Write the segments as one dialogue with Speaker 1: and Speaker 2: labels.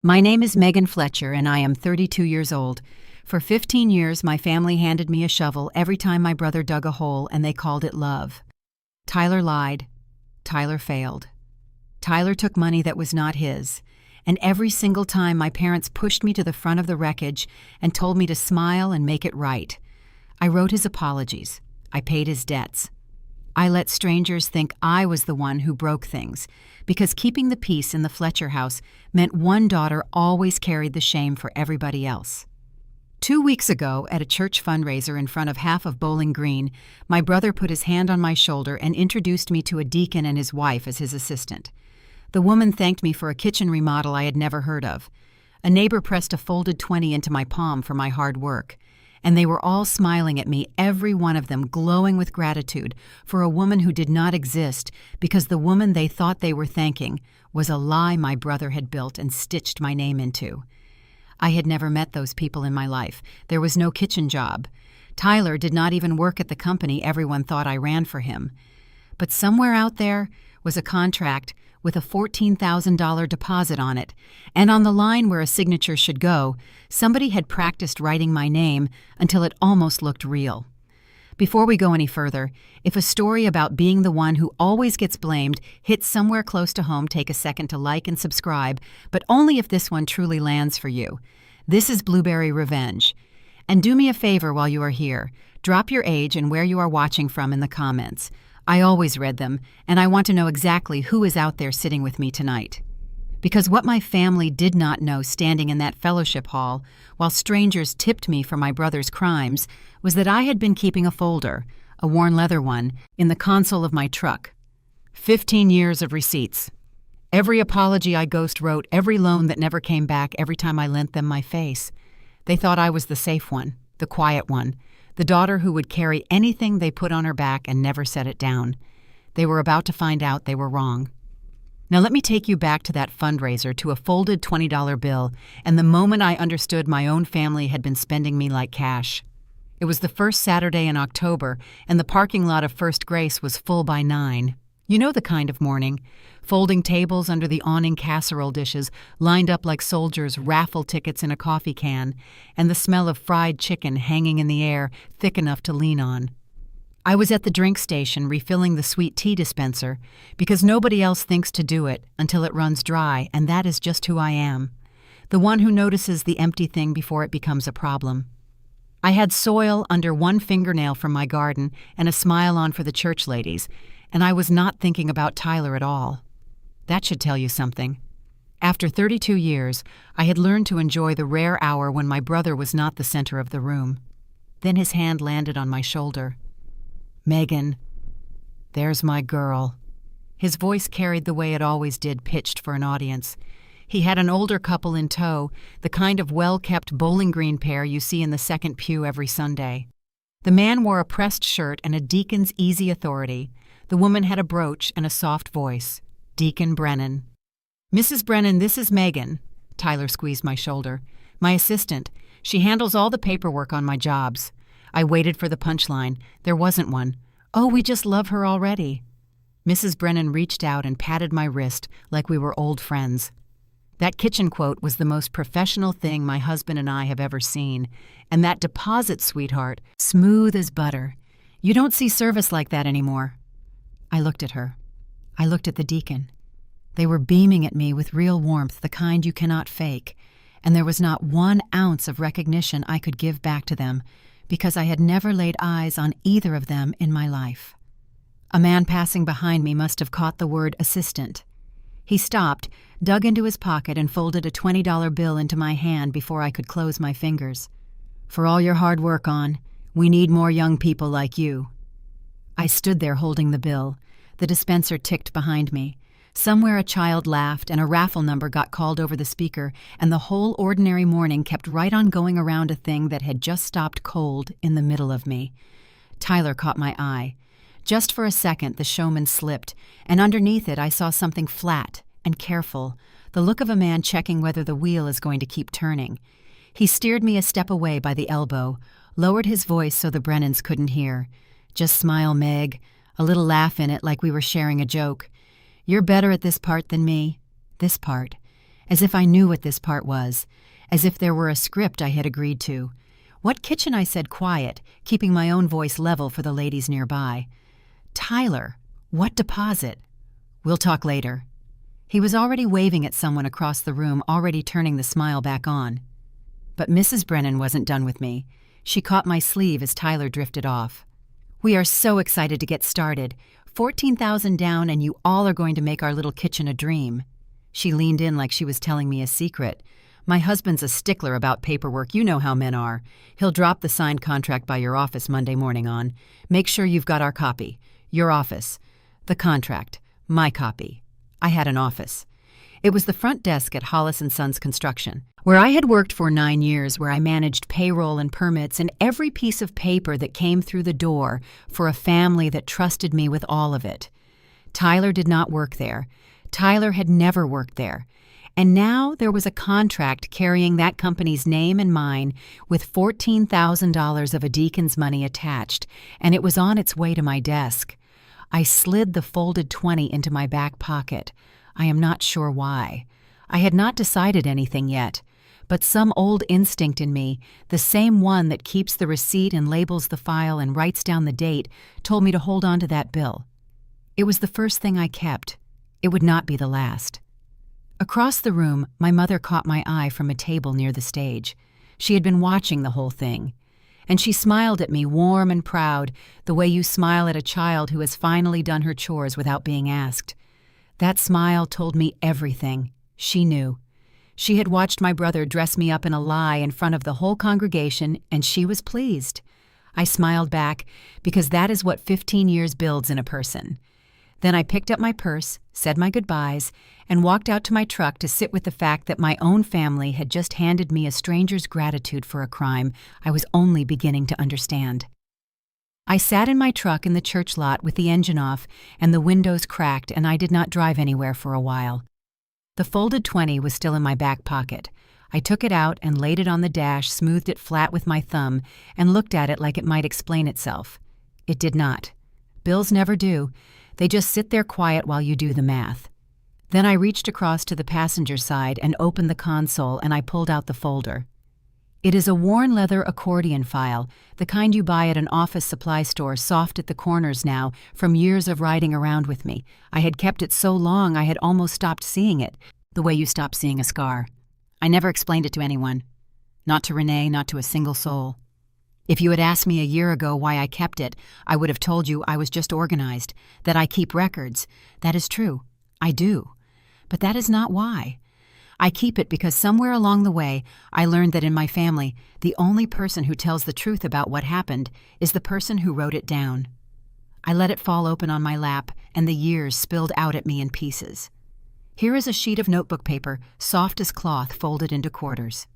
Speaker 1: My name is Megan Fletcher, and I am 32 years old. For 15 years, my family handed me a shovel every time my brother dug a hole, and they called it love. Tyler lied. Tyler failed. Tyler took money that was not his. And every single time my parents pushed me to the front of the wreckage and told me to smile and make it right. I wrote his apologies. I paid his debts. I let strangers think I was the one who broke things, because keeping the peace in the Fletcher house meant one daughter always carried the shame for everybody else. 2 weeks ago, at a church fundraiser in front of half of Bowling Green, my brother put his hand on my shoulder and introduced me to a deacon and his wife as his assistant. The woman thanked me for a kitchen remodel I had never heard of. A neighbor pressed a folded 20 into my palm for my hard work. And they were all smiling at me, every one of them glowing with gratitude for a woman who did not exist, because the woman they thought they were thanking was a lie my brother had built and stitched my name into. I had never met those people in my life. There was no kitchen job. Tyler did not even work at the company everyone thought I ran for him. But somewhere out there was a contract with a $14,000 deposit on it, and on the line where a signature should go, somebody had practiced writing my name until it almost looked real. Before we go any further, if a story about being the one who always gets blamed hits somewhere close to home, take a second to like and subscribe, but only if this one truly lands for you. This is Blueberry Revenge. And do me a favor while you are here. Drop your age and where you are watching from in the comments. I always read them, and I want to know exactly who is out there sitting with me tonight. Because what my family did not know standing in that fellowship hall, while strangers tipped me for my brother's crimes, was that I had been keeping a folder, a worn leather one, in the console of my truck. 15 years of receipts. Every apology I ghost wrote, every loan that never came back every time I lent them my face. They thought I was the safe one, the quiet one, the daughter who would carry anything they put on her back and never set it down. They were about to find out they were wrong. Now let me take you back to that fundraiser, to a folded $20 bill, and the moment I understood my own family had been spending me like cash. It was the first Saturday in October, and the parking lot of First Grace was full by 9. You know the kind of morning. Folding tables under the awning casserole dishes, lined up like soldiers, raffle tickets in a coffee can, and the smell of fried chicken hanging in the air, thick enough to lean on. I was at the drink station refilling the sweet tea dispenser, because nobody else thinks to do it until it runs dry, and that is just who I am. The one who notices the empty thing before it becomes a problem. I had soil under one fingernail from my garden and a smile on for the church ladies, and I was not thinking about Tyler at all. That should tell you something. After 32 years, I had learned to enjoy the rare hour when my brother was not the center of the room. Then his hand landed on my shoulder. "Megan, there's my girl." His voice carried the way it always did, pitched for an audience. He had an older couple in tow, the kind of well-kept Bowling Green pair you see in the second pew every Sunday. The man wore a pressed shirt and a deacon's easy authority. The woman had a brooch and a soft voice. Deacon Brennan. "Mrs. Brennan, this is Megan." Tyler squeezed my shoulder. "My assistant. She handles all the paperwork on my jobs." I waited for the punchline. There wasn't one. "Oh, we just love her already." Mrs. Brennan reached out and patted my wrist like we were old friends. That kitchen quote was the most professional thing my husband and I have ever seen. And that deposit, sweetheart, smooth as butter. You don't see service like that anymore. I looked at her. I looked at the deacon. They were beaming at me with real warmth, the kind you cannot fake, and there was not 1 ounce of recognition I could give back to them, because I had never laid eyes on either of them in my life. A man passing behind me must have caught the word assistant. He stopped, dug into his pocket, and folded a $20 bill into my hand before I could close my fingers. "For all your hard work on, we need more young people like you." I stood there holding the bill. The dispenser ticked behind me. Somewhere a child laughed and a raffle number got called over the speaker, and the whole ordinary morning kept right on going around a thing that had just stopped cold in the middle of me. Tyler caught my eye. Just for a second the showman slipped, and underneath it I saw something flat and careful, the look of a man checking whether the wheel is going to keep turning. He steered me a step away by the elbow, lowered his voice so the Brennans couldn't hear. "Just smile, Meg," a little laugh in it like we were sharing a joke. "You're better at this part than me. This part. as if I knew what this part was, as if there were a script I had agreed to. What kitchen, I said quiet, keeping my own voice level for the ladies nearby. Tyler, what deposit? We'll talk later. He was already waving at someone across the room, already turning the smile back on. But Mrs. Brennan wasn't done with me. She caught my sleeve as Tyler drifted off. We are so excited to get started. 14,000 down and you all are going to make our little kitchen a dream. She leaned in like she was telling me a secret. My husband's a stickler about paperwork. You know how men are. He'll drop the signed contract by your office Monday morning on. Make sure you've got our copy. Your office. The contract. My copy. I had an office. It was the front desk at Hollis & Sons Construction, where I had worked for 9 years, where I managed payroll and permits and every piece of paper that came through the door for a family that trusted me with all of it. Tyler did not work there. Tyler had never worked there. And now there was a contract carrying that company's name and mine with $14,000 of a deacon's money attached, and it was on its way to my desk. I slid the folded 20 into my back pocket. I am not sure why. I had not decided anything yet, but some old instinct in me, the same one that keeps the receipt and labels the file and writes down the date, told me to hold on to that bill. It was the first thing I kept. It would not be the last. Across the room, my mother caught my eye from a table near the stage. She had been watching the whole thing. And she smiled at me, warm and proud, the way you smile at a child who has finally done her chores without being asked. That smile told me everything. She knew. She had watched my brother dress me up in a lie in front of the whole congregation, and she was pleased. I smiled back, because that is what 15 years builds in a person. Then I picked up my purse, said my goodbyes, and walked out to my truck to sit with the fact that my own family had just handed me a stranger's gratitude for a crime I was only beginning to understand. I sat in my truck in the church lot with the engine off and the windows cracked, and I did not drive anywhere for a while. The folded 20 was still in my back pocket. I took it out and laid it on the dash, smoothed it flat with my thumb, and looked at it like it might explain itself. It did not. Bills never do. They just sit there quiet while you do the math. Then I reached across to the passenger side and opened the console, and I pulled out the folder. It is a worn leather accordion file, the kind you buy at an office supply store, soft at the corners now, from years of riding around with me. I had kept it so long I had almost stopped seeing it, the way you stop seeing a scar. I never explained it to anyone. Not to Renee, not to a single soul. If you had asked me a year ago why I kept it, I would have told you I was just organized, that I keep records. That is true. I do. But that is not why. I keep it because somewhere along the way, I learned that in my family, the only person who tells the truth about what happened is the person who wrote it down. I let it fall open on my lap, and the years spilled out at me in pieces. Here is a sheet of notebook paper, soft as cloth, folded into quarters.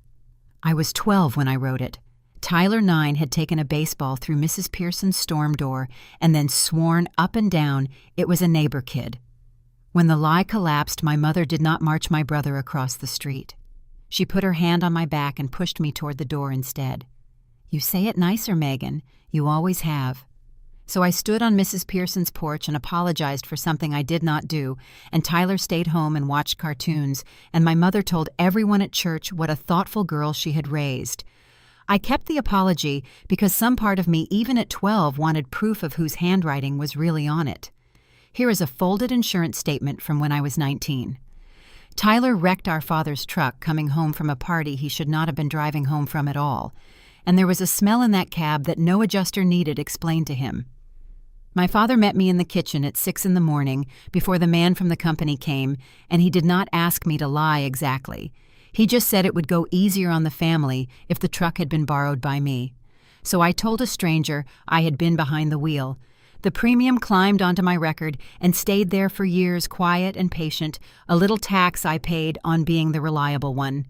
Speaker 1: I was 12 when I wrote it. Tyler 9 had taken a baseball through Mrs. Pearson's storm door and then sworn up and down it was a neighbor kid. When the lie collapsed, my mother did not march my brother across the street. She put her hand on my back and pushed me toward the door instead. You say it nicer, Megan. You always have. So I stood on Mrs. Pearson's porch and apologized for something I did not do, and Tyler stayed home and watched cartoons, and my mother told everyone at church what a thoughtful girl she had raised. I kept the apology because some part of me, even at 12, wanted proof of whose handwriting was really on it. Here is a folded insurance statement from when I was 19. Tyler wrecked our father's truck coming home from a party he should not have been driving home from at all, and there was a smell in that cab that no adjuster needed explained to him. My father met me in the kitchen at 6 a.m. before the man from the company came, and he did not ask me to lie exactly. He just said it would go easier on the family if the truck had been borrowed by me. So I told a stranger I had been behind the wheel. The premium climbed onto my record and stayed there for years, quiet and patient, a little tax I paid on being the reliable one.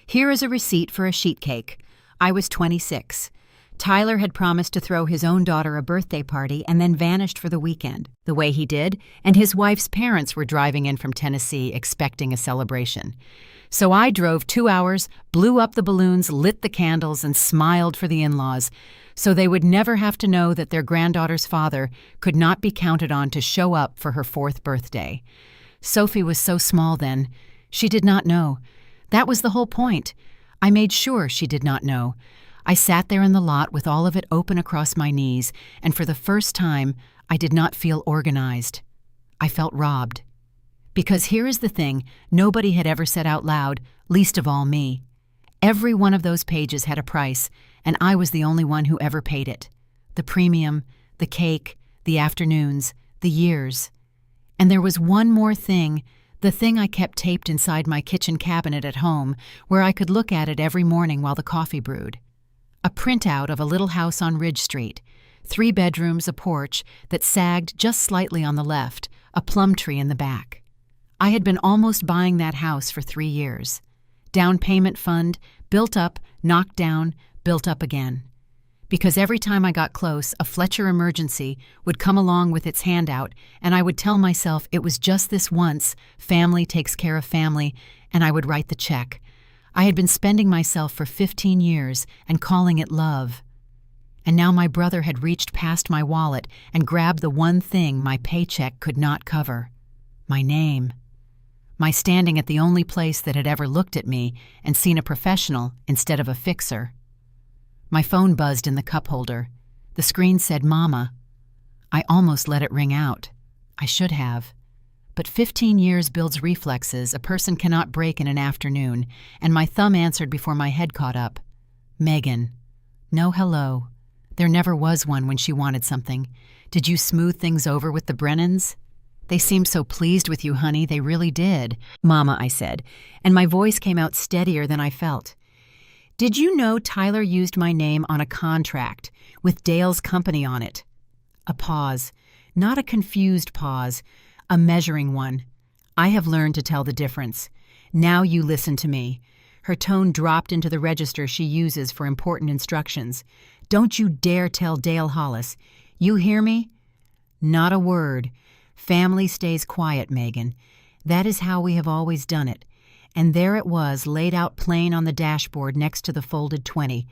Speaker 1: Here is a receipt for a sheet cake. I was 26. Tyler had promised to throw his own daughter a birthday party and then vanished for the weekend, the way he did, and his wife's parents were driving in from Tennessee expecting a celebration. So I drove 2 hours, blew up the balloons, lit the candles, and smiled for the in-laws, so they would never have to know that their granddaughter's father could not be counted on to show up for her 4th birthday. Sophie was so small then. She did not know. That was the whole point. I made sure she did not know. I sat there in the lot with all of it open across my knees, and for the first time, I did not feel organized. I felt robbed. Because here is the thing nobody had ever said out loud, least of all me. Every one of those pages had a price, and I was the only one who ever paid it. The premium, the cake, the afternoons, the years. And there was one more thing, the thing I kept taped inside my kitchen cabinet at home, where I could look at it every morning while the coffee brewed. A printout of a little house on Ridge Street, 3 bedrooms, a porch that sagged just slightly on the left, a plum tree in the back. I had been almost buying that house for 3 years. Down payment fund, built up, knocked down, built up again. Because every time I got close, a Fletcher emergency would come along with its handout, and I would tell myself it was just this once, family takes care of family, and I would write the check. I had been spending myself for 15 years and calling it love. And now my brother had reached past my wallet and grabbed the one thing my paycheck could not cover. My name. My standing at the only place that had ever looked at me and seen a professional instead of a fixer. My phone buzzed in the cup holder. The screen said, "Mama." I almost let it ring out. I should have. But 15 years builds reflexes a person cannot break in an afternoon, and my thumb answered before my head caught up. Megan. No hello. There never was one when she wanted something. Did you smooth things over with the Brennans? They seemed so pleased with you, honey, they really did. Mama, I said, and my voice came out steadier than I felt. Did you know Tyler used my name on a contract, with Dale's company on it? A pause. Not a confused pause. A measuring one. I have learned to tell the difference. Now you listen to me. Her tone dropped into the register she uses for important instructions. Don't you dare tell Dale Hollis. You hear me? Not a word. Family stays quiet, Megan. That is how we have always done it. And there it was, laid out plain on the dashboard next to the folded 20.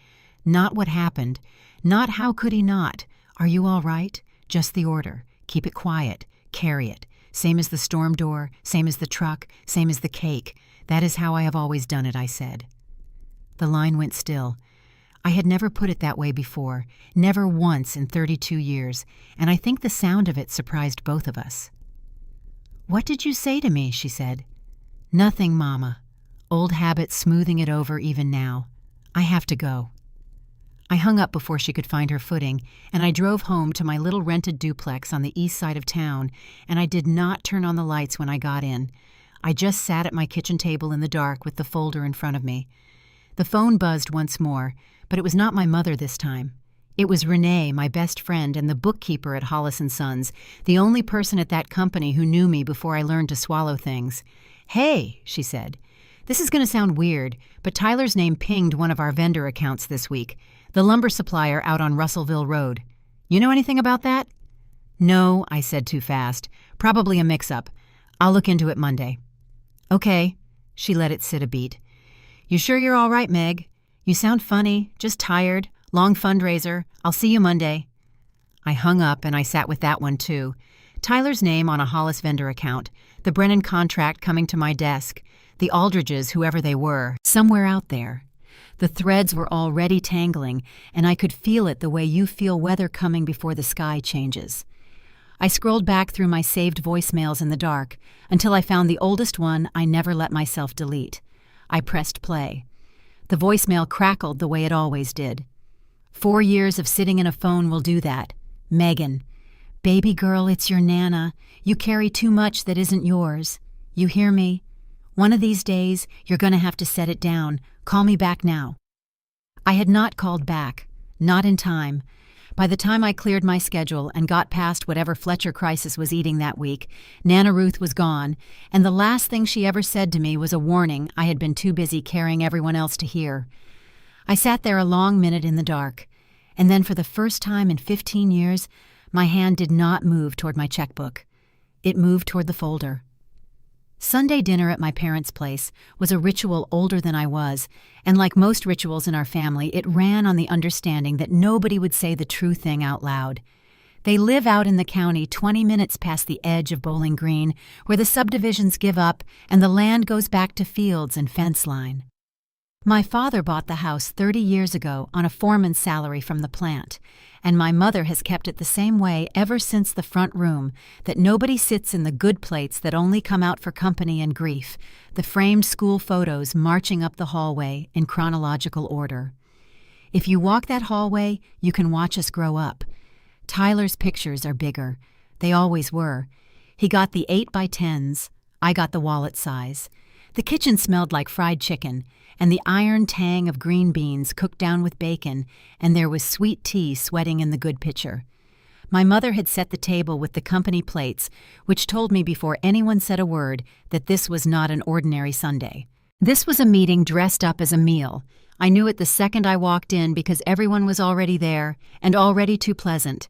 Speaker 1: Not what happened. Not how could he not. Are you all right? Just the order. Keep it quiet. Carry it. Same as the storm door, same as the truck, same as the cake. That is how I have always done it, I said. The line went still. I had never put it that way before, never once in 32 years, and I think the sound of it surprised both of us. What did you say to me? She said. Nothing, Mama. Old habit smoothing it over even now. I have to go. I hung up before she could find her footing, and I drove home to my little rented duplex on the east side of town, and I did not turn on the lights when I got in. I just sat at my kitchen table in the dark with the folder in front of me. The phone buzzed once more, but it was not my mother this time. It was Renee, my best friend and the bookkeeper at Hollis & Sons, the only person at that company who knew me before I learned to swallow things. Hey, she said. This is going to sound weird, but Tyler's name pinged one of our vendor accounts this week. The lumber supplier out on Russellville Road. You know anything about that? No, I said too fast. Probably a mix-up. I'll look into it Monday. Okay. She let it sit a beat. You sure you're all right, Meg? You sound funny, just tired. Long fundraiser. I'll see you Monday. I hung up and I sat with that one too. Tyler's name on a Hollis vendor account. The Brennan contract coming to my desk. The Aldridges, whoever they were, somewhere out there. The threads were already tangling, and I could feel it the way you feel weather coming before the sky changes. I scrolled back through my saved voicemails in the dark until I found the oldest one I never let myself delete. I pressed play. The voicemail crackled the way it always did. 4 years of sitting in a phone will do that. Megan. Baby girl, it's your Nana. You carry too much that isn't yours. You hear me? One of these days, you're going to have to set it down. Call me back now. I had not called back. Not in time. By the time I cleared my schedule and got past whatever Fletcher crisis was eating that week, Nana Ruth was gone, and the last thing she ever said to me was a warning I had been too busy carrying everyone else to hear. I sat there a long minute in the dark, and then for the first time in 15 years, my hand did not move toward my checkbook. It moved toward the folder. Sunday dinner at my parents' place was a ritual older than I was, and like most rituals in our family, it ran on the understanding that nobody would say the true thing out loud. They live out in the county 20 minutes past the edge of Bowling Green, where the subdivisions give up and the land goes back to fields and fence line. My father bought the house 30 years ago on a foreman's salary from the plant, and my mother has kept it the same way ever since the front room, that nobody sits in the good plates that only come out for company and grief, the framed school photos marching up the hallway in chronological order. If you walk that hallway, you can watch us grow up. Tyler's pictures are bigger. They always were. He got the 8x10s. I got the wallet size. The kitchen smelled like fried chicken, and the iron tang of green beans cooked down with bacon, and there was sweet tea sweating in the good pitcher. My mother had set the table with the company plates, which told me before anyone said a word that this was not an ordinary Sunday. This was a meeting dressed up as a meal. I knew it the second I walked in because everyone was already there, and already too pleasant.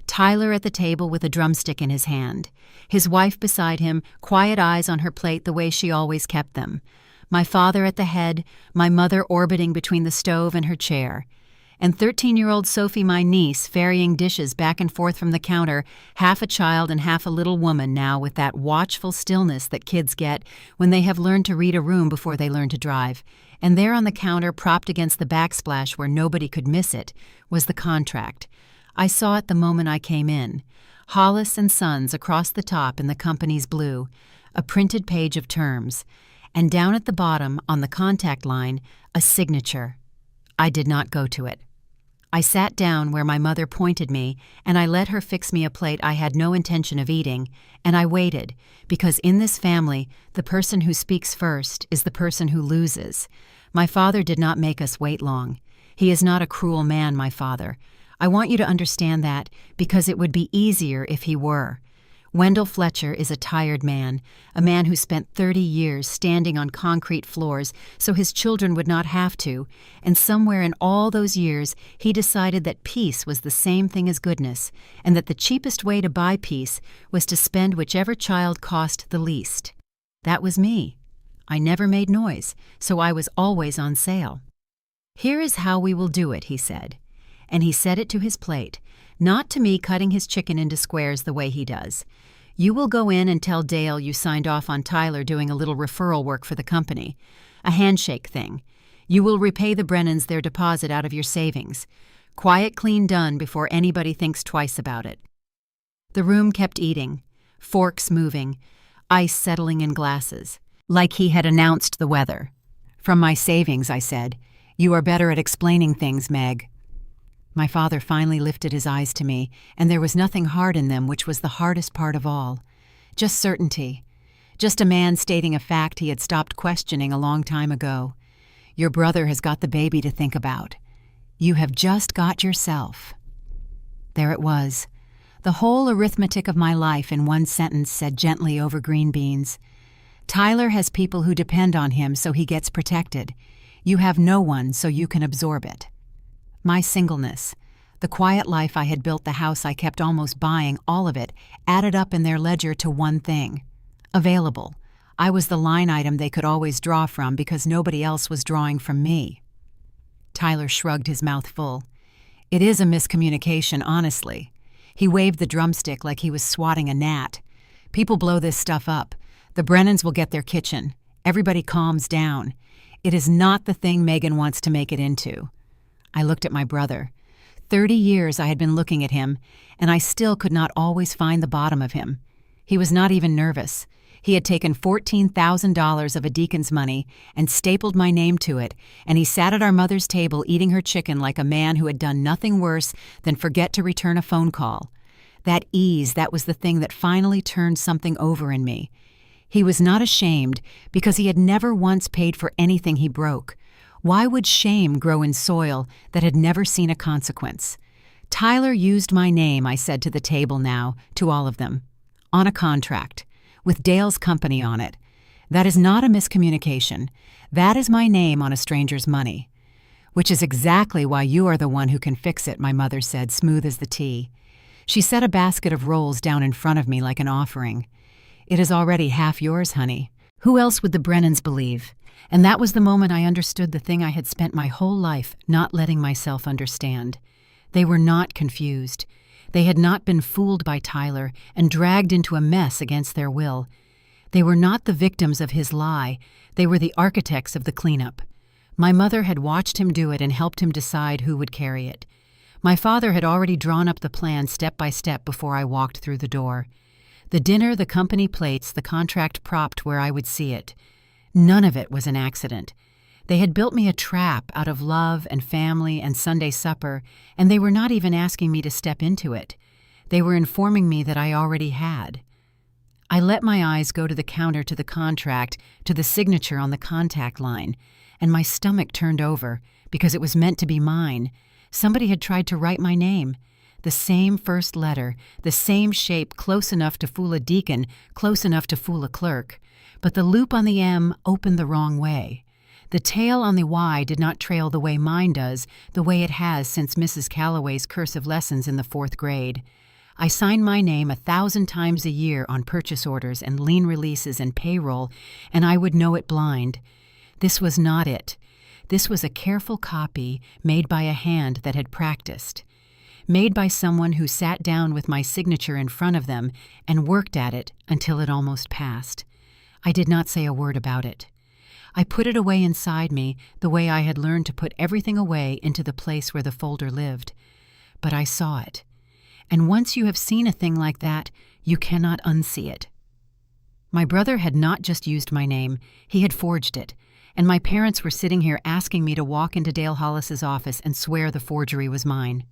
Speaker 1: Tyler at the table with a drumstick in his hand. His wife beside him, quiet eyes on her plate the way she always kept them. My father at the head, my mother orbiting between the stove and her chair. And 13-year-old Sophie, my niece, ferrying dishes back and forth from the counter, half a child and half a little woman now with that watchful stillness that kids get when they have learned to read a room before they learn to drive. And there on the counter, propped against the backsplash where nobody could miss it, was the contract. I saw it the moment I came in. Hollis and Sons across the top in the company's blue, a printed page of terms, and down at the bottom on the contact line, a signature. I did not go to it. I sat down where my mother pointed me, and I let her fix me a plate I had no intention of eating, and I waited, because in this family, the person who speaks first is the person who loses. My father did not make us wait long. He is not a cruel man, my father. I want you to understand that, because it would be easier if he were. Wendell Fletcher is a tired man, a man who spent 30 years standing on concrete floors so his children would not have to, and somewhere in all those years he decided that peace was the same thing as goodness, and that the cheapest way to buy peace was to spend whichever child cost the least. That was me. I never made noise, so I was always on sale. "Here is how we will do it," he said. And he set it to his plate, not to me cutting his chicken into squares the way he does. "You will go in and tell Dale you signed off on Tyler doing a little referral work for the company. A handshake thing. You will repay the Brennans their deposit out of your savings. Quiet, clean done before anybody thinks twice about it." The room kept eating, forks moving, ice settling in glasses, like he had announced the weather. "From my savings," I said. "You are better at explaining things, Meg." My father finally lifted his eyes to me, and there was nothing hard in them, which was the hardest part of all. Just certainty. Just a man stating a fact he had stopped questioning a long time ago. "Your brother has got the baby to think about. You have just got yourself." There it was. The whole arithmetic of my life in one sentence said gently over green beans. Tyler has people who depend on him, so he gets protected. You have no one, so you can absorb it. My singleness, the quiet life I had built, the house I kept almost buying, all of it, added up in their ledger to one thing. Available. I was the line item they could always draw from because nobody else was drawing from me. Tyler shrugged his mouth full. "It is a miscommunication, honestly." He waved the drumstick like he was swatting a gnat. "People blow this stuff up. The Brennans will get their kitchen. Everybody calms down. It is not the thing Megan wants to make it into." I looked at my brother. 30 years I had been looking at him, and I still could not always find the bottom of him. He was not even nervous. He had taken $14,000 of a deacon's money and stapled my name to it, and he sat at our mother's table eating her chicken like a man who had done nothing worse than forget to return a phone call. That ease, that was the thing that finally turned something over in me. He was not ashamed because he had never once paid for anything he broke. Why would shame grow in soil that had never seen a consequence? "Tyler used my name," I said to the table now, to all of them, "on a contract, with Dale's company on it. That is not a miscommunication. That is my name on a stranger's money." "Which is exactly why you are the one who can fix it," my mother said, smooth as the tea. She set a basket of rolls down in front of me like an offering. "It is already half yours, honey. Who else would the Brennans believe?" And that was the moment I understood the thing I had spent my whole life not letting myself understand. They were not confused. They had not been fooled by Tyler and dragged into a mess against their will. They were not the victims of his lie. They were the architects of the cleanup. My mother had watched him do it and helped him decide who would carry it. My father had already drawn up the plan step by step before I walked through the door. The dinner, the company plates, the contract propped where I would see it. None of it was an accident. They had built me a trap out of love and family and Sunday supper, and they were not even asking me to step into it. They were informing me that I already had. I let my eyes go to the counter, to the contract, to the signature on the contact line, and my stomach turned over because it was meant to be mine. Somebody had tried to write my name. The same first letter, the same shape, close enough to fool a deacon, close enough to fool a clerk. But the loop on the M opened the wrong way. The tail on the Y did not trail the way mine does, the way it has since Mrs. Calloway's cursive lessons in the 4th grade. I signed my name 1,000 times a year on purchase orders and lien releases and payroll, and I would know it blind. This was not it. This was a careful copy made by a hand that had practiced. Made by someone who sat down with my signature in front of them and worked at it until it almost passed. I did not say a word about it. I put it away inside me the way I had learned to put everything away into the place where the folder lived. But I saw it. And once you have seen a thing like that, you cannot unsee it. My brother had not just used my name, he had forged it, and my parents were sitting here asking me to walk into Dale Hollis's office and swear the forgery was mine.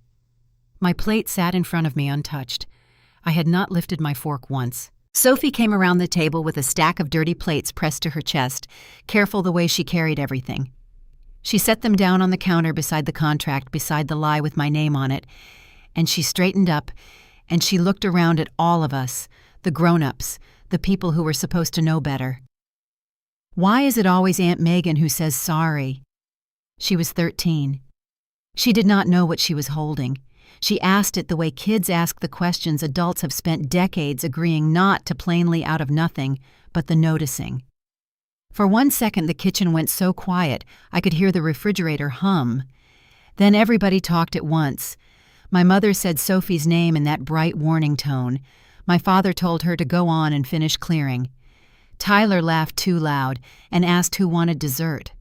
Speaker 1: My plate sat in front of me untouched. I had not lifted my fork once. Sophie came around the table with a stack of dirty plates pressed to her chest, careful the way she carried everything. She set them down on the counter beside the contract, beside the lie with my name on it, and she straightened up, and she looked around at all of us, the grown-ups, the people who were supposed to know better. Why is it always Aunt Megan who says sorry? She was 13. She did not know what she was holding. She asked it the way kids ask the questions adults have spent decades agreeing not to plainly out of nothing, but the noticing. For 1 second the kitchen went so quiet I could hear the refrigerator hum. Then everybody talked at once. My mother said Sophie's name in that bright warning tone. My father told her to go on and finish clearing. Tyler laughed too loud and asked who wanted dessert.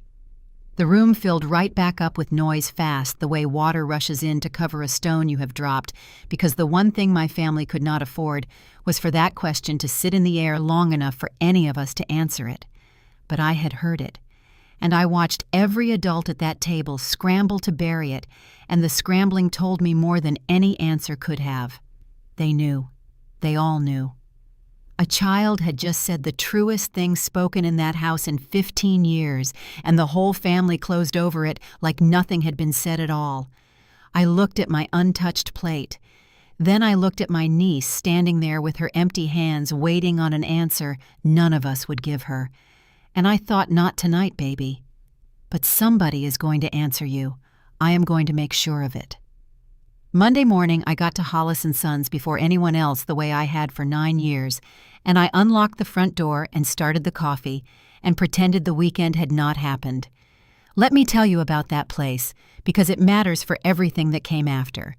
Speaker 1: The room filled right back up with noise fast, the way water rushes in to cover a stone you have dropped, because the one thing my family could not afford was for that question to sit in the air long enough for any of us to answer it. But I had heard it, and I watched every adult at that table scramble to bury it, and the scrambling told me more than any answer could have. They knew. They all knew. A child had just said the truest thing spoken in that house in 15 years, and the whole family closed over it like nothing had been said at all. I looked at my untouched plate. Then I looked at my niece standing there with her empty hands waiting on an answer none of us would give her. And I thought, not tonight, baby. But somebody is going to answer you. I am going to make sure of it. Monday morning, I got to Hollis & Sons before anyone else the way I had for 9 years, and I unlocked the front door and started the coffee and pretended the weekend had not happened. Let me tell you about that place, because it matters for everything that came after.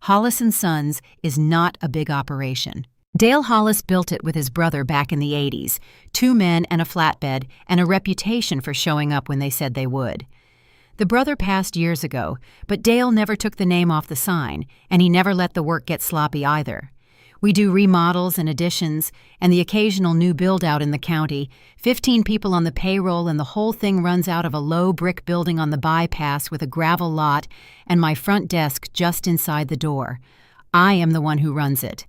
Speaker 1: Hollis & Sons is not a big operation. Dale Hollis built it with his brother back in the 80s, 2 men and a flatbed, and a reputation for showing up when they said they would. The brother passed years ago, but Dale never took the name off the sign, and he never let the work get sloppy either. We do remodels and additions, and the occasional new build-out in the county, 15 people on the payroll, and the whole thing runs out of a low brick building on the bypass with a gravel lot and my front desk just inside the door. I am the one who runs it.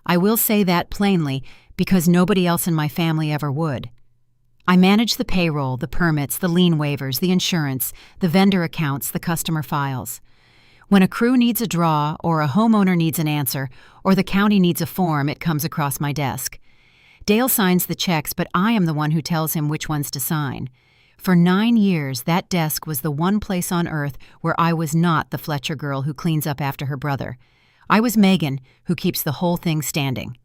Speaker 1: I will say that plainly because nobody else in my family ever would. I manage the payroll, the permits, the lien waivers, the insurance, the vendor accounts, the customer files. When a crew needs a draw, or a homeowner needs an answer, or the county needs a form, it comes across my desk. Dale signs the checks, but I am the one who tells him which ones to sign. For 9 years, that desk was the one place on earth where I was not the Fletcher girl who cleans up after her brother. I was Megan, who keeps the whole thing standing.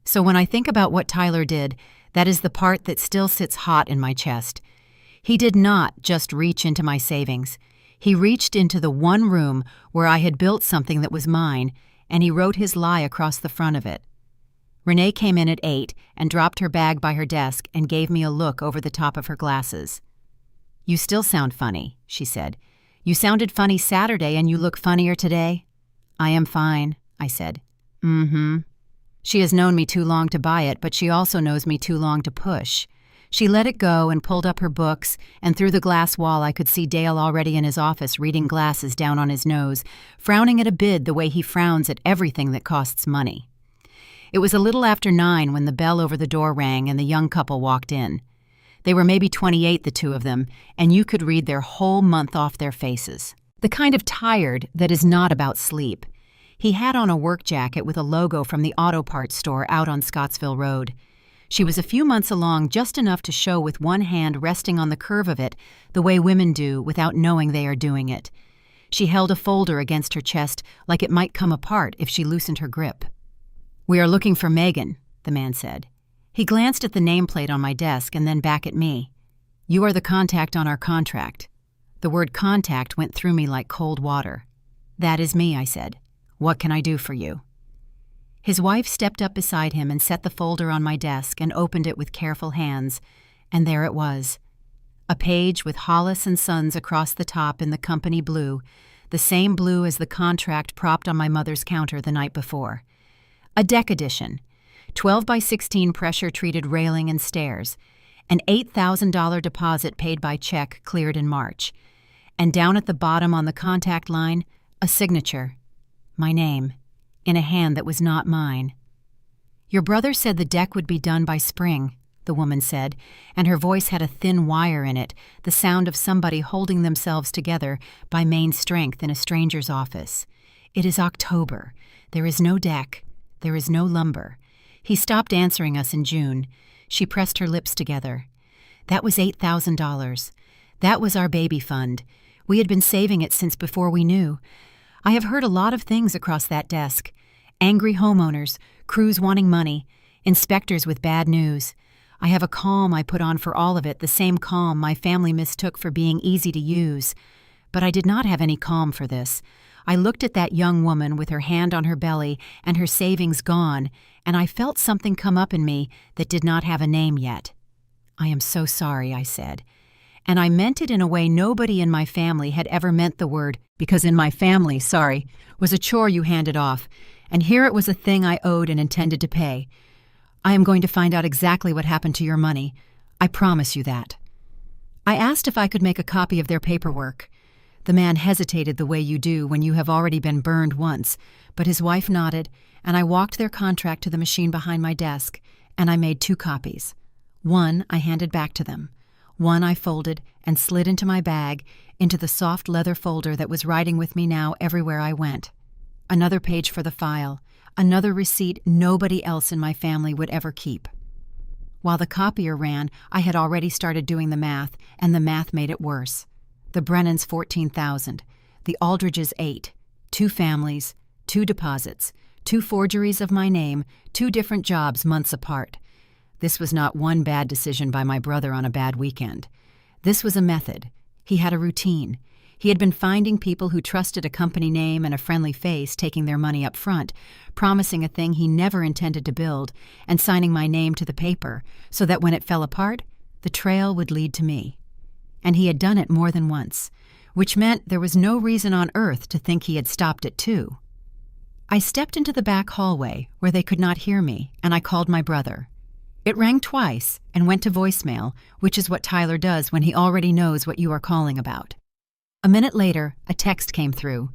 Speaker 1: So when I think about what Tyler did, that is the part that still sits hot in my chest. He did not just reach into my savings. He reached into the one room where I had built something that was mine, and he wrote his lie across the front of it. Renee came in at 8 and dropped her bag by her desk and gave me a look over the top of her glasses. "You still sound funny," she said. "You sounded funny Saturday and you look funnier today." "I am fine," I said. "Mm-hmm." She has known me too long to buy it, but she also knows me too long to push. She let it go and pulled up her books, and through the glass wall I could see Dale already in his office reading glasses down on his nose, frowning at a bid the way he frowns at everything that costs money. It was a little after 9 when the bell over the door rang and the young couple walked in. They were maybe 28, the two of them, and you could read their whole month off their faces. The kind of tired that is not about sleep. He had on a work jacket with a logo from the auto parts store out on Scottsville Road. She was a few months along, just enough to show with one hand resting on the curve of it, the way women do without knowing they are doing it. She held a folder against her chest like it might come apart if she loosened her grip. "We are looking for Megan," the man said. He glanced at the nameplate on my desk and then back at me. "You are the contact on our contract." The word contact went through me like cold water. "That is me," I said. "What can I do for you?" His wife stepped up beside him and set the folder on my desk and opened it with careful hands, and there it was. A page with Hollis and Sons across the top in the company blue, the same blue as the contract propped on my mother's counter the night before. A deck edition, 12 by 16 pressure-treated railing and stairs, an $8,000 deposit paid by check cleared in March, and down at the bottom on the contact line, a signature, my name, in a hand that was not mine. "Your brother said the deck would be done by spring," the woman said, and her voice had a thin wire in it, the sound of somebody holding themselves together by main strength in a stranger's office. "It is October. There is no deck. There is no lumber. He stopped answering us in June." She pressed her lips together. "That was $8,000. That was our baby fund. We had been saving it since before we knew. I have heard a lot of things across that desk. Angry homeowners, crews wanting money, inspectors with bad news. I have a calm I put on for all of it, the same calm my family mistook for being easy to use. But I did not have any calm for this. I looked at that young woman with her hand on her belly and her savings gone, and I felt something come up in me that did not have a name yet. "I am so sorry," I said. And I meant it in a way nobody in my family had ever meant the word, because in my family, sorry, was a chore you handed off, and here it was a thing I owed and intended to pay. "I am going to find out exactly what happened to your money. I promise you that." I asked if I could make a copy of their paperwork. The man hesitated the way you do when you have already been burned once, but his wife nodded, and I walked their contract to the machine behind my desk, and I made 2 copies. One I handed back to them. One I folded and slid into my bag, into the soft leather folder that was riding with me now everywhere I went. Another page for the file, another receipt nobody else in my family would ever keep. While the copier ran, I had already started doing the math, and the math made it worse. The Brennans 14,000, the Aldridges 8, 2 families, 2 deposits, 2 forgeries of my name, 2 different jobs months apart. This was not one bad decision by my brother on a bad weekend. This was a method. He had a routine. He had been finding people who trusted a company name and a friendly face taking their money up front, promising a thing he never intended to build, and signing my name to the paper so that when it fell apart, the trail would lead to me. And he had done it more than once, which meant there was no reason on earth to think he had stopped at 2. I stepped into the back hallway where they could not hear me, and I called my brother. It rang twice and went to voicemail, which is what Tyler does when he already knows what you are calling about. A minute later, a text came through.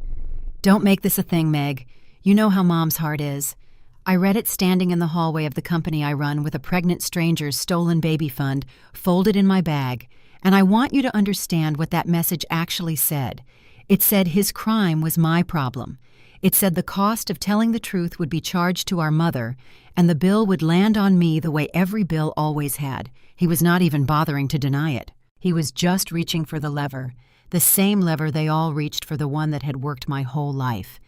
Speaker 1: "Don't make this a thing, Meg. You know how Mom's heart is." I read it standing in the hallway of the company I run with a pregnant stranger's stolen baby fund folded in my bag, and I want you to understand what that message actually said. It said his crime was my problem. It said the cost of telling the truth would be charged to our mother, and the bill would land on me the way every bill always had. He was not even bothering to deny it. He was just reaching for the lever, the same lever they all reached for, the one that had worked my whole life.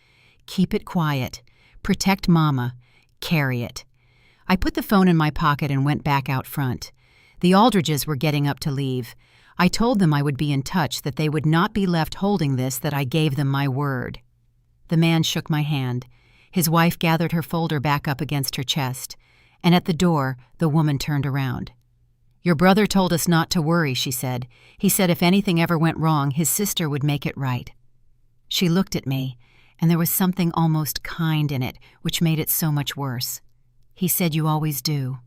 Speaker 1: Keep it quiet. Protect Mama. Carry it. I put the phone in my pocket and went back out front. The Aldridges were getting up to leave. I told them I would be in touch, that they would not be left holding this, that I gave them my word. The man shook my hand. His wife gathered her folder back up against her chest, and at the door, the woman turned around. "Your brother told us not to worry," she said. "He said if anything ever went wrong, his sister would make it right." She looked at me, and there was something almost kind in it, which made it so much worse. "He said you always do."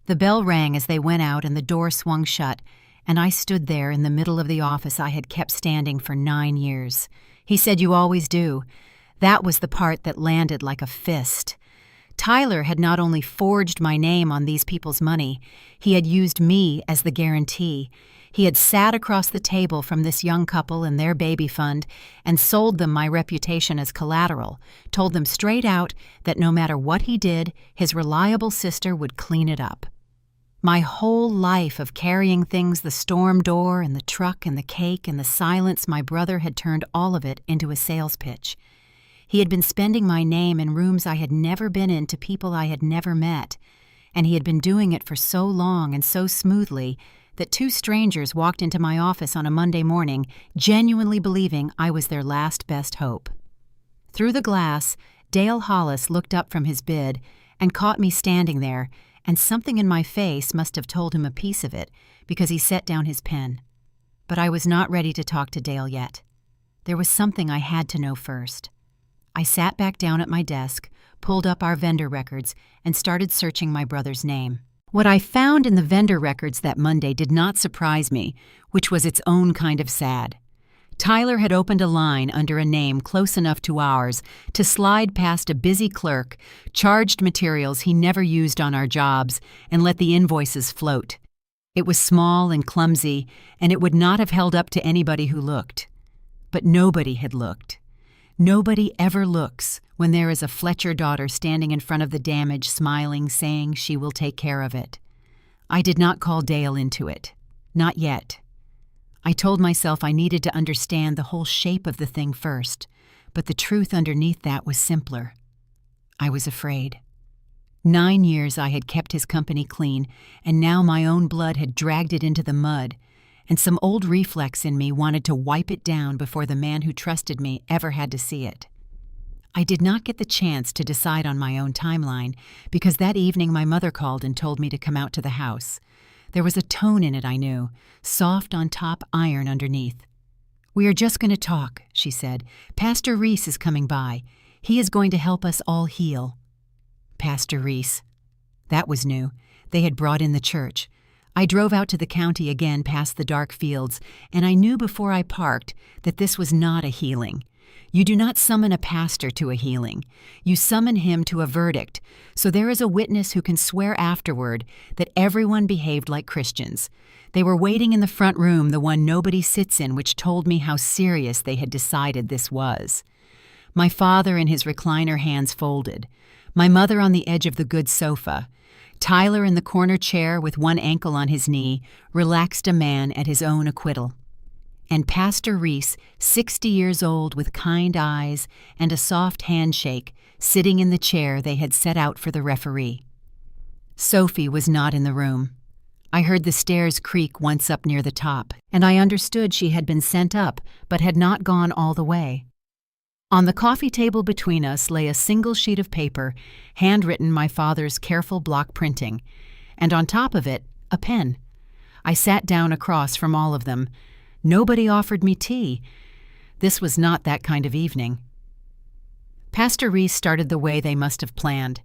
Speaker 1: The bell rang as they went out and the door swung shut, and I stood there in the middle of the office I had kept standing for 9 years. "He said you always do." That was the part that landed like a fist. Tyler had not only forged my name on these people's money, he had used me as the guarantee. He had sat across the table from this young couple and their baby fund and sold them my reputation as collateral, told them straight out that no matter what he did, his reliable sister would clean it up. My whole life of carrying things, the storm door and the truck and the cake and the silence, my brother had turned all of it into a sales pitch. He had been spending my name in rooms I had never been in to people I had never met, and he had been doing it for so long and so smoothly that 2 strangers walked into my office on a Monday morning, genuinely believing I was their last best hope. Through the glass, Dale Hollis looked up from his bid and caught me standing there, and something in my face must have told him a piece of it because he set down his pen. But I was not ready to talk to Dale yet. There was something I had to know first. I sat back down at my desk, pulled up our vendor records, and started searching my brother's name. What I found in the vendor records that Monday did not surprise me, which was its own kind of sad. Tyler had opened a line under a name close enough to ours to slide past a busy clerk, charged materials he never used on our jobs, and let the invoices float. It was small and clumsy, and it would not have held up to anybody who looked. But nobody had looked. Nobody ever looks when there is a Fletcher daughter standing in front of the damage, smiling, saying she will take care of it. I did not call Dale into it. Not yet. I told myself I needed to understand the whole shape of the thing first, but the truth underneath that was simpler. I was afraid. 9 years I had kept his company clean, and now my own blood had dragged it into the mud, and some old reflex in me wanted to wipe it down before the man who trusted me ever had to see it. I did not get the chance to decide on my own timeline because that evening my mother called and told me to come out to the house. There was a tone in it I knew, soft on top, iron underneath. "We are just going to talk," she said. "Pastor Reese is coming by. He is going to help us all heal." Pastor Reese. That was new. They had brought in the church. I drove out to the county again past the dark fields, and I knew before I parked that this was not a healing. You do not summon a pastor to a healing. You summon him to a verdict, so there is a witness who can swear afterward that everyone behaved like Christians. They were waiting in the front room, the one nobody sits in, which told me how serious they had decided this was. My father in his recliner, hands folded. My mother on the edge of the good sofa. Tyler in the corner chair with one ankle on his knee, relaxed a man at his own acquittal. And Pastor Reese, 60 years old with kind eyes and a soft handshake, sitting in the chair they had set out for the referee. Sophie was not in the room. I heard the stairs creak once up near the top, and I understood she had been sent up but had not gone all the way. On the coffee table between us lay a single sheet of paper, handwritten my father's careful block printing, and on top of it, a pen. I sat down across from all of them. Nobody offered me tea. This was not that kind of evening. Pastor Reese started the way they must have planned.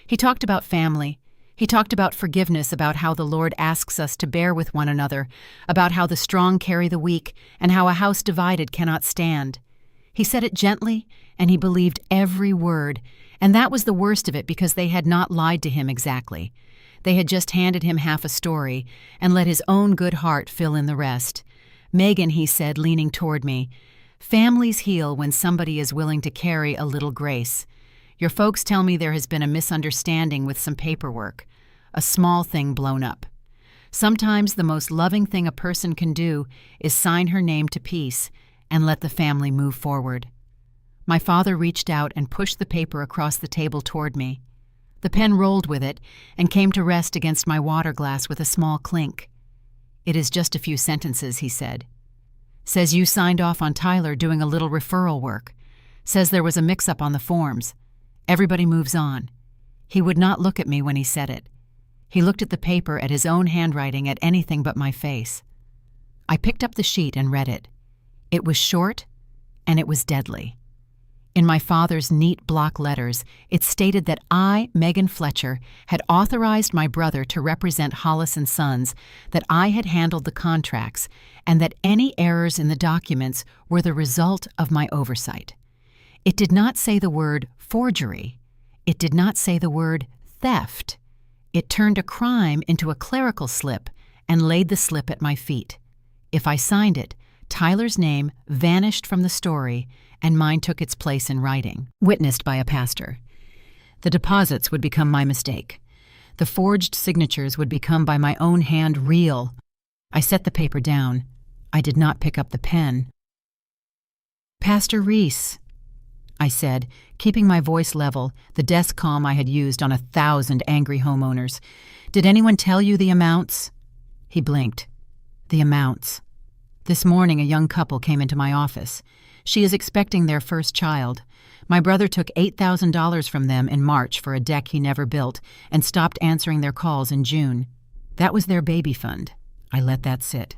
Speaker 1: He talked about family. He talked about forgiveness, about how the Lord asks us to bear with one another, about how the strong carry the weak, and how a house divided cannot stand. He said it gently, and he believed every word, and that was the worst of it because they had not lied to him exactly. They had just handed him half a story and let his own good heart fill in the rest. "Megan," he said, leaning toward me, "families heal when somebody is willing to carry a little grace. Your folks tell me there has been a misunderstanding with some paperwork, a small thing blown up. Sometimes the most loving thing a person can do is sign her name to peace and let the family move forward." My father reached out and pushed the paper across the table toward me. The pen rolled with it and came to rest against my water glass with a small clink. "It is just a few sentences," he said. "Says you signed off on Tyler doing a little referral work. Says there was a mix-up on the forms. Everybody moves on. He would not look at me when he said it. He looked at the paper, at his own handwriting, at anything but my face. I picked up the sheet and read it. It was short, and it was deadly. In my father's neat block letters, it stated that I, Megan Fletcher, had authorized my brother to represent Hollis & Sons, that I had handled the contracts, and that any errors in the documents were the result of my oversight. It did not say the word forgery. It did not say the word theft. It turned a crime into a clerical slip and laid the slip at my feet. If I signed it, Tyler's name vanished from the story and mine took its place in writing, witnessed by a pastor. The deposits would become my mistake. The forged signatures would become by my own hand real. I set the paper down. I did not pick up the pen. "Pastor Reese," I said, keeping my voice level, the desk calm I had used on 1,000 angry homeowners. "Did anyone tell you the amounts?" He blinked. "The amounts. This morning a young couple came into my office. She is expecting their first child. My brother took $8,000 from them in March for a deck he never built and stopped answering their calls in June. That was their baby fund. I let that sit.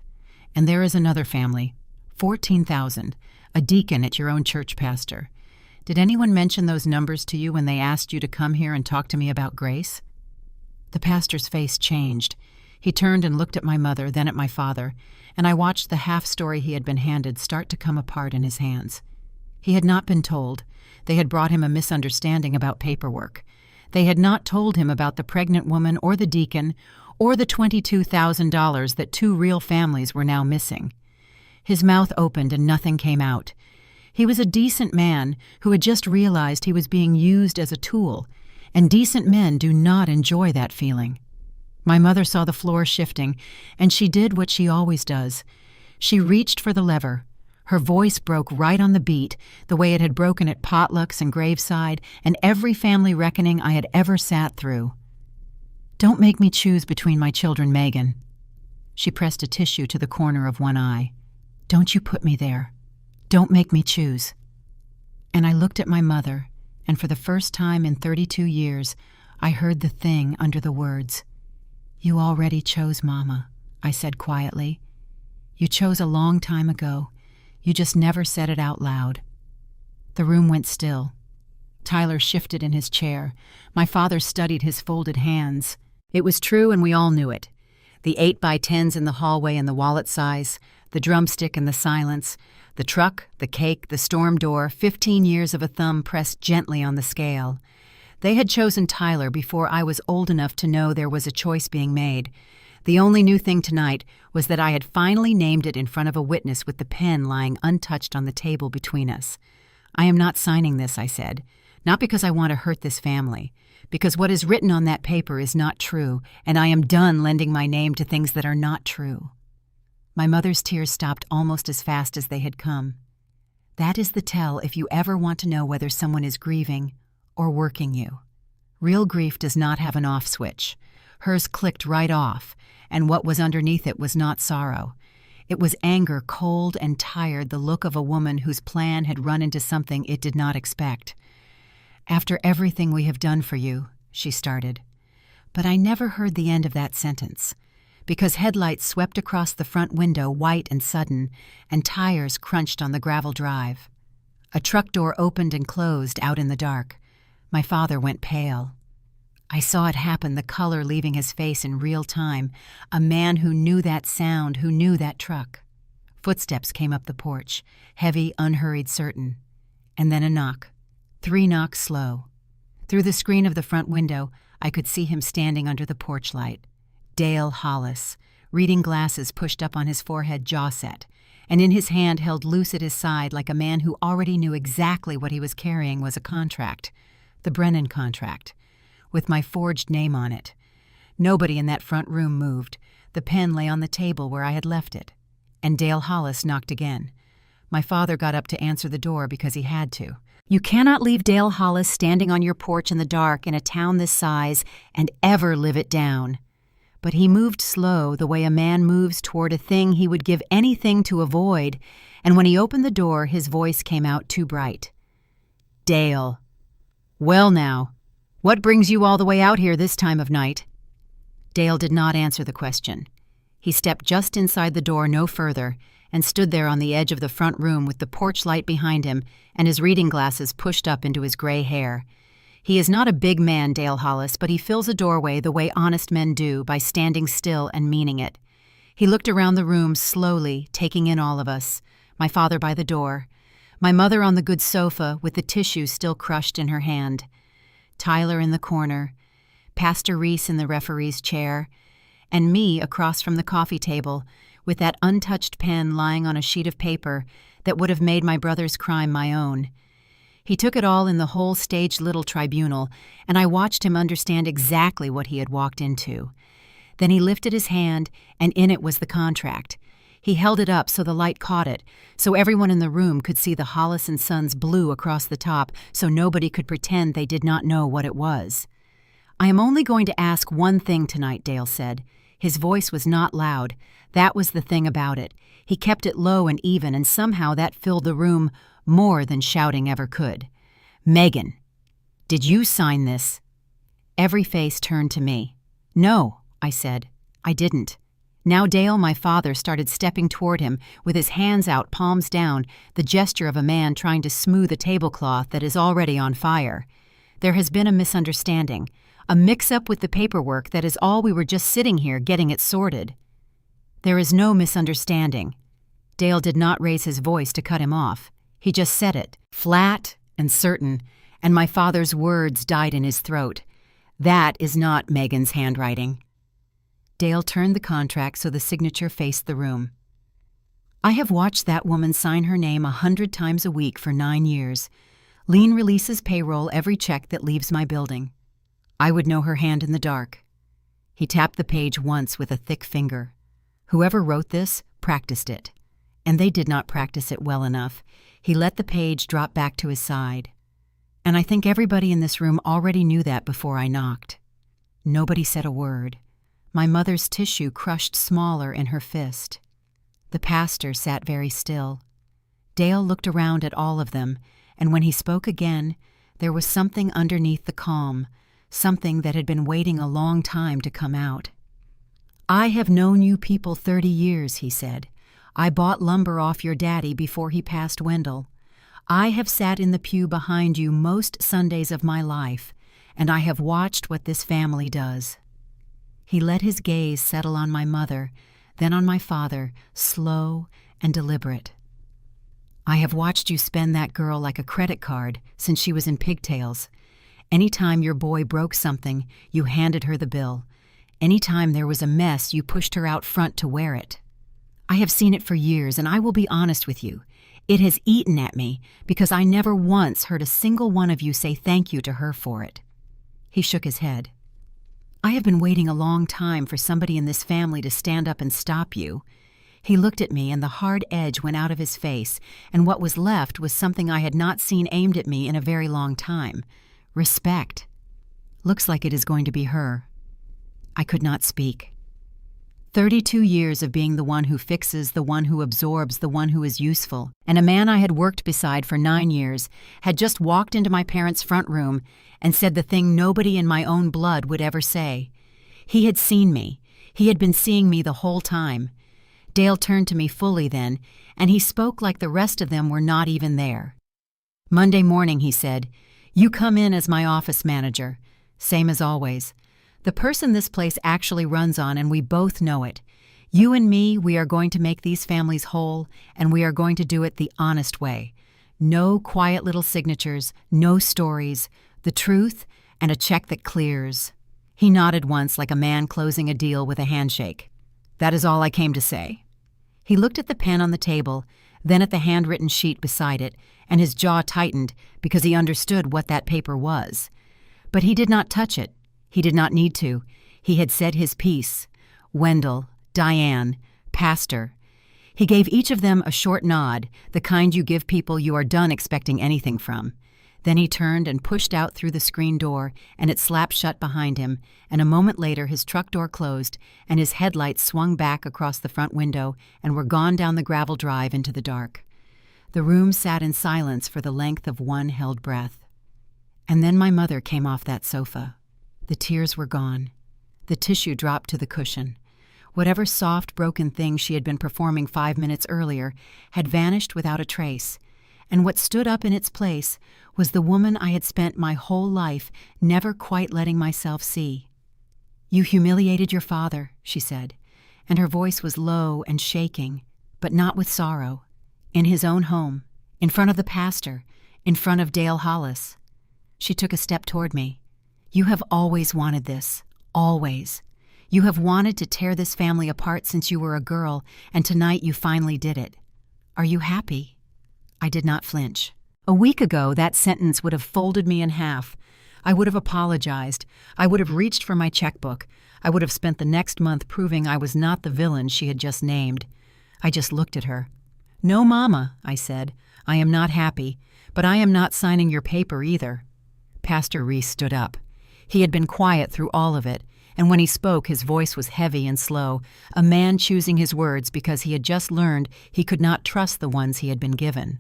Speaker 1: And there is another family, 14,000, a deacon at your own church pastor. Did anyone mention those numbers to you when they asked you to come here and talk to me about Grace?" The pastor's face changed. He turned and looked at my mother, then at my father, and I watched the half-story he had been handed start to come apart in his hands. He had not been told. They had brought him a misunderstanding about paperwork. They had not told him about the pregnant woman or the deacon or the $22,000 that 2 real families were now missing. His mouth opened and nothing came out. He was a decent man who had just realized he was being used as a tool, and decent men do not enjoy that feeling. My mother saw the floor shifting, and she did what she always does. She reached for the lever. Her voice broke right on the beat, the way it had broken at potlucks and graveside and every family reckoning I had ever sat through. "Don't make me choose between my children, Megan." She pressed a tissue to the corner of one eye. "Don't you put me there. Don't make me choose." And I looked at my mother, and for the first time in 32 years, I heard the thing under the words. "You already chose, Mama," I said quietly. "You chose a long time ago. You just never said it out loud." The room went still. Tyler shifted in his chair. My father studied his folded hands. It was true, and we all knew it. The 8x10s in the hallway and the wallet size, the drumstick and the silence, the truck, the cake, the storm door, 15 years of a thumb pressed gently on the scale. They had chosen Tyler before I was old enough to know there was a choice being made. The only new thing tonight was that I had finally named it in front of a witness with the pen lying untouched on the table between us. "I am not signing this," I said, "not because I want to hurt this family, because what is written on that paper is not true, and I am done lending my name to things that are not true." My mother's tears stopped almost as fast as they had come. That is the tell if you ever want to know whether someone is grieving or working you. Real grief does not have an off switch. Hers clicked right off, and what was underneath it was not sorrow. It was anger, cold and tired, the look of a woman whose plan had run into something it did not expect. "After everything we have done for you," she started. But I never heard the end of that sentence, because headlights swept across the front window white and sudden, and tires crunched on the gravel drive. A truck door opened and closed out in the dark. My father went pale. I saw it happen, the color leaving his face in real time, a man who knew that sound, who knew that truck. Footsteps came up the porch, heavy, unhurried, certain. And then a knock. 3 knocks slow. Through the screen of the front window, I could see him standing under the porch light. Dale Hollis, reading glasses pushed up on his forehead, jaw set, and in his hand held loose at his side like a man who already knew exactly what he was carrying was a contract. The Brennan contract, with my forged name on it. Nobody in that front room moved. The pen lay on the table where I had left it. And Dale Hollis knocked again. My father got up to answer the door because he had to. You cannot leave Dale Hollis standing on your porch in the dark in a town this size and ever live it down. But he moved slow, the way a man moves toward a thing he would give anything to avoid, and when he opened the door, his voice came out too bright. "Dale, "Well now, what brings you all the way out here this time of night?" Dale did not answer the question. He stepped just inside the door, no further, and stood there on the edge of the front room with the porch light behind him and his reading glasses pushed up into his gray hair. He is not a big man, Dale Hollis, but he fills a doorway the way honest men do, by standing still and meaning it. He looked around the room slowly, taking in all of us. My father by the door. My mother on the good sofa with the tissue still crushed in her hand. Tyler in the corner. Pastor Reese in the referee's chair. And me across from the coffee table, with that untouched pen lying on a sheet of paper that would have made my brother's crime my own. He took it all in the whole staged little tribunal, and I watched him understand exactly what he had walked into. Then he lifted his hand, and in it was the contract. He held it up so the light caught it, so everyone in the room could see the Hollis & Sons blue across the top, so nobody could pretend they did not know what it was. "I am only going to ask one thing tonight," Dale said. His voice was not loud. That was the thing about it. He kept it low and even, and somehow that filled the room more than shouting ever could. "Megan, did you sign this?" Every face turned to me. "No," I said. "I didn't." Now Dale, my father, started stepping toward him, with his hands out, palms down, the gesture of a man trying to smooth a tablecloth that is already on fire. "There has been a misunderstanding, a mix-up with the paperwork that is all we were just sitting here getting it sorted." "There is no misunderstanding." Dale did not raise his voice to cut him off. He just said it, flat and certain, and my father's words died in his throat. "That is not Megan's handwriting." Dale turned the contract so the signature faced the room. "I have watched that woman sign her name 100 times a week for 9 years. Lean releases payroll every check that leaves my building. I would know her hand in the dark." He tapped the page once with a thick finger. "Whoever wrote this practiced it. And they did not practice it well enough." He let the page drop back to his side. "And I think everybody in this room already knew that before I knocked." Nobody said a word. My mother's tissue crushed smaller in her fist. The pastor sat very still. Dale looked around at all of them, and when he spoke again, there was something underneath the calm, something that had been waiting a long time to come out. "I have known you people 30 years, he said. "I bought lumber off your daddy before he passed Wendell. I have sat in the pew behind you most Sundays of my life, and I have watched what this family does." He let his gaze settle on my mother, then on my father, slow and deliberate. "I have watched you spend that girl like a credit card since she was in pigtails. Any time your boy broke something, you handed her the bill. Any time there was a mess, you pushed her out front to wear it. I have seen it for years, and I will be honest with you. It has eaten at me because I never once heard a single one of you say thank you to her for it." He shook his head. "I have been waiting a long time for somebody in this family to stand up and stop you." He looked at me, and the hard edge went out of his face, and what was left was something I had not seen aimed at me in a very long time. Respect. "Looks like it is going to be her." I could not speak. 32 years of being the one who fixes, the one who absorbs, the one who is useful, and a man I had worked beside for 9 years had just walked into my parents' front room and said the thing nobody in my own blood would ever say. He had seen me. He had been seeing me the whole time. Dale turned to me fully then, and he spoke like the rest of them were not even there. "Monday morning," he said, "you come in as my office manager. Same as always. The person this place actually runs on, and we both know it. You and me, we are going to make these families whole, and we are going to do it the honest way. No quiet little signatures, no stories, the truth, and a check that clears." He nodded once like a man closing a deal with a handshake. "That is all I came to say." He looked at the pen on the table, then at the handwritten sheet beside it, and his jaw tightened because he understood what that paper was. But he did not touch it. He did not need to. He had said his piece. Wendell, Diane, Pastor. He gave each of them a short nod, the kind you give people you are done expecting anything from. Then he turned and pushed out through the screen door, and it slapped shut behind him, and a moment later his truck door closed, and his headlights swung back across the front window and were gone down the gravel drive into the dark. The room sat in silence for the length of one held breath. And then my mother came off that sofa. The tears were gone. The tissue dropped to the cushion. Whatever soft, broken thing she had been performing 5 minutes earlier had vanished without a trace, and what stood up in its place was the woman I had spent my whole life never quite letting myself see. "You humiliated your father," she said, and her voice was low and shaking, but not with sorrow. "In his own home, in front of the pastor, in front of Dale Hollis." She took a step toward me. "You have always wanted this, always. You have wanted to tear this family apart since you were a girl, and tonight you finally did it. Are you happy?" I did not flinch. A week ago, that sentence would have folded me in half. I would have apologized. I would have reached for my checkbook. I would have spent the next month proving I was not the villain she had just named. I just looked at her. "No, Mama," I said. "I am not happy, but I am not signing your paper either." Pastor Reese stood up. He had been quiet through all of it, and when he spoke his voice was heavy and slow, a man choosing his words because he had just learned he could not trust the ones he had been given.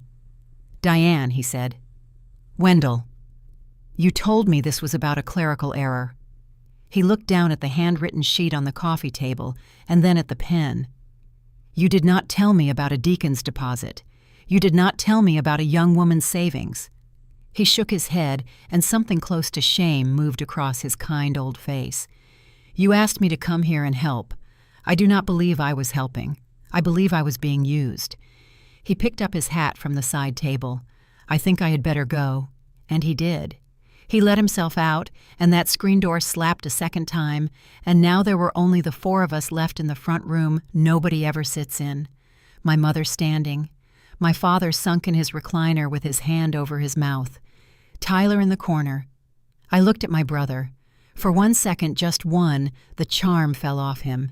Speaker 1: "Diane," he said. "Wendell, you told me this was about a clerical error." He looked down at the handwritten sheet on the coffee table and then at the pen. "You did not tell me about a deacon's deposit. You did not tell me about a young woman's savings." He shook his head, and something close to shame moved across his kind old face. "You asked me to come here and help. I do not believe I was helping. I believe I was being used." He picked up his hat from the side table. "I think I had better go." And he did. He let himself out, and that screen door slapped a second time, and now there were only the 4 of us left in the front room nobody ever sits in. My mother standing. My father sunk in his recliner with his hand over his mouth. Tyler in the corner. I looked at my brother. For 1 second, just one, the charm fell off him.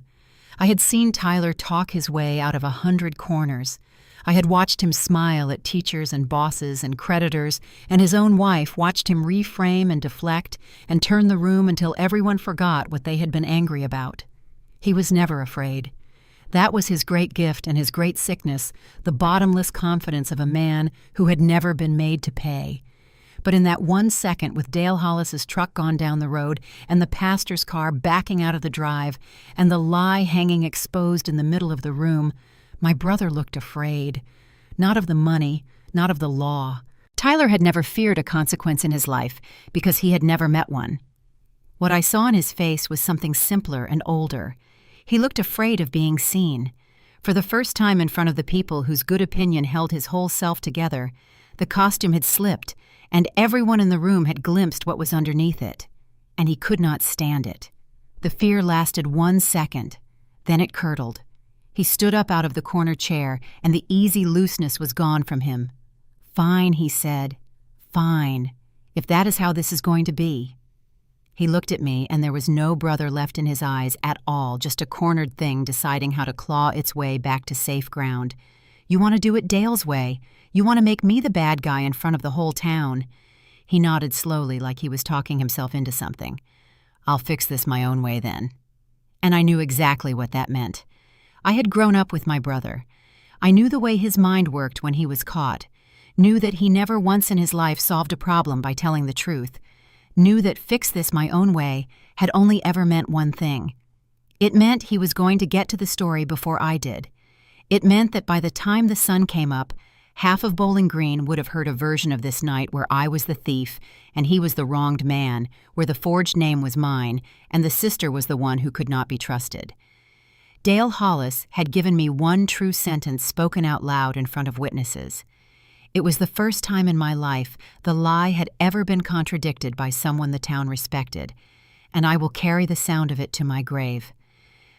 Speaker 1: I had seen Tyler talk his way out of 100 corners. I had watched him smile at teachers and bosses and creditors, and his own wife watched him reframe and deflect and turn the room until everyone forgot what they had been angry about. He was never afraid. That was his great gift and his great sickness, the bottomless confidence of a man who had never been made to pay. But in that 1 second, with Dale Hollis's truck gone down the road and the pastor's car backing out of the drive and the lie hanging exposed in the middle of the room, my brother looked afraid. Not of the money, not of the law. Tyler had never feared a consequence in his life because he had never met one. What I saw in his face was something simpler and older. He looked afraid of being seen. For the first time in front of the people whose good opinion held his whole self together, the costume had slipped, and everyone in the room had glimpsed what was underneath it. And he could not stand it. The fear lasted 1 second. Then it curdled. He stood up out of the corner chair, and the easy looseness was gone from him. "Fine," he said. "Fine, if that is how this is going to be." He looked at me, and there was no brother left in his eyes at all, just a cornered thing deciding how to claw its way back to safe ground. "You want to do it Dale's way. You want to make me the bad guy in front of the whole town." He nodded slowly like he was talking himself into something. "I'll fix this my own way then." And I knew exactly what that meant. I had grown up with my brother. I knew the way his mind worked when he was caught, knew that he never once in his life solved a problem by telling the truth, knew that fix this my own way had only ever meant one thing. It meant he was going to get to the story before I did. It meant that by the time the sun came up, half of Bowling Green would have heard a version of this night where I was the thief and he was the wronged man, where the forged name was mine and the sister was the one who could not be trusted. Dale Hollis had given me one true sentence spoken out loud in front of witnesses. It was the first time in my life the lie had ever been contradicted by someone the town respected, and I will carry the sound of it to my grave.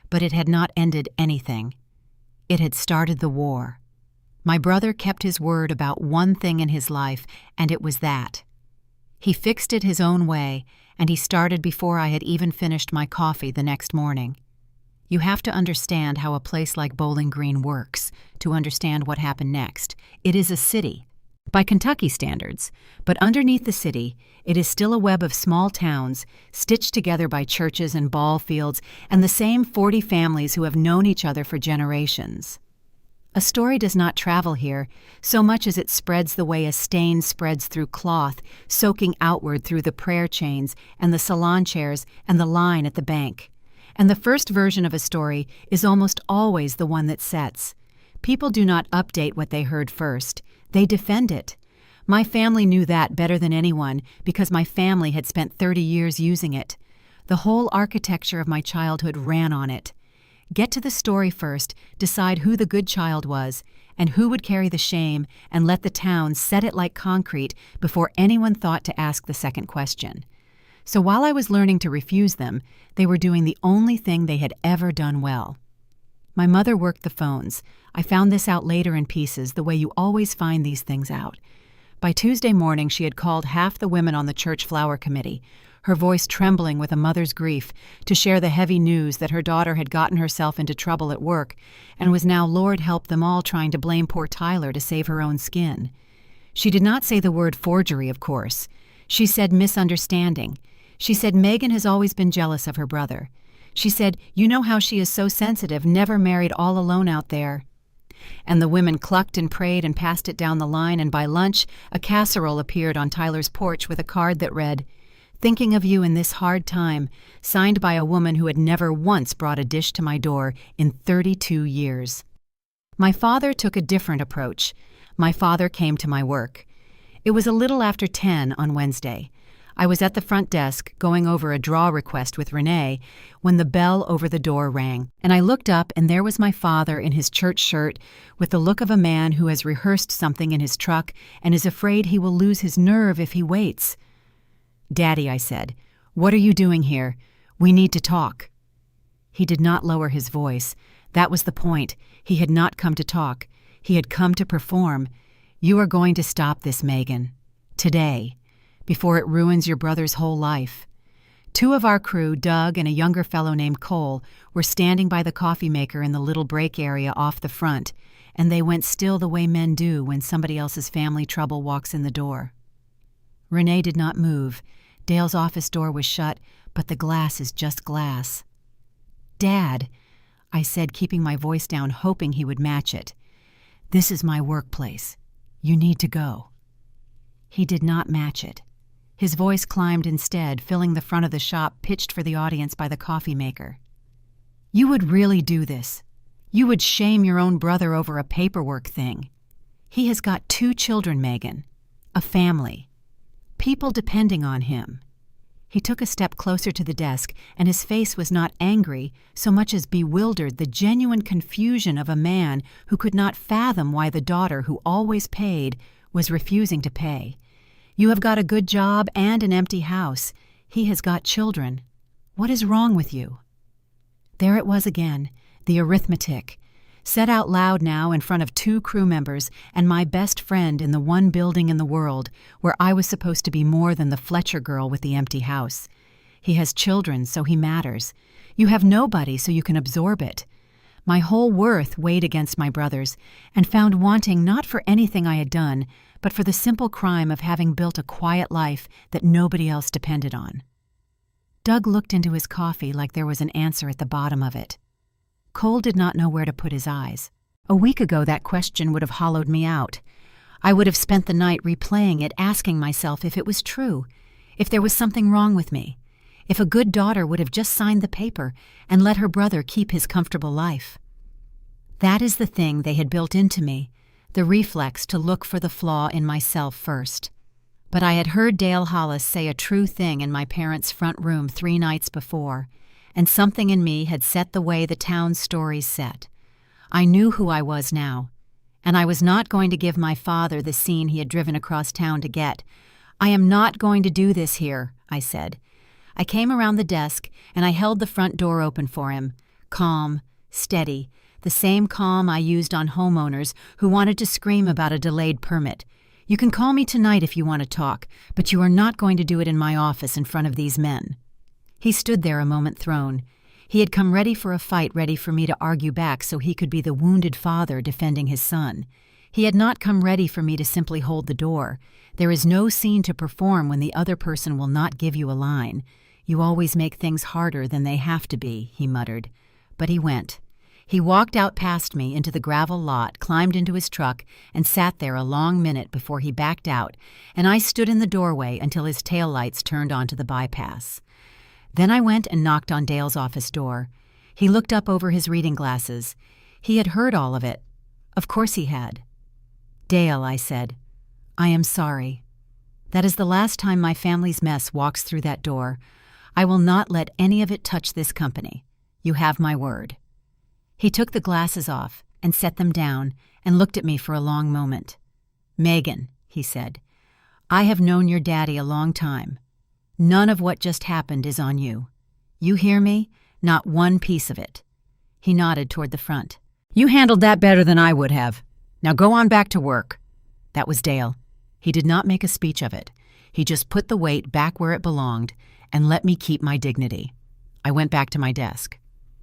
Speaker 1: But it had not ended anything. It had started the war. My brother kept his word about one thing in his life, and it was that. He fixed it his own way, and he started before I had even finished my coffee the next morning. You have to understand how a place like Bowling Green works to understand what happened next. It is a city, by Kentucky standards, but underneath the city, it is still a web of small towns stitched together by churches and ball fields and the same 40 families who have known each other for generations. A story does not travel here so much as it spreads the way a stain spreads through cloth, soaking outward through the prayer chains and the salon chairs and the line at the bank. And the first version of a story is almost always the one that sets. People do not update what they heard first. They defend it. My family knew that better than anyone because my family had spent 30 years using it. The whole architecture of my childhood ran on it. Get to the story first, decide who the good child was, and who would carry the shame, and let the town set it like concrete before anyone thought to ask the second question. So while I was learning to refuse them, they were doing the only thing they had ever done well. My mother worked the phones. I found this out later in pieces, the way you always find these things out. By Tuesday morning, she had called half the women on the church flower committee, her voice trembling with a mother's grief, to share the heavy news that her daughter had gotten herself into trouble at work and was now, Lord help them all, trying to blame poor Tyler to save her own skin. She did not say the word forgery, of course. She said misunderstanding. She said Megan has always been jealous of her brother. She said, you know how she is so sensitive, never married all alone out there. And the women clucked and prayed and passed it down the line, and by lunch, a casserole appeared on Tyler's porch with a card that read, "Thinking of you in this hard time," signed by a woman who had never once brought a dish to my door in 32 years. My father took a different approach. My father came to my work. It was a little after 10 on Wednesday. I was at the front desk going over a draw request with Renee when the bell over the door rang, and I looked up, and there was my father in his church shirt with the look of a man who has rehearsed something in his truck and is afraid he will lose his nerve if he waits. "Daddy," I said, "what are you doing here? We need to talk." He did not lower his voice. That was the point. He had not come to talk. He had come to perform. "You are going to stop this, Megan. Today. Before it ruins your brother's whole life." Two of our crew, Doug and a younger fellow named Cole, were standing by the coffee maker in the little break area off the front, and they went still the way men do when somebody else's family trouble walks in the door. Renee did not move. Dale's office door was shut, but the glass is just glass. "Dad," I said, keeping my voice down, hoping he would match it. "This is my workplace. You need to go." He did not match it. His voice climbed instead, filling the front of the shop pitched for the audience by the coffee maker. "You would really do this. You would shame your own brother over a paperwork thing. He has got 2 children, Megan. A family. People depending on him." He took a step closer to the desk, and his face was not angry so much as bewildered, the genuine confusion of a man who could not fathom why the daughter who always paid was refusing to pay. "You have got a good job and an empty house. He has got children. What is wrong with you?" There it was again, the arithmetic, said out loud now in front of 2 crew members and my best friend in the one building in the world where I was supposed to be more than the Fletcher girl with the empty house. He has children, so he matters. You have nobody, so you can absorb it. My whole worth weighed against my brother's, and found wanting not for anything I had done, but for the simple crime of having built a quiet life that nobody else depended on. Doug looked into his coffee like there was an answer at the bottom of it. Cole did not know where to put his eyes. A week ago that question would have hollowed me out. I would have spent the night replaying it, asking myself if it was true, if there was something wrong with me, if a good daughter would have just signed the paper and let her brother keep his comfortable life. That is the thing they had built into me, the reflex to look for the flaw in myself first. But I had heard Dale Hollis say a true thing in my parents' front room 3 nights before, and something in me had set the way the town's stories set. I knew who I was now, and I was not going to give my father the scene he had driven across town to get. "I am not going to do this here," I said. I came around the desk, and I held the front door open for him, calm, steady, the same calm I used on homeowners who wanted to scream about a delayed permit. "You can call me tonight if you want to talk, but you are not going to do it in my office in front of these men." He stood there a moment thrown. He had come ready for a fight, ready for me to argue back so he could be the wounded father defending his son. He had not come ready for me to simply hold the door. There is no scene to perform when the other person will not give you a line. "You always make things harder than they have to be," he muttered. But he went. He walked out past me into the gravel lot, climbed into his truck, and sat there a long minute before he backed out, and I stood in the doorway until his taillights turned onto the bypass. Then I went and knocked on Dale's office door. He looked up over his reading glasses. He had heard all of it. Of course he had. "Dale," I said, "I am sorry. That is the last time my family's mess walks through that door. I will not let any of it touch this company. You have my word." He took the glasses off and set them down and looked at me for a long moment. "Megan," he said, "I have known your daddy a long time. None of what just happened is on you. You hear me? Not one piece of it." He nodded toward the front. "You handled that better than I would have. Now go on back to work." That was Dale. He did not make a speech of it. He just put the weight back where it belonged and let me keep my dignity. I went back to my desk.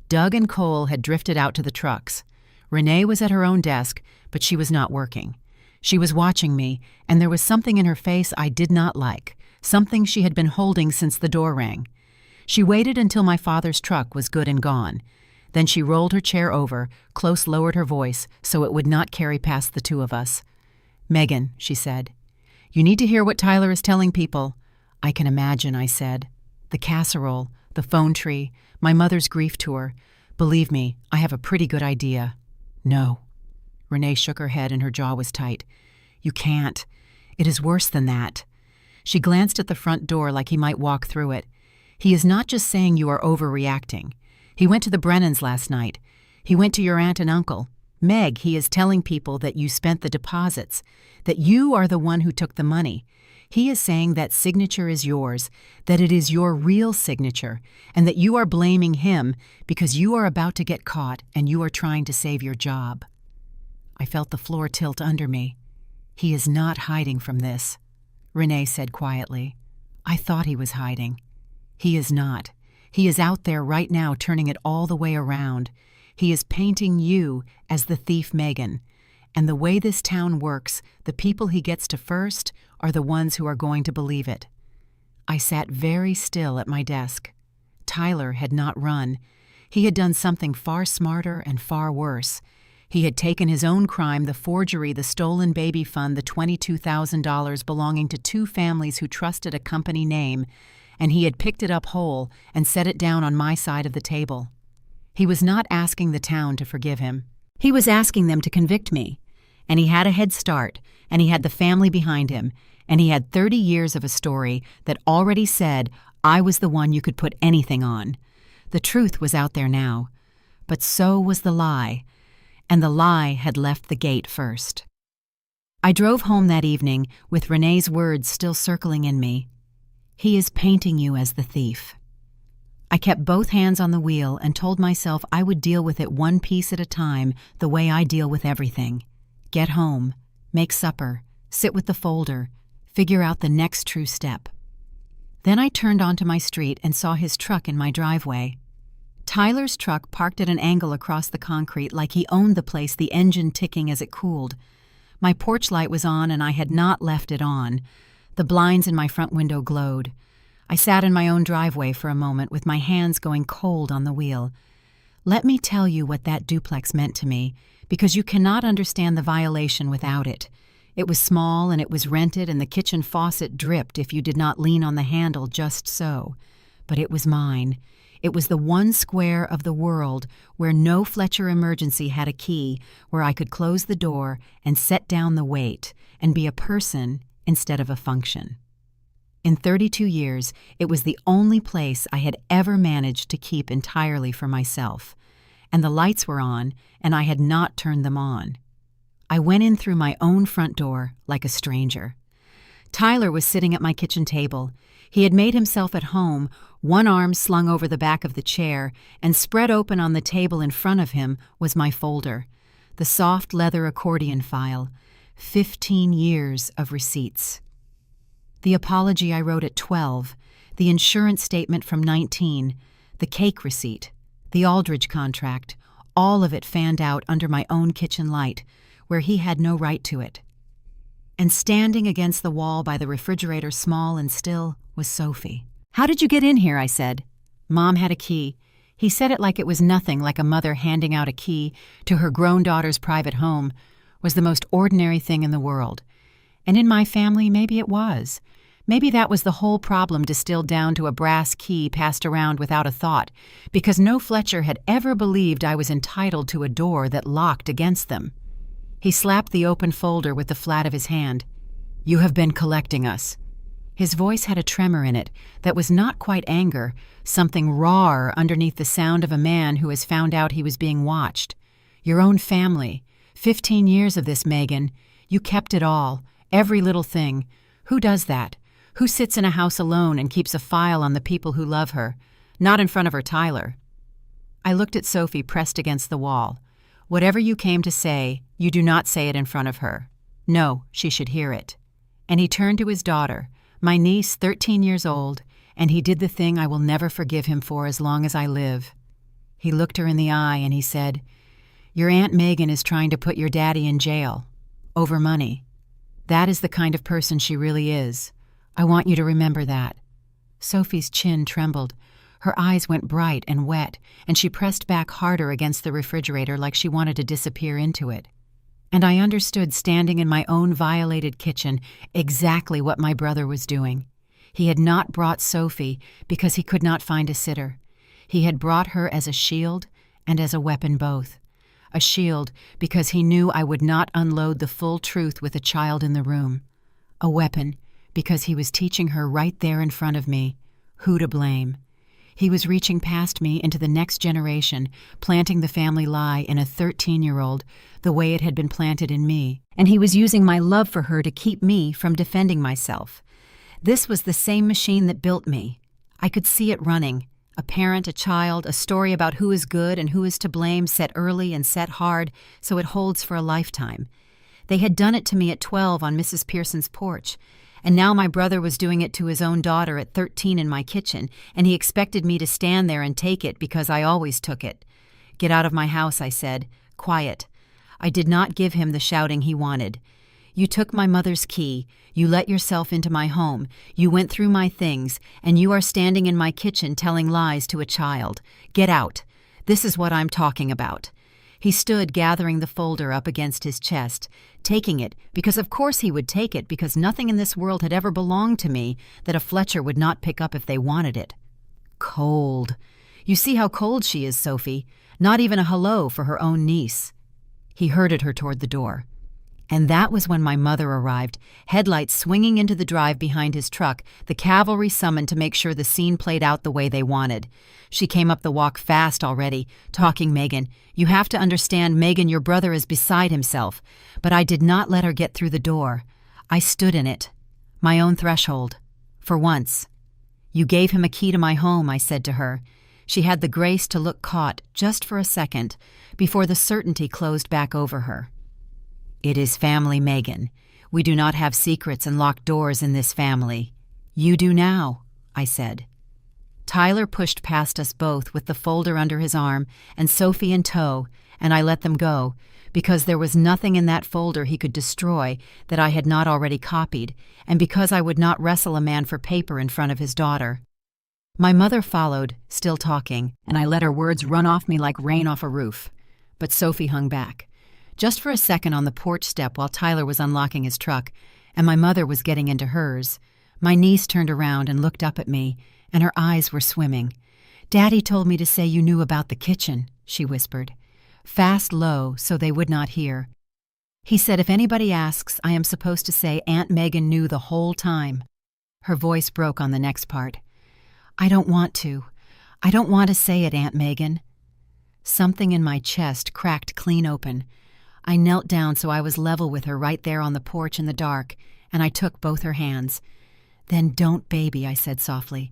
Speaker 1: Doug and Cole had drifted out to the trucks. Renee was at her own desk, but she was not working. She was watching me, and there was something in her face I did not like, something she had been holding since the door rang. She waited until my father's truck was good and gone. Then she rolled her chair over, close lowered her voice so it would not carry past the two of us. "Megan," she said, "you need to hear what Tyler is telling people." "I can imagine," I said. "The casserole, the phone tree, my mother's grief tour. Believe me, I have a pretty good idea." "No." Renee shook her head and her jaw was tight. "You can't. It is worse than that." She glanced at the front door like he might walk through it. "He is not just saying you are overreacting. He went to the Brennans last night. He went to your aunt and uncle. Meg, he is telling people that you spent the deposits, that you are the one who took the money. He is saying that signature is yours, that it is your real signature, and that you are blaming him because you are about to get caught and you are trying to save your job." I felt the floor tilt under me. "He is not hiding from this," Renee said quietly. "I thought he was hiding. He is not. He is out there right now turning it all the way around. He is painting you as the thief Megan. And the way this town works, the people he gets to first are the ones who are going to believe it." I sat very still at my desk. Tyler had not run. He had done something far smarter and far worse. He had taken his own crime, the forgery, the stolen baby fund, the $22,000 belonging to two families who trusted a company name, and he had picked it up whole and set it down on my side of the table. He was not asking the town to forgive him. He was asking them to convict me. And he had a head start, and he had the family behind him, and he had 30 years of a story that already said I was the one you could put anything on. The truth was out there now. But so was the lie, and the lie had left the gate first. I drove home that evening with Renee's words still circling in me. "He is painting you as the thief." I kept both hands on the wheel and told myself I would deal with it one piece at a time, the way I deal with everything. Get home, make supper, sit with the folder, figure out the next true step. Then I turned onto my street and saw his truck in my driveway. Tyler's truck parked at an angle across the concrete like he owned the place, the engine ticking as it cooled. My porch light was on and I had not left it on. The blinds in my front window glowed. I sat in my own driveway for a moment with my hands going cold on the wheel. Let me tell you what that duplex meant to me, because you cannot understand the violation without it. It was small and it was rented and the kitchen faucet dripped if you did not lean on the handle just so. But it was mine. It was the one square of the world where no Fletcher emergency had a key, where I could close the door and set down the weight and be a person instead of a function. In 32 years, it was the only place I had ever managed to keep entirely for myself. And the lights were on, and I had not turned them on. I went in through my own front door like a stranger. Tyler was sitting at my kitchen table. He had made himself at home, one arm slung over the back of the chair, and spread open on the table in front of him was my folder, the soft leather accordion file, 15 years of receipts. The apology I wrote at 12, the insurance statement from 19, the cake receipt, the Aldridge contract, all of it fanned out under my own kitchen light, where he had no right to it. And standing against the wall by the refrigerator, small and still, was Sophie. "How did you get in here?" I said. "Mom had a key. He said it like it was nothing, like a mother handing out a key to her grown daughter's private home was the most ordinary thing in the world. And in my family, maybe it was. Maybe that was the whole problem distilled down to a brass key passed around without a thought, because no Fletcher had ever believed I was entitled to a door that locked against them. He slapped the open folder with the flat of his hand. "You have been collecting us." His voice had a tremor in it that was not quite anger, something rawer underneath the sound of a man who has found out he was being watched. "Your own family. 15 years of this, Megan. You kept it all, every little thing. Who does that? Who sits in a house alone and keeps a file on the people who love her? Not in front of her Tyler." I looked at Sophie pressed against the wall. "Whatever you came to say, you do not say it in front of her. No, she should hear it." And he turned to his daughter, my niece, 13 years old, and he did the thing I will never forgive him for as long as I live. He looked her in the eye and he said, "Your Aunt Megan is trying to put your daddy in jail. Over money. That is the kind of person she really is. I want you to remember that." Sophie's chin trembled. Her eyes went bright and wet, and she pressed back harder against the refrigerator like she wanted to disappear into it. And I understood, standing in my own violated kitchen, exactly what my brother was doing. He had not brought Sophie because he could not find a sitter. He had brought her as a shield and as a weapon both. A shield because he knew I would not unload the full truth with a child in the room. A weapon because he was teaching her right there in front of me who to blame. He was reaching past me into the next generation, planting the family lie in a 13-year-old the way it had been planted in me, and he was using my love for her to keep me from defending myself. This was the same machine that built me. I could see it running. A parent, a child, a story about who is good and who is to blame, set early and set hard so it holds for a lifetime. They had done it to me at 12 on Mrs. Pearson's porch, and now my brother was doing it to his own daughter at 13 in my kitchen, and he expected me to stand there and take it because I always took it. "Get out of my house," I said. "Quiet." I did not give him the shouting he wanted. "You took my mother's key. You let yourself into my home. You went through my things, and you are standing in my kitchen telling lies to a child. Get out. This is what I'm talking about." He stood gathering the folder up against his chest, taking it, because of course he would take it, because nothing in this world had ever belonged to me that a Fletcher would not pick up if they wanted it. Cold. You see how cold she is, Sophie. Not even a hello for her own niece. He herded her toward the door. And that was when my mother arrived, headlights swinging into the drive behind his truck, the cavalry summoned to make sure the scene played out the way they wanted. She came up the walk fast already, talking Megan. "You have to understand, Megan, your brother is beside himself." But I did not let her get through the door. I stood in it, my own threshold, for once. "You gave him a key to my home," I said to her. She had the grace to look caught just for a second before the certainty closed back over her. "It is family, Megan. We do not have secrets and locked doors in this family. You do now," I said. Tyler pushed past us both with the folder under his arm and Sophie in tow, and I let them go, because there was nothing in that folder he could destroy that I had not already copied, and because I would not wrestle a man for paper in front of his daughter. My mother followed, still talking, and I let her words run off me like rain off a roof. But Sophie hung back. Just for a second on the porch step while Tyler was unlocking his truck, and my mother was getting into hers. My niece turned around and looked up at me, and her eyes were swimming. "Daddy told me to say you knew about the kitchen," she whispered. Fast low so they would not hear. "He said if anybody asks, I am supposed to say Aunt Megan knew the whole time." Her voice broke on the next part. "I don't want to. I don't want to say it, Aunt Megan." Something in my chest cracked clean open. I knelt down so I was level with her right there on the porch in the dark, and I took both her hands. "Then don't, baby," I said softly.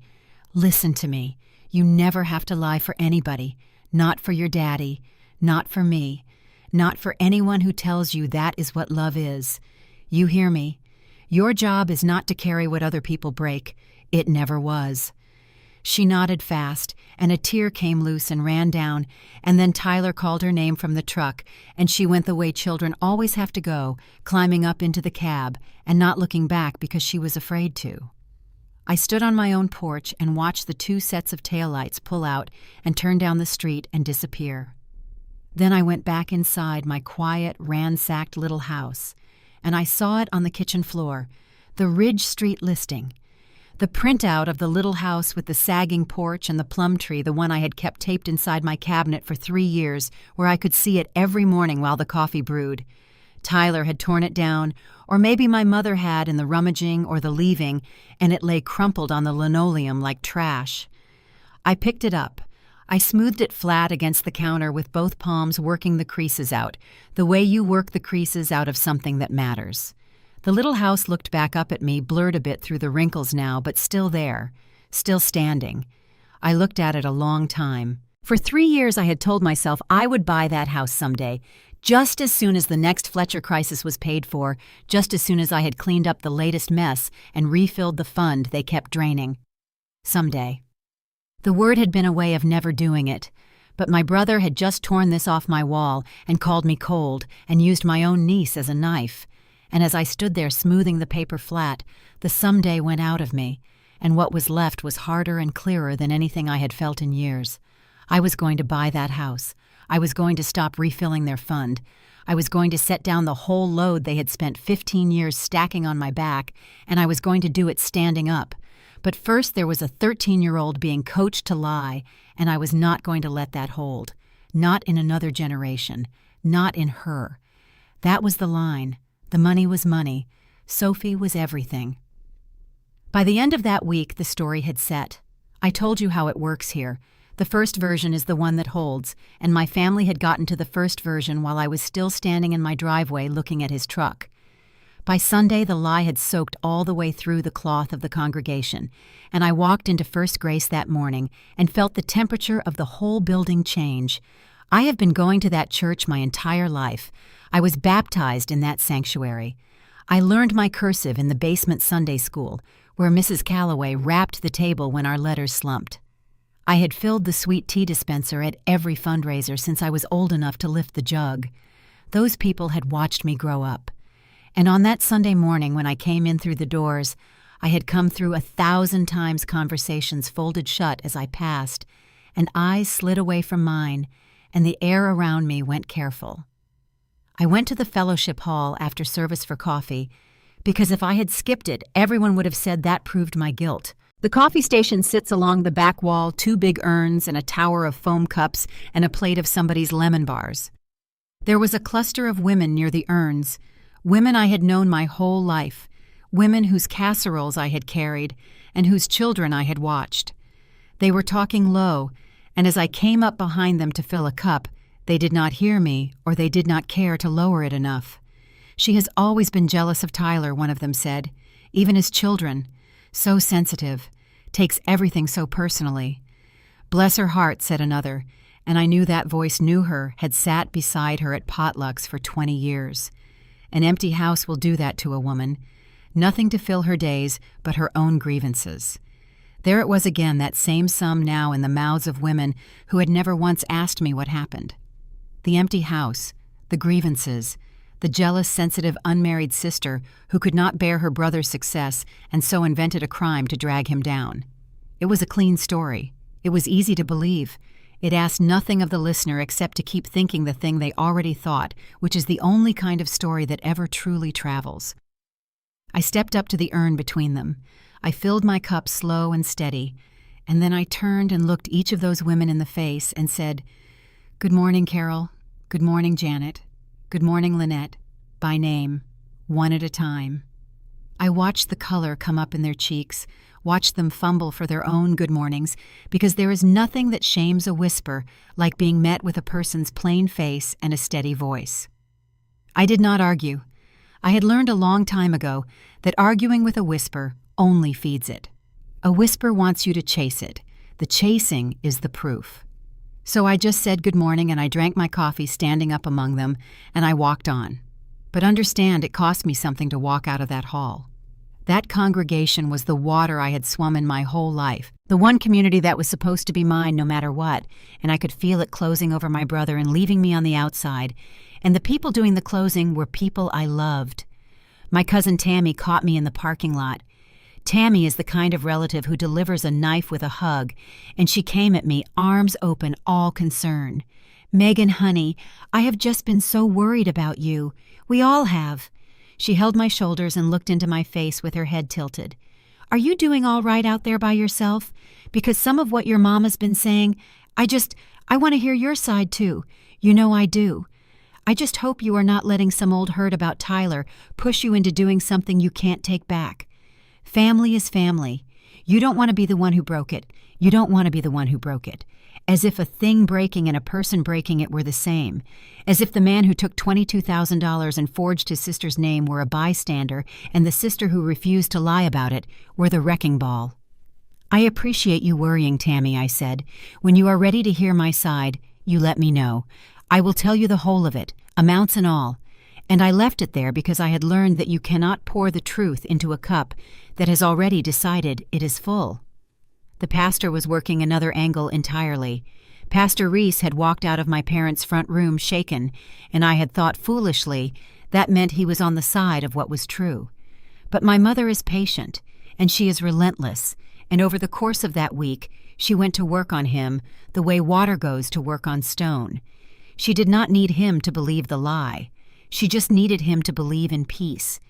Speaker 1: "Listen to me. You never have to lie for anybody. Not for your daddy. Not for me. Not for anyone who tells you that is what love is. You hear me? Your job is not to carry what other people break. It never was." She nodded fast, and a tear came loose and ran down, and then Tyler called her name from the truck, and she went the way children always have to go, climbing up into the cab and not looking back because she was afraid to. I stood on my own porch and watched the 2 sets of taillights pull out and turn down the street and disappear. Then I went back inside my quiet, ransacked little house, and I saw it on the kitchen floor, the Ridge Street listing. The printout of the little house with the sagging porch and the plum tree, the one I had kept taped inside my cabinet for 3 years, where I could see it every morning while the coffee brewed. Tyler had torn it down, or maybe my mother had in the rummaging or the leaving, and it lay crumpled on the linoleum like trash. I picked it up. I smoothed it flat against the counter with both palms working the creases out, the way you work the creases out of something that matters. The little house looked back up at me, blurred a bit through the wrinkles now, but still there, still standing. I looked at it a long time. For 3 years I had told myself I would buy that house someday, just as soon as the next Fletcher crisis was paid for, just as soon as I had cleaned up the latest mess and refilled the fund they kept draining. Someday. The word had been a way of never doing it, but my brother had just torn this off my wall and called me cold and used my own niece as a knife. And as I stood there smoothing the paper flat, the someday went out of me, and what was left was harder and clearer than anything I had felt in years. I was going to buy that house. I was going to stop refilling their fund. I was going to set down the whole load they had spent 15 years stacking on my back, and I was going to do it standing up. But first there was a 13-year-old being coached to lie, and I was not going to let that hold. Not in another generation. Not in her. That was the line. The money was money. Sophie was everything. By the end of that week, the story had set. I told you how it works here. The first version is the one that holds, and my family had gotten to the first version while I was still standing in my driveway looking at his truck. By Sunday, the lie had soaked all the way through the cloth of the congregation, and I walked into First Grace that morning and felt the temperature of the whole building change. I have been going to that church my entire life. I was baptized in that sanctuary. I learned my cursive in the basement Sunday school, where Mrs. Calloway rapped the table when our letters slumped. I had filled the sweet tea dispenser at every fundraiser since I was old enough to lift the jug. Those people had watched me grow up. And on that Sunday morning when I came in through the doors, I had come through 1,000 times conversations folded shut as I passed, and eyes slid away from mine, and the air around me went careful. I went to the fellowship hall after service for coffee, because if I had skipped it, everyone would have said that proved my guilt. The coffee station sits along the back wall, 2 big urns and a tower of foam cups and a plate of somebody's lemon bars. There was a cluster of women near the urns, women I had known my whole life, women whose casseroles I had carried and whose children I had watched. They were talking low, and as I came up behind them to fill a cup, they did not hear me, or they did not care to lower it enough. She has always been jealous of Tyler, one of them said, even his children. So sensitive, takes everything so personally. Bless her heart, said another, and I knew that voice knew her, had sat beside her at potlucks for 20 years. An empty house will do that to a woman. Nothing to fill her days but her own grievances. There it was again, that same sum now in the mouths of women who had never once asked me what happened. The empty house, the grievances, the jealous, sensitive, unmarried sister who could not bear her brother's success and so invented a crime to drag him down. It was a clean story. It was easy to believe. It asked nothing of the listener except to keep thinking the thing they already thought, which is the only kind of story that ever truly travels. I stepped up to the urn between them. I filled my cup slow and steady, and then I turned and looked each of those women in the face and said, "Good morning, Carol. Good morning, Janet. Good morning, Lynette," by name, one at a time. I watched the color come up in their cheeks, watched them fumble for their own good mornings, because there is nothing that shames a whisper like being met with a person's plain face and a steady voice. I did not argue. I had learned a long time ago that arguing with a whisper only feeds it. A whisper wants you to chase it. The chasing is the proof. So I just said good morning and I drank my coffee standing up among them, and I walked on. But understand, it cost me something to walk out of that hall. That congregation was the water I had swum in my whole life, the one community that was supposed to be mine no matter what, and I could feel it closing over my brother and leaving me on the outside, and the people doing the closing were people I loved. My cousin Tammy caught me in the parking lot. Tammy is the kind of relative who delivers a knife with a hug, and she came at me, arms open, all concern. "Megan, honey, I have just been so worried about you. We all have." She held my shoulders and looked into my face with her head tilted. "Are you doing all right out there by yourself? Because some of what your mama's been saying, I want to hear your side too. You know I do. I just hope you are not letting some old hurt about Tyler push you into doing something you can't take back. Family is family. You don't want to be the one who broke it. You don't want to be the one who broke it. As if a thing breaking and a person breaking it were the same. As if the man who took $22,000 and forged his sister's name were a bystander and the sister who refused to lie about it were the wrecking ball." "I appreciate you worrying, Tammy," I said. "When you are ready to hear my side, you let me know. I will tell you the whole of it, amounts and all." And I left it there because I had learned that you cannot pour the truth into a cup that has already decided it is full. The pastor was working another angle entirely. Pastor Reese had walked out of my parents' front room shaken, and I had thought foolishly that meant he was on the side of what was true. But my mother is patient, and she is relentless, and over the course of that week, she went to work on him the way water goes to work on stone. She did not need him to believe the lie. She just needed him to believe in peace.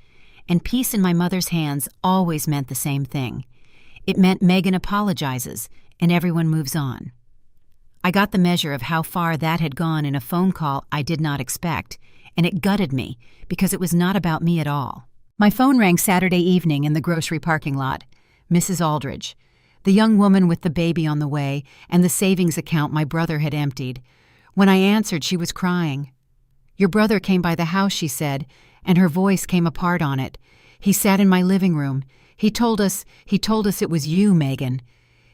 Speaker 1: And peace in my mother's hands always meant the same thing. It meant Megan apologizes, and everyone moves on. I got the measure of how far that had gone in a phone call I did not expect, and it gutted me because it was not about me at all. My phone rang Saturday evening in the grocery parking lot. Mrs. Aldridge, the young woman with the baby on the way and the savings account my brother had emptied. When I answered, she was crying. "Your brother came by the house," she said, and her voice came apart on it. "He sat in my living room. He told us it was you, Megan.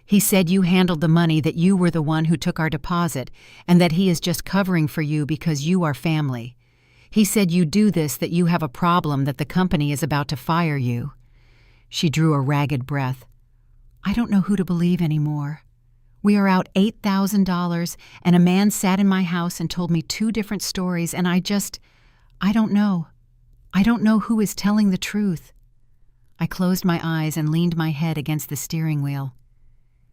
Speaker 1: He said you handled the money, that you were the one who took our deposit, and that he is just covering for you because you are family. He said you do this, that you have a problem, that the company is about to fire you." She drew a ragged breath. "I don't know who to believe anymore. We are out $8,000, and a man sat in my house and told me 2 different stories, and I don't know. I don't know who is telling the truth." I closed my eyes and leaned my head against the steering wheel.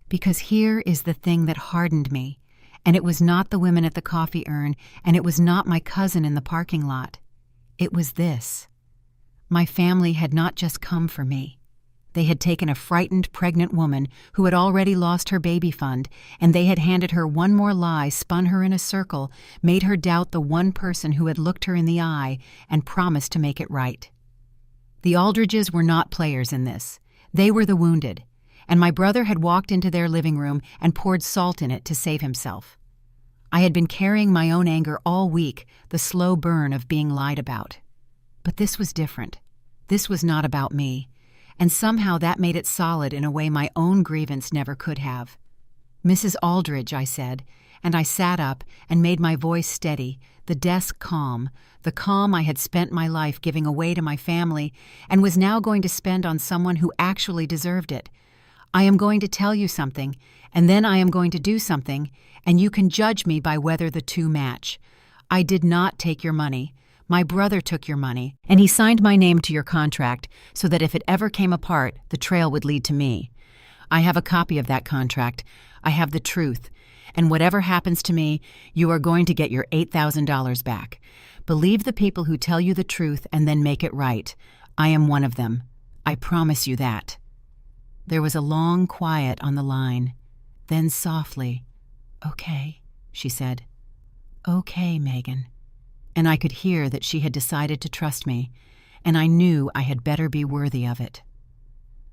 Speaker 1: Because here is the thing that hardened me, and it was not the women at the coffee urn, and it was not my cousin in the parking lot. It was this. My family had not just come for me. They had taken a frightened, pregnant woman who had already lost her baby fund, and they had handed her one more lie, spun her in a circle, made her doubt the one person who had looked her in the eye, and promised to make it right. The Aldridges were not players in this. They were the wounded, and my brother had walked into their living room and poured salt in it to save himself. I had been carrying my own anger all week, the slow burn of being lied about. But this was different. This was not about me. And somehow that made it solid in a way my own grievance never could have. "Mrs. Aldridge," I said, and I sat up and made my voice steady, the desk calm, the calm I had spent my life giving away to my family and was now going to spend on someone who actually deserved it. "I am going to tell you something, and then I am going to do something, and you can judge me by whether the two match. I did not take your money. My brother took your money, and he signed my name to your contract so that if it ever came apart, the trail would lead to me. I have a copy of that contract. I have the truth. And whatever happens to me, you are going to get your $8,000 back. Believe the people who tell you the truth and then make it right. I am one of them. I promise you that." There was a long quiet on the line. Then softly, "Okay," she said. "Okay, Megan." And I could hear that she had decided to trust me, and I knew I had better be worthy of it.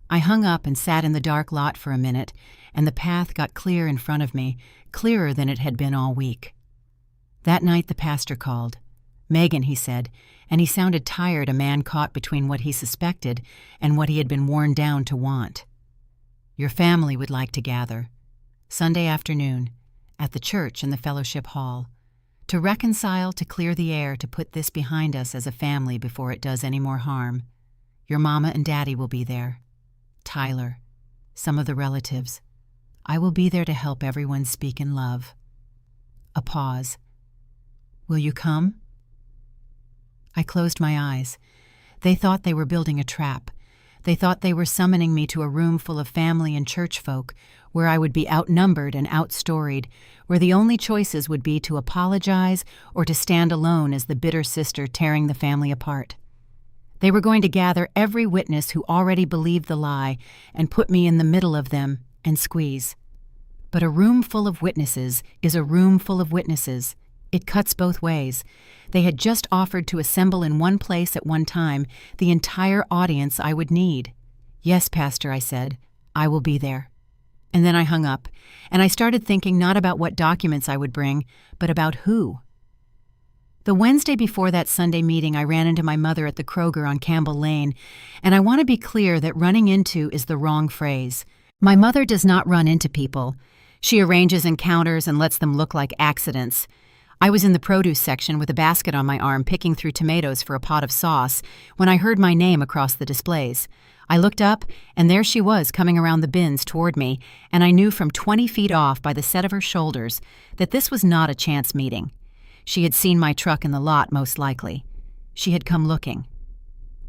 Speaker 1: I hung up and sat in the dark lot for a minute, and the path got clear in front of me, clearer than it had been all week. That night the pastor called. "Megan," he said, and he sounded tired, a man caught between what he suspected and what he had been worn down to want. "Your family would like to gather. Sunday afternoon, at the church in the fellowship hall. To reconcile, to clear the air, to put this behind us as a family before it does any more harm. Your mama and daddy will be there. Tyler, some of the relatives. I will be there to help everyone speak in love." A pause. "Will you come?" I closed my eyes. They thought they were building a trap. They thought they were summoning me to a room full of family and church folk, where I would be outnumbered and outstoried, where the only choices would be to apologize or to stand alone as the bitter sister tearing the family apart. They were going to gather every witness who already believed the lie and put me in the middle of them and squeeze. But a room full of witnesses is a room full of witnesses. It cuts both ways. They had just offered to assemble in one place at one time the entire audience I would need. "Yes, Pastor," I said. "I will be there." And then I hung up, and I started thinking not about what documents I would bring, but about who. The Wednesday before that Sunday meeting, I ran into my mother at the Kroger on Campbell Lane, and I want to be clear that running into is the wrong phrase. My mother does not run into people. She arranges encounters and lets them look like accidents. I was in the produce section with a basket on my arm picking through tomatoes for a pot of sauce when I heard my name across the displays. I looked up, and there she was coming around the bins toward me, and I knew from 20 feet off by the set of her shoulders that this was not a chance meeting. She had seen my truck in the lot, most likely. She had come looking.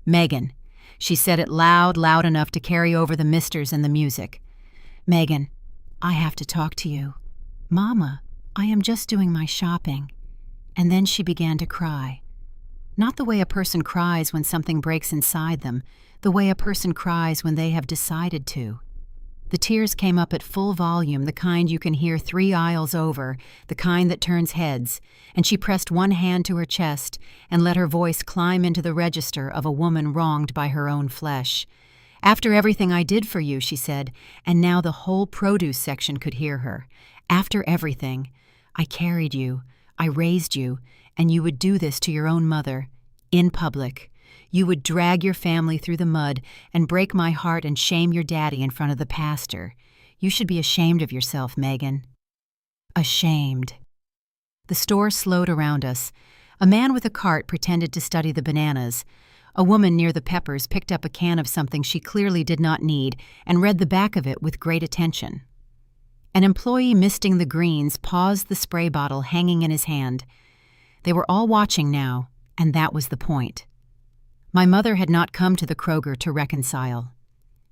Speaker 1: "Megan." She said it loud enough to carry over the misters and the music. "Megan, I have to talk to you." "Mama, I am just doing my shopping." And then she began to cry. Not the way a person cries when something breaks inside them, the way a person cries when they have decided to. The tears came up at full volume, the kind you can hear 3 aisles over, the kind that turns heads, and she pressed one hand to her chest and let her voice climb into the register of a woman wronged by her own flesh. "After everything I did for you," she said, and now the whole produce section could hear her. "After everything, I carried you, I raised you, and you would do this to your own mother, in public. You would drag your family through the mud and break my heart and shame your daddy in front of the pastor. You should be ashamed of yourself, Megan." Ashamed. The store slowed around us. A man with a cart pretended to study the bananas. A woman near the peppers picked up a can of something she clearly did not need and read the back of it with great attention. An employee misting the greens paused the spray bottle hanging in his hand. They were all watching now, and that was the point. My mother had not come to the Kroger to reconcile.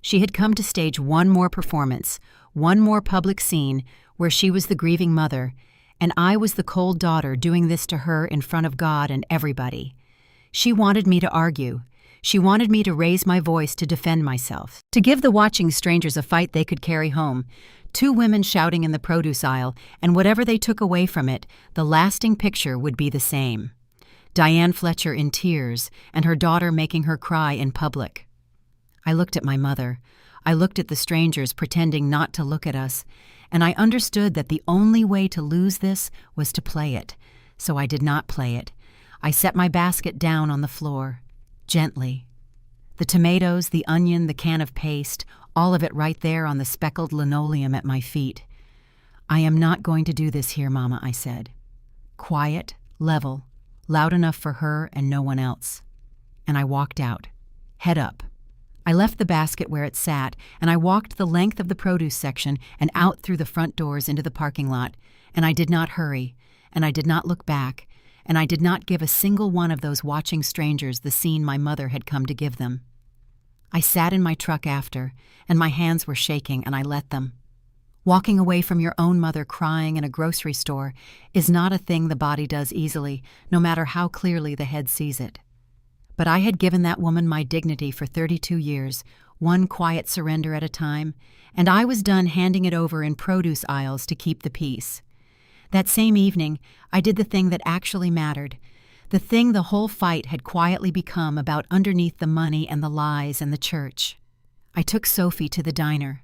Speaker 1: She had come to stage one more performance, one more public scene where she was the grieving mother, and I was the cold daughter doing this to her in front of God and everybody. She wanted me to argue. She wanted me to raise my voice to defend myself, to give the watching strangers a fight they could carry home. 2 women shouting in the produce aisle, and whatever they took away from it, the lasting picture would be the same. Diane Fletcher in tears, and her daughter making her cry in public. I looked at my mother. I looked at the strangers pretending not to look at us, and I understood that the only way to lose this was to play it. So I did not play it. I set my basket down on the floor, gently. The tomatoes, the onion, the can of paste, all of it right there on the speckled linoleum at my feet. "I am not going to do this here, Mama," I said. Quiet, level, loud enough for her and no one else. And I walked out, head up. I left the basket where it sat, and I walked the length of the produce section and out through the front doors into the parking lot, and I did not hurry, and I did not look back, and I did not give a single one of those watching strangers the scene my mother had come to give them. I sat in my truck after, and my hands were shaking, and I let them. Walking away from your own mother crying in a grocery store is not a thing the body does easily, no matter how clearly the head sees it. But I had given that woman my dignity for 32 years, one quiet surrender at a time, and I was done handing it over in produce aisles to keep the peace. That same evening, I did the thing that actually mattered, the thing the whole fight had quietly become about underneath the money and the lies and the church. I took Sophie to the diner.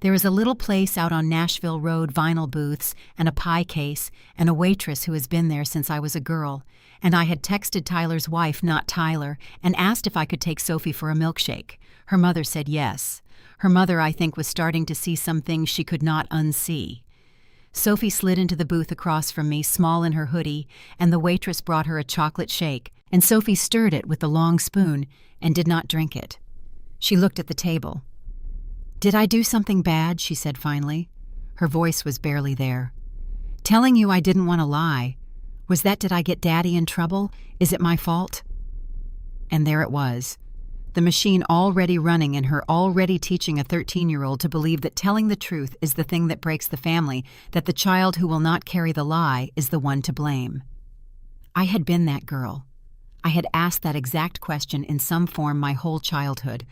Speaker 1: There is a little place out on Nashville Road, vinyl booths, and a pie case, and a waitress who has been there since I was a girl, and I had texted Tyler's wife, not Tyler, and asked if I could take Sophie for a milkshake. Her mother said yes. Her mother, I think, was starting to see some things she could not unsee. Sophie slid into the booth across from me, small in her hoodie, and the waitress brought her a chocolate shake, and Sophie stirred it with the long spoon and did not drink it. She looked at the table. "Did I do something bad?" she said finally. Her voice was barely there. "Telling you I didn't want to lie. Was that, did I get Daddy in trouble? Is it my fault?" And there it was. The machine already running and her already teaching a 13-year-old to believe that telling the truth is the thing that breaks the family, that the child who will not carry the lie is the one to blame. I had been that girl. I had asked that exact question in some form my whole childhood.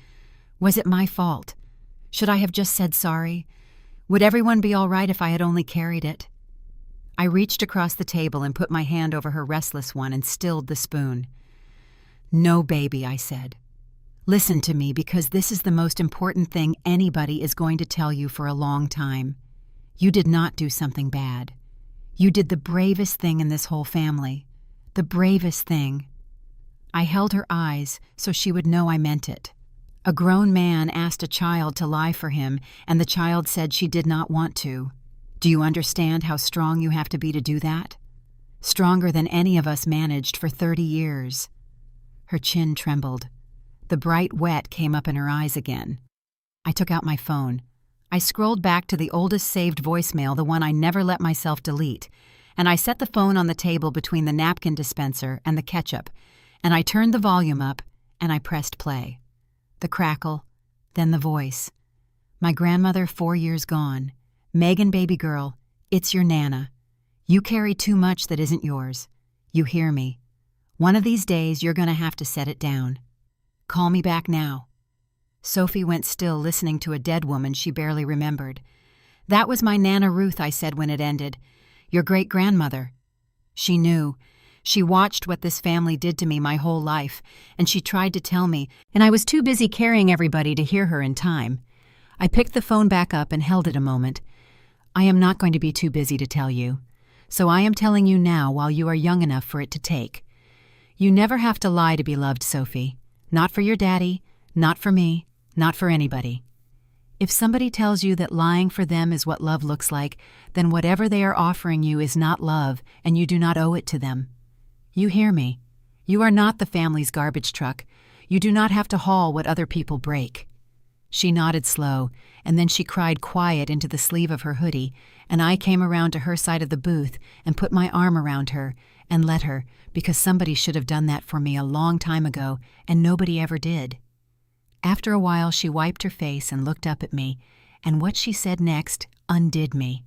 Speaker 1: Was it my fault? Should I have just said sorry? Would everyone be all right if I had only carried it? I reached across the table and put my hand over her restless one and stilled the spoon. "No, baby," I said. "Listen to me, because this is the most important thing anybody is going to tell you for a long time. You did not do something bad. You did the bravest thing in this whole family. The bravest thing." I held her eyes so she would know I meant it. A grown man asked a child to lie for him, and the child said she did not want to. Do you understand how strong you have to be to do that? Stronger than any of us managed for 30 years. Her chin trembled. The bright wet came up in her eyes again. I took out my phone. I scrolled back to the oldest saved voicemail, the one I never let myself delete, and I set the phone on the table between the napkin dispenser and the ketchup, and I turned the volume up, and I pressed play. The crackle, then the voice. "My grandmother, 4 years gone. Megan, baby girl, it's your Nana. You carry too much that isn't yours. You hear me. One of these days you're going to have to set it down. Call me back now." Sophie went still, listening to a dead woman she barely remembered. "That was my Nana Ruth," I said when it ended. "Your great-grandmother." She knew. She watched what this family did to me my whole life, and she tried to tell me, and I was too busy carrying everybody to hear her in time. I picked the phone back up and held it a moment. "I am not going to be too busy to tell you, so I am telling you now while you are young enough for it to take. You never have to lie to be loved, Sophie. Not for your daddy, not for me, not for anybody. If somebody tells you that lying for them is what love looks like, then whatever they are offering you is not love, and you do not owe it to them. You hear me. You are not the family's garbage truck. You do not have to haul what other people break." She nodded slow, and then she cried quiet into the sleeve of her hoodie, and I came around to her side of the booth and put my arm around her and let her, because somebody should have done that for me a long time ago, and nobody ever did. After a while she wiped her face and looked up at me, and what she said next undid me.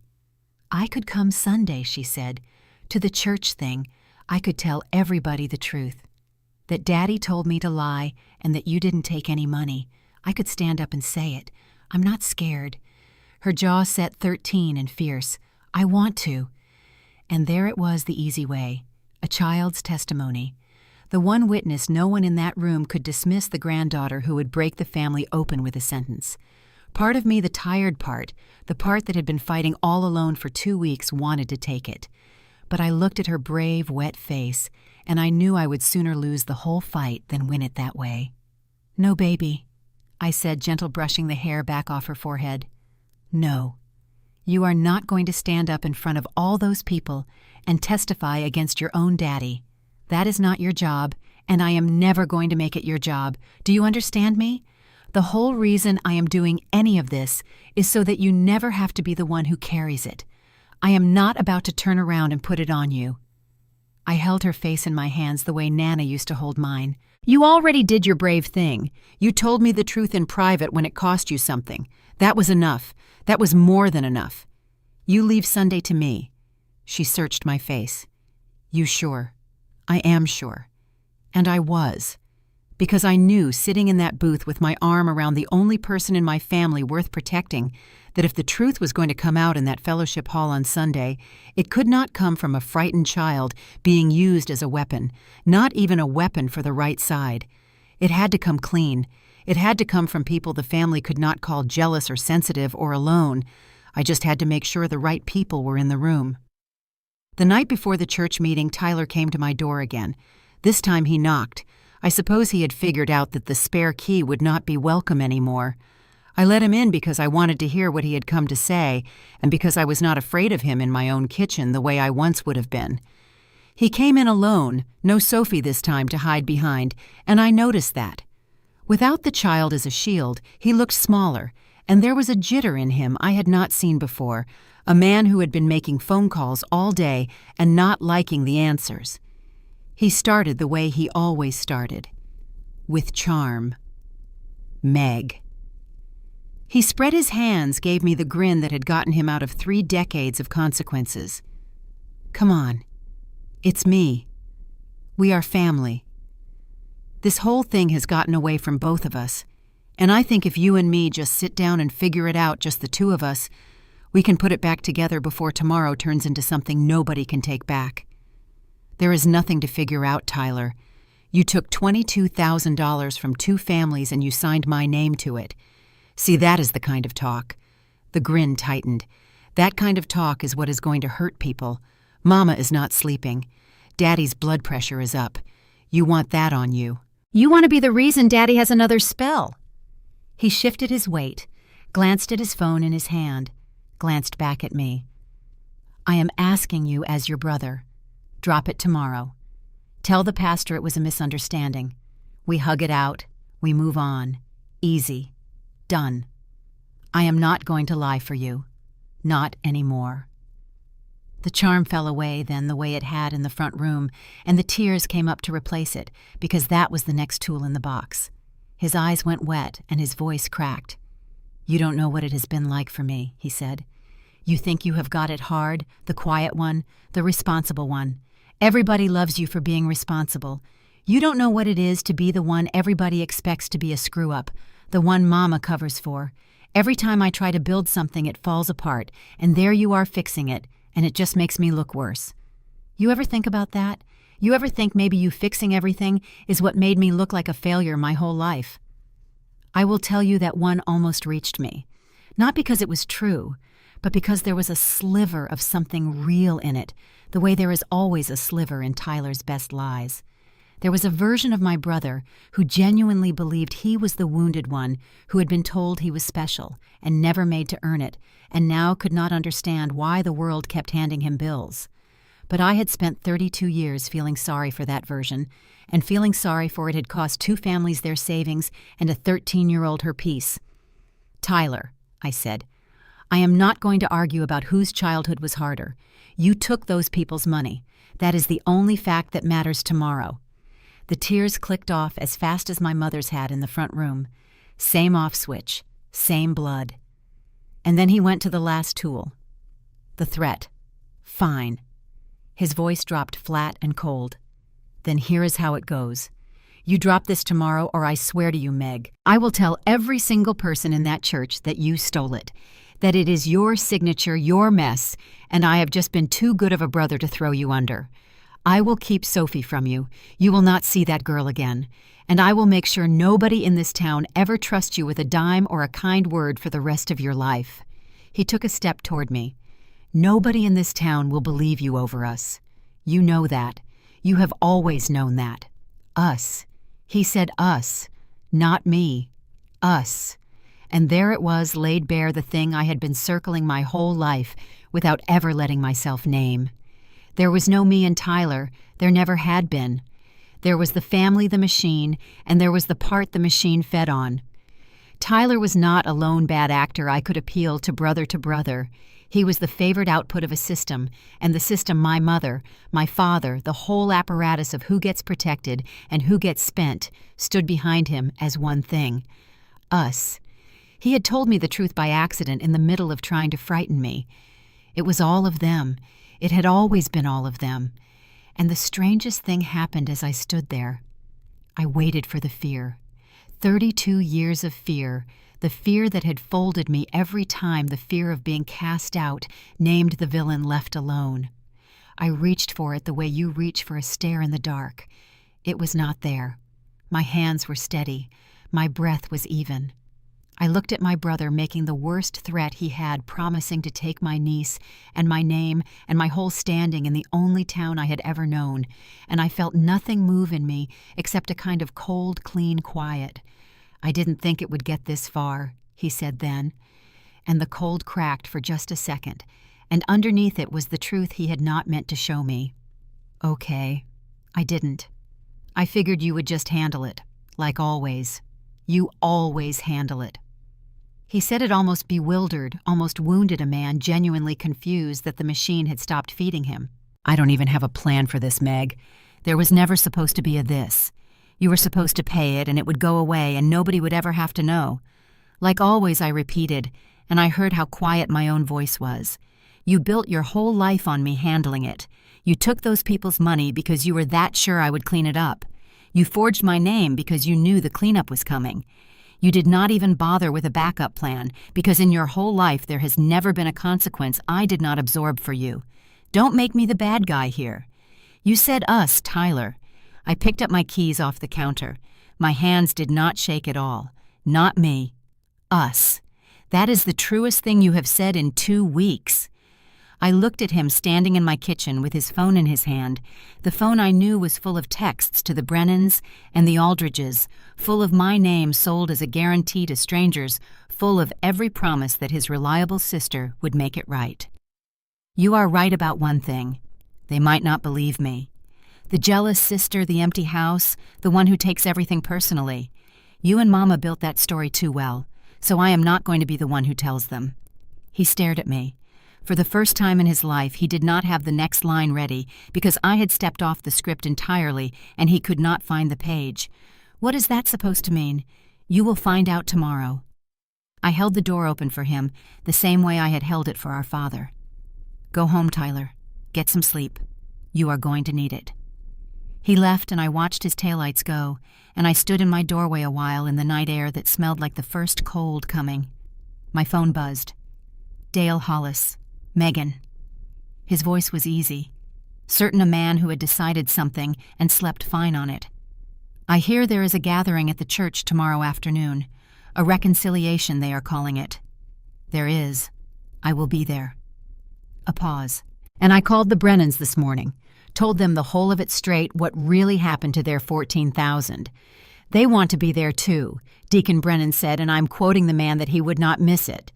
Speaker 1: "I could come Sunday," she said, "to the church thing. I could tell everybody the truth. That Daddy told me to lie and that you didn't take any money. I could stand up and say it. I'm not scared." Her jaw set 13 and fierce. "I want to." And there it was, the easy way. A child's testimony. The one witness no one in that room could dismiss, the granddaughter who would break the family open with a sentence. Part of me, the tired part, the part that had been fighting all alone for 2 weeks, wanted to take it. But I looked at her brave, wet face, and I knew I would sooner lose the whole fight than win it that way. "No, baby," I said, gentle brushing the hair back off her forehead. "No. You are not going to stand up in front of all those people and testify against your own daddy. That is not your job, and I am never going to make it your job. Do you understand me? The whole reason I am doing any of this is so that you never have to be the one who carries it. I am not about to turn around and put it on you." I held her face in my hands the way Nana used to hold mine. "You already did your brave thing. You told me the truth in private when it cost you something. That was enough. That was more than enough. You leave Sunday to me." She searched my face. "You sure?" "I am sure." And I was. Because I knew, sitting in that booth with my arm around the only person in my family worth protecting, that if the truth was going to come out in that fellowship hall on Sunday, it could not come from a frightened child being used as a weapon, not even a weapon for the right side. It had to come clean. It had to come from people the family could not call jealous or sensitive or alone. I just had to make sure the right people were in the room. The night before the church meeting, Tyler came to my door again. This time he knocked. I suppose he had figured out that the spare key would not be welcome anymore. I let him in because I wanted to hear what he had come to say, and because I was not afraid of him in my own kitchen the way I once would have been. He came in alone, no Sophie this time to hide behind, and I noticed that. Without the child as a shield, he looked smaller, and there was a jitter in him I had not seen before, a man who had been making phone calls all day and not liking the answers. He started the way he always started, with charm. Meg. He spread his hands, gave me the grin that had gotten him out of 3 decades of consequences. Come on. It's me. We are family. This whole thing has gotten away from both of us, and I think if you and me just sit down and figure it out, just the two of us, we can put it back together before tomorrow turns into something nobody can take back. There is nothing to figure out, Tyler. You took $22,000 from 2 families and you signed my name to it. See, that is the kind of talk. The grin tightened. That kind of talk is what is going to hurt people. Mama is not sleeping. Daddy's blood pressure is up. You want that on you. You want to be the reason Daddy has another spell. He shifted his weight, glanced at his phone in his hand, glanced back at me. I am asking you as your brother. Drop it tomorrow. Tell the pastor it was a misunderstanding. We hug it out. We move on. Easy. Done. I am not going to lie for you. Not anymore. The charm fell away then the way it had in the front room, and the tears came up to replace it, because that was the next tool in the box. His eyes went wet and his voice cracked. You don't know what it has been like for me, he said. You think you have got it hard, the quiet one, the responsible one. Everybody loves you for being responsible. You don't know what it is to be the one everybody expects to be a screw-up, the one Mama covers for. Every time I try to build something, it falls apart, and there you are fixing it, and it just makes me look worse. You ever think about that? You ever think maybe you fixing everything is what made me look like a failure my whole life? I will tell you that one almost reached me. Not because it was true, but because there was a sliver of something real in it, the way there is always a sliver in Tyler's best lies. There was a version of my brother who genuinely believed he was the wounded one who had been told he was special and never made to earn it, and now could not understand why the world kept handing him bills. But I had spent 32 years feeling sorry for that version, and feeling sorry for it had cost 2 families their savings and a 13-year-old her peace. Tyler, I said, I am not going to argue about whose childhood was harder. You took those people's money. That is the only fact that matters tomorrow. The tears clicked off as fast as my mother's had in the front room. Same off switch, same blood. And then he went to the last tool. The threat. Fine. His voice dropped flat and cold. Then here is how it goes. You drop this tomorrow, or I swear to you, Meg, I will tell every single person in that church that you stole it, that it is your signature, your mess, and I have just been too good of a brother to throw you under. I will keep Sophie from you. You will not see that girl again. And I will make sure nobody in this town ever trusts you with a dime or a kind word for the rest of your life. He took a step toward me. Nobody in this town will believe you over us. You know that. You have always known that. Us. He said us, not me. Us. And there it was, laid bare, the thing I had been circling my whole life without ever letting myself name. There was no me and Tyler. There never had been. There was the family, the machine, and there was the part the machine fed on. Tyler was not a lone bad actor I could appeal to brother. He was the favored output of a system, and the system my mother, my father, the whole apparatus of who gets protected and who gets spent, stood behind him as one thing. Us. He had told me the truth by accident in the middle of trying to frighten me. It was all of them. It had always been all of them. And the strangest thing happened as I stood there. I waited for the fear. 32 years of fear, the fear that had folded me every time, the fear of being cast out, named the villain, left alone. I reached for it the way you reach for a stare in the dark. It was not there. My hands were steady. My breath was even. I looked at my brother making the worst threat he had, promising to take my niece and my name and my whole standing in the only town I had ever known, and I felt nothing move in me except a kind of cold, clean quiet. I didn't think it would get this far, he said then, and the cold cracked for just a second, and underneath it was the truth he had not meant to show me. Okay, I didn't. I figured you would just handle it, like always. You always handle it. He said it almost bewildered, almost wounded a man genuinely confused that the machine had stopped feeding him. I don't even have a plan for this, Meg. There was never supposed to be a this. You were supposed to pay it and it would go away and nobody would ever have to know. Like always, I repeated, and I heard how quiet my own voice was. You built your whole life on me handling it. You took those people's money because you were that sure I would clean it up. You forged my name because you knew the cleanup was coming. You did not even bother with a backup plan because in your whole life there has never been a consequence I did not absorb for you. Don't make me the bad guy here. You said us, Tyler. I picked up my keys off the counter. My hands did not shake at all. Not me. Us. That is the truest thing you have said in 2 weeks. I looked at him standing in my kitchen with his phone in his hand. The phone I knew was full of texts to the Brennans and the Aldridges, full of my name sold as a guarantee to strangers, full of every promise that his reliable sister would make it right. You are right about one thing. They might not believe me. The jealous sister, the empty house, the one who takes everything personally. You and Mama built that story too well, so I am not going to be the one who tells them. He stared at me. For the first time in his life, he did not have the next line ready because I had stepped off the script entirely and he could not find the page. What is that supposed to mean? You will find out tomorrow. I held the door open for him, the same way I had held it for our father. Go home, Tyler. Get some sleep. You are going to need it. He left and I watched his taillights go, and I stood in my doorway a while in the night air that smelled like the first cold coming. My phone buzzed. Dale Hollis. Megan. His voice was easy, certain a man who had decided something and slept fine on it. I hear there is a gathering at the church tomorrow afternoon. A reconciliation, they are calling it. There is. I will be there. A pause. And I called the Brennans this morning, told them the whole of it straight, what really happened to their 14,000. They want to be there too, Deacon Brennan said, and I'm quoting the man that he would not miss it.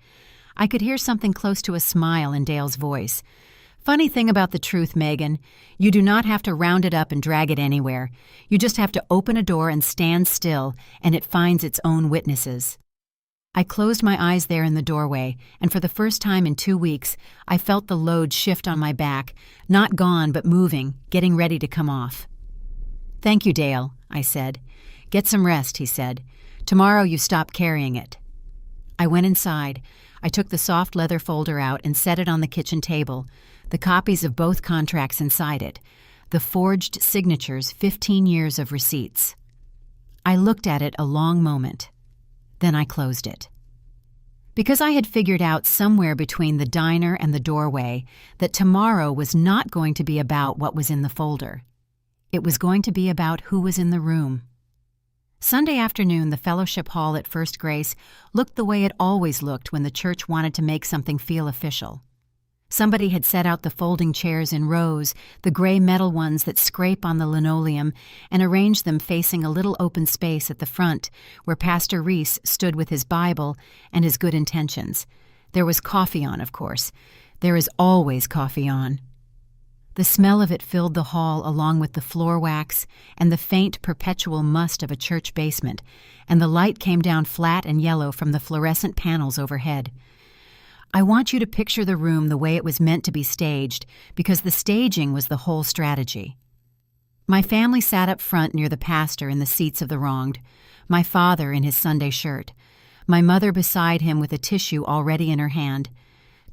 Speaker 1: I could hear something close to a smile in Dale's voice. Funny thing about the truth, Megan, you do not have to round it up and drag it anywhere. You just have to open a door and stand still, and it finds its own witnesses. I closed my eyes there in the doorway, and for the first time in 2 weeks, I felt the load shift on my back, not gone but moving, getting ready to come off. Thank you, Dale, I said. Get some rest, he said. Tomorrow you stop carrying it. I went inside. I took the soft leather folder out and set it on the kitchen table, the copies of both contracts inside it, the forged signatures, 15 years of receipts. I looked at it a long moment. Then I closed it. Because I had figured out somewhere between the diner and the doorway that tomorrow was not going to be about what was in the folder. It was going to be about who was in the room. Sunday afternoon, the fellowship hall at First Grace looked the way it always looked when the church wanted to make something feel official. Somebody had set out the folding chairs in rows, the gray metal ones that scrape on the linoleum, and arranged them facing a little open space at the front where Pastor Reese stood with his Bible and his good intentions. There was coffee on, of course. There is always coffee on. The smell of it filled the hall along with the floor wax and the faint perpetual must of a church basement, and the light came down flat and yellow from the fluorescent panels overhead. I want you to picture the room the way it was meant to be staged, because the staging was the whole strategy. My family sat up front near the pastor in the seats of the wronged, my father in his Sunday shirt, my mother beside him with a tissue already in her hand,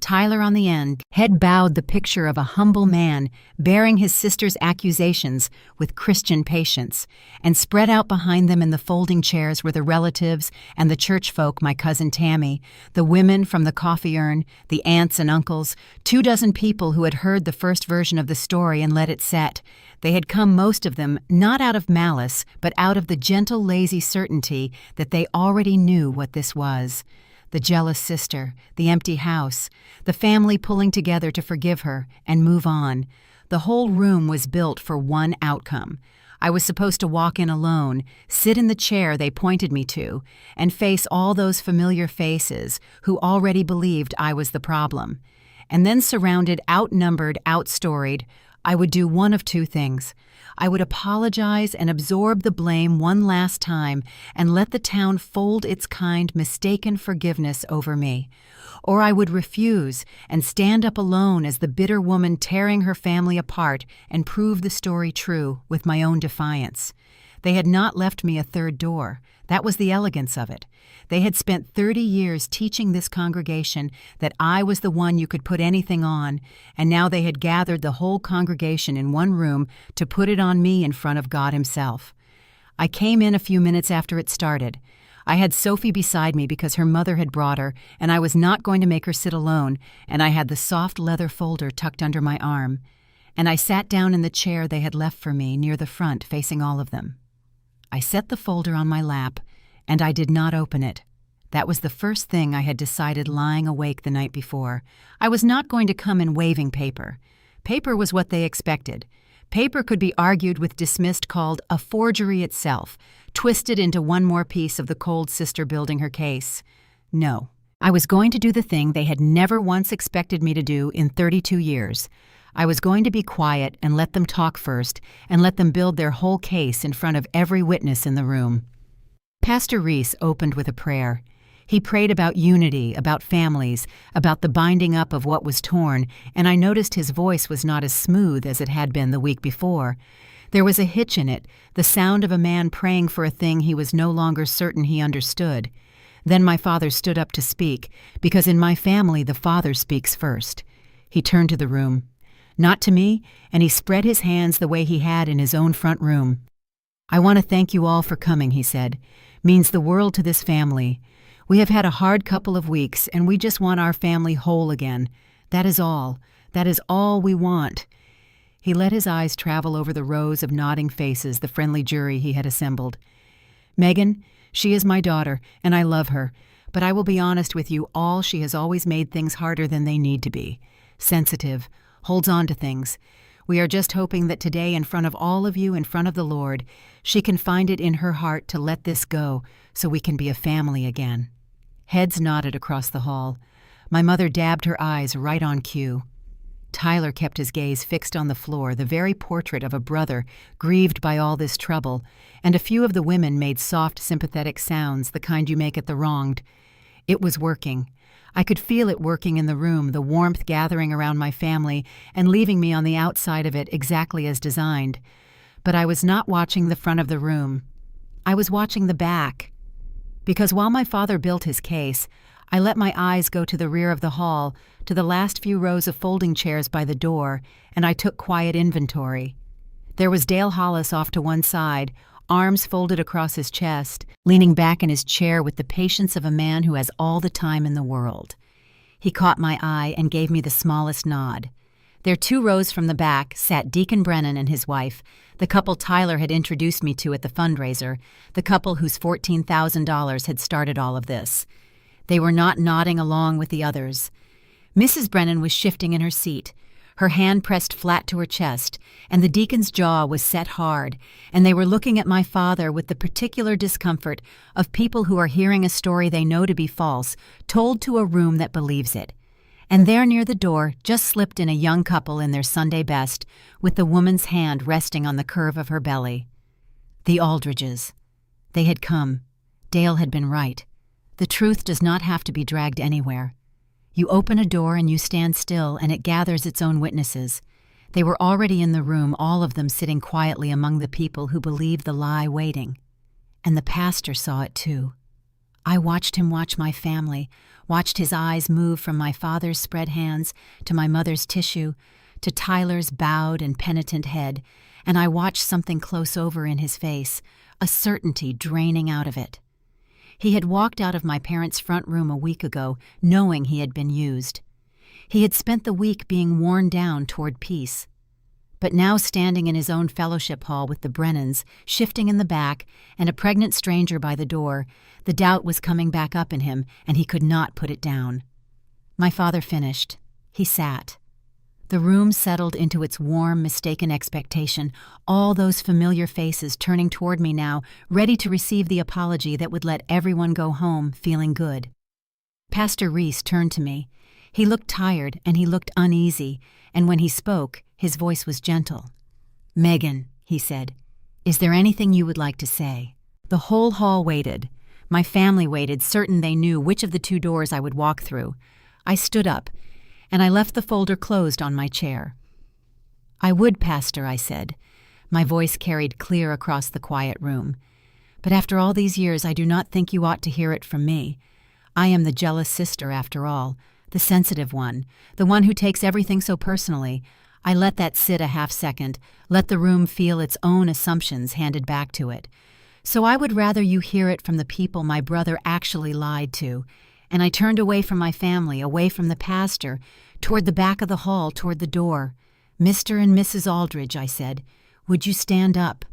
Speaker 1: Tyler on the end, head bowed, the picture of a humble man bearing his sister's accusations with Christian patience, and spread out behind them in the folding chairs were the relatives and the church folk, my cousin Tammy, the women from the coffee urn, the aunts and uncles, 24 people who had heard the first version of the story and let it set. They had come, most of them, not out of malice, but out of the gentle, lazy certainty that they already knew what this was. The jealous sister, the empty house, the family pulling together to forgive her and move on. The whole room was built for one outcome. I was supposed to walk in alone, sit in the chair they pointed me to, and face all those familiar faces who already believed I was the problem. And then surrounded, outnumbered, outstoried, I would do one of two things. I would apologize and absorb the blame one last time and let the town fold its kind, mistaken forgiveness over me. Or I would refuse and stand up alone as the bitter woman tearing her family apart and prove the story true with my own defiance. They had not left me a third door. That was the elegance of it. They had spent 30 years teaching this congregation that I was the one you could put anything on, and now they had gathered the whole congregation in one room to put it on me in front of God Himself. I came in a few minutes after it started. I had Sophie beside me because her mother had brought her, and I was not going to make her sit alone, and I had the soft leather folder tucked under my arm. And I sat down in the chair they had left for me near the front, facing all of them. I set the folder on my lap, and I did not open it. That was the first thing I had decided lying awake the night before. I was not going to come in waving paper. Paper was what they expected. Paper could be argued with dismissed called a forgery itself, twisted into one more piece of the cold sister building her case. No, I was going to do the thing they had never once expected me to do in 32 years. I was going to be quiet and let them talk first and let them build their whole case in front of every witness in the room. Pastor Reese opened with a prayer. He prayed about unity, about families, about the binding up of what was torn, and I noticed his voice was not as smooth as it had been the week before. There was a hitch in it, the sound of a man praying for a thing he was no longer certain he understood. Then my father stood up to speak, because in my family the father speaks first. He turned to the room. Not to me, and he spread his hands the way he had in his own front room. "I want to thank you all for coming," he said. "Means the world to this family. We have had a hard couple of weeks, and we just want our family whole again. That is all. That is all we want." He let his eyes travel over the rows of nodding faces, the friendly jury he had assembled. "Megan, she is my daughter, and I love her. But I will be honest with you all, she has always made things harder than they need to be. Sensitive. Holds on to things. We are just hoping that today, in front of all of you, in front of the Lord, she can find it in her heart to let this go so we can be a family again." Heads nodded across the hall. My mother dabbed her eyes right on cue. Tyler kept his gaze fixed on the floor, the very portrait of a brother grieved by all this trouble, and a few of the women made soft, sympathetic sounds, the kind you make at the wronged. It was working. I could feel it working in the room, the warmth gathering around my family and leaving me on the outside of it exactly as designed. But I was not watching the front of the room. I was watching the back. Because while my father built his case, I let my eyes go to the rear of the hall, to the last few rows of folding chairs by the door, and I took quiet inventory. There was Dale Hollis off to one side, arms folded across his chest, leaning back in his chair with the patience of a man who has all the time in the world. He caught my eye and gave me the smallest nod. There, 2 rows from the back, sat Deacon Brennan and his wife, the couple Tyler had introduced me to at the fundraiser, the couple whose $14,000 had started all of this. They were not nodding along with the others. Mrs. Brennan was shifting in her seat, her hand pressed flat to her chest, and the deacon's jaw was set hard, and they were looking at my father with the particular discomfort of people who are hearing a story they know to be false, told to a room that believes it. And there near the door just slipped in a young couple in their Sunday best, with the woman's hand resting on the curve of her belly. The Aldridges. They had come. Dale had been right. The truth does not have to be dragged anywhere. You open a door and you stand still, and it gathers its own witnesses. They were already in the room, all of them sitting quietly among the people who believed the lie waiting. And the pastor saw it too. I watched him watch my family, watched his eyes move from my father's spread hands to my mother's tissue, to Tyler's bowed and penitent head, and I watched something close over in his face, a certainty draining out of it. He had walked out of my parents' front room a week ago, knowing he had been used. He had spent the week being worn down toward peace. But now standing in his own fellowship hall with the Brennans, shifting in the back, and a pregnant stranger by the door, the doubt was coming back up in him, and he could not put it down. My father finished. He sat. The room settled into its warm, mistaken expectation, all those familiar faces turning toward me now, ready to receive the apology that would let everyone go home feeling good. Pastor Reese turned to me. He looked tired and he looked uneasy, and when he spoke, his voice was gentle. "Megan," he said, "is there anything you would like to say?" The whole hall waited. My family waited, certain they knew which of the 2 doors I would walk through. I stood up, and I left the folder closed on my chair. "I would, Pastor," I said, My voice carried clear across the quiet room. "But after all these years, I do not think you ought to hear it from me. I am the jealous sister, after all, the sensitive one, the one who takes everything so personally. I let that sit a half-second, let the room feel its own assumptions handed back to it. So I would rather you hear it from the people my brother actually lied to, and I turned away from my family, away from the pastor, toward the back of the hall, toward the door. 'Mr. and Mrs. Aldridge,' I said, 'would you stand up?'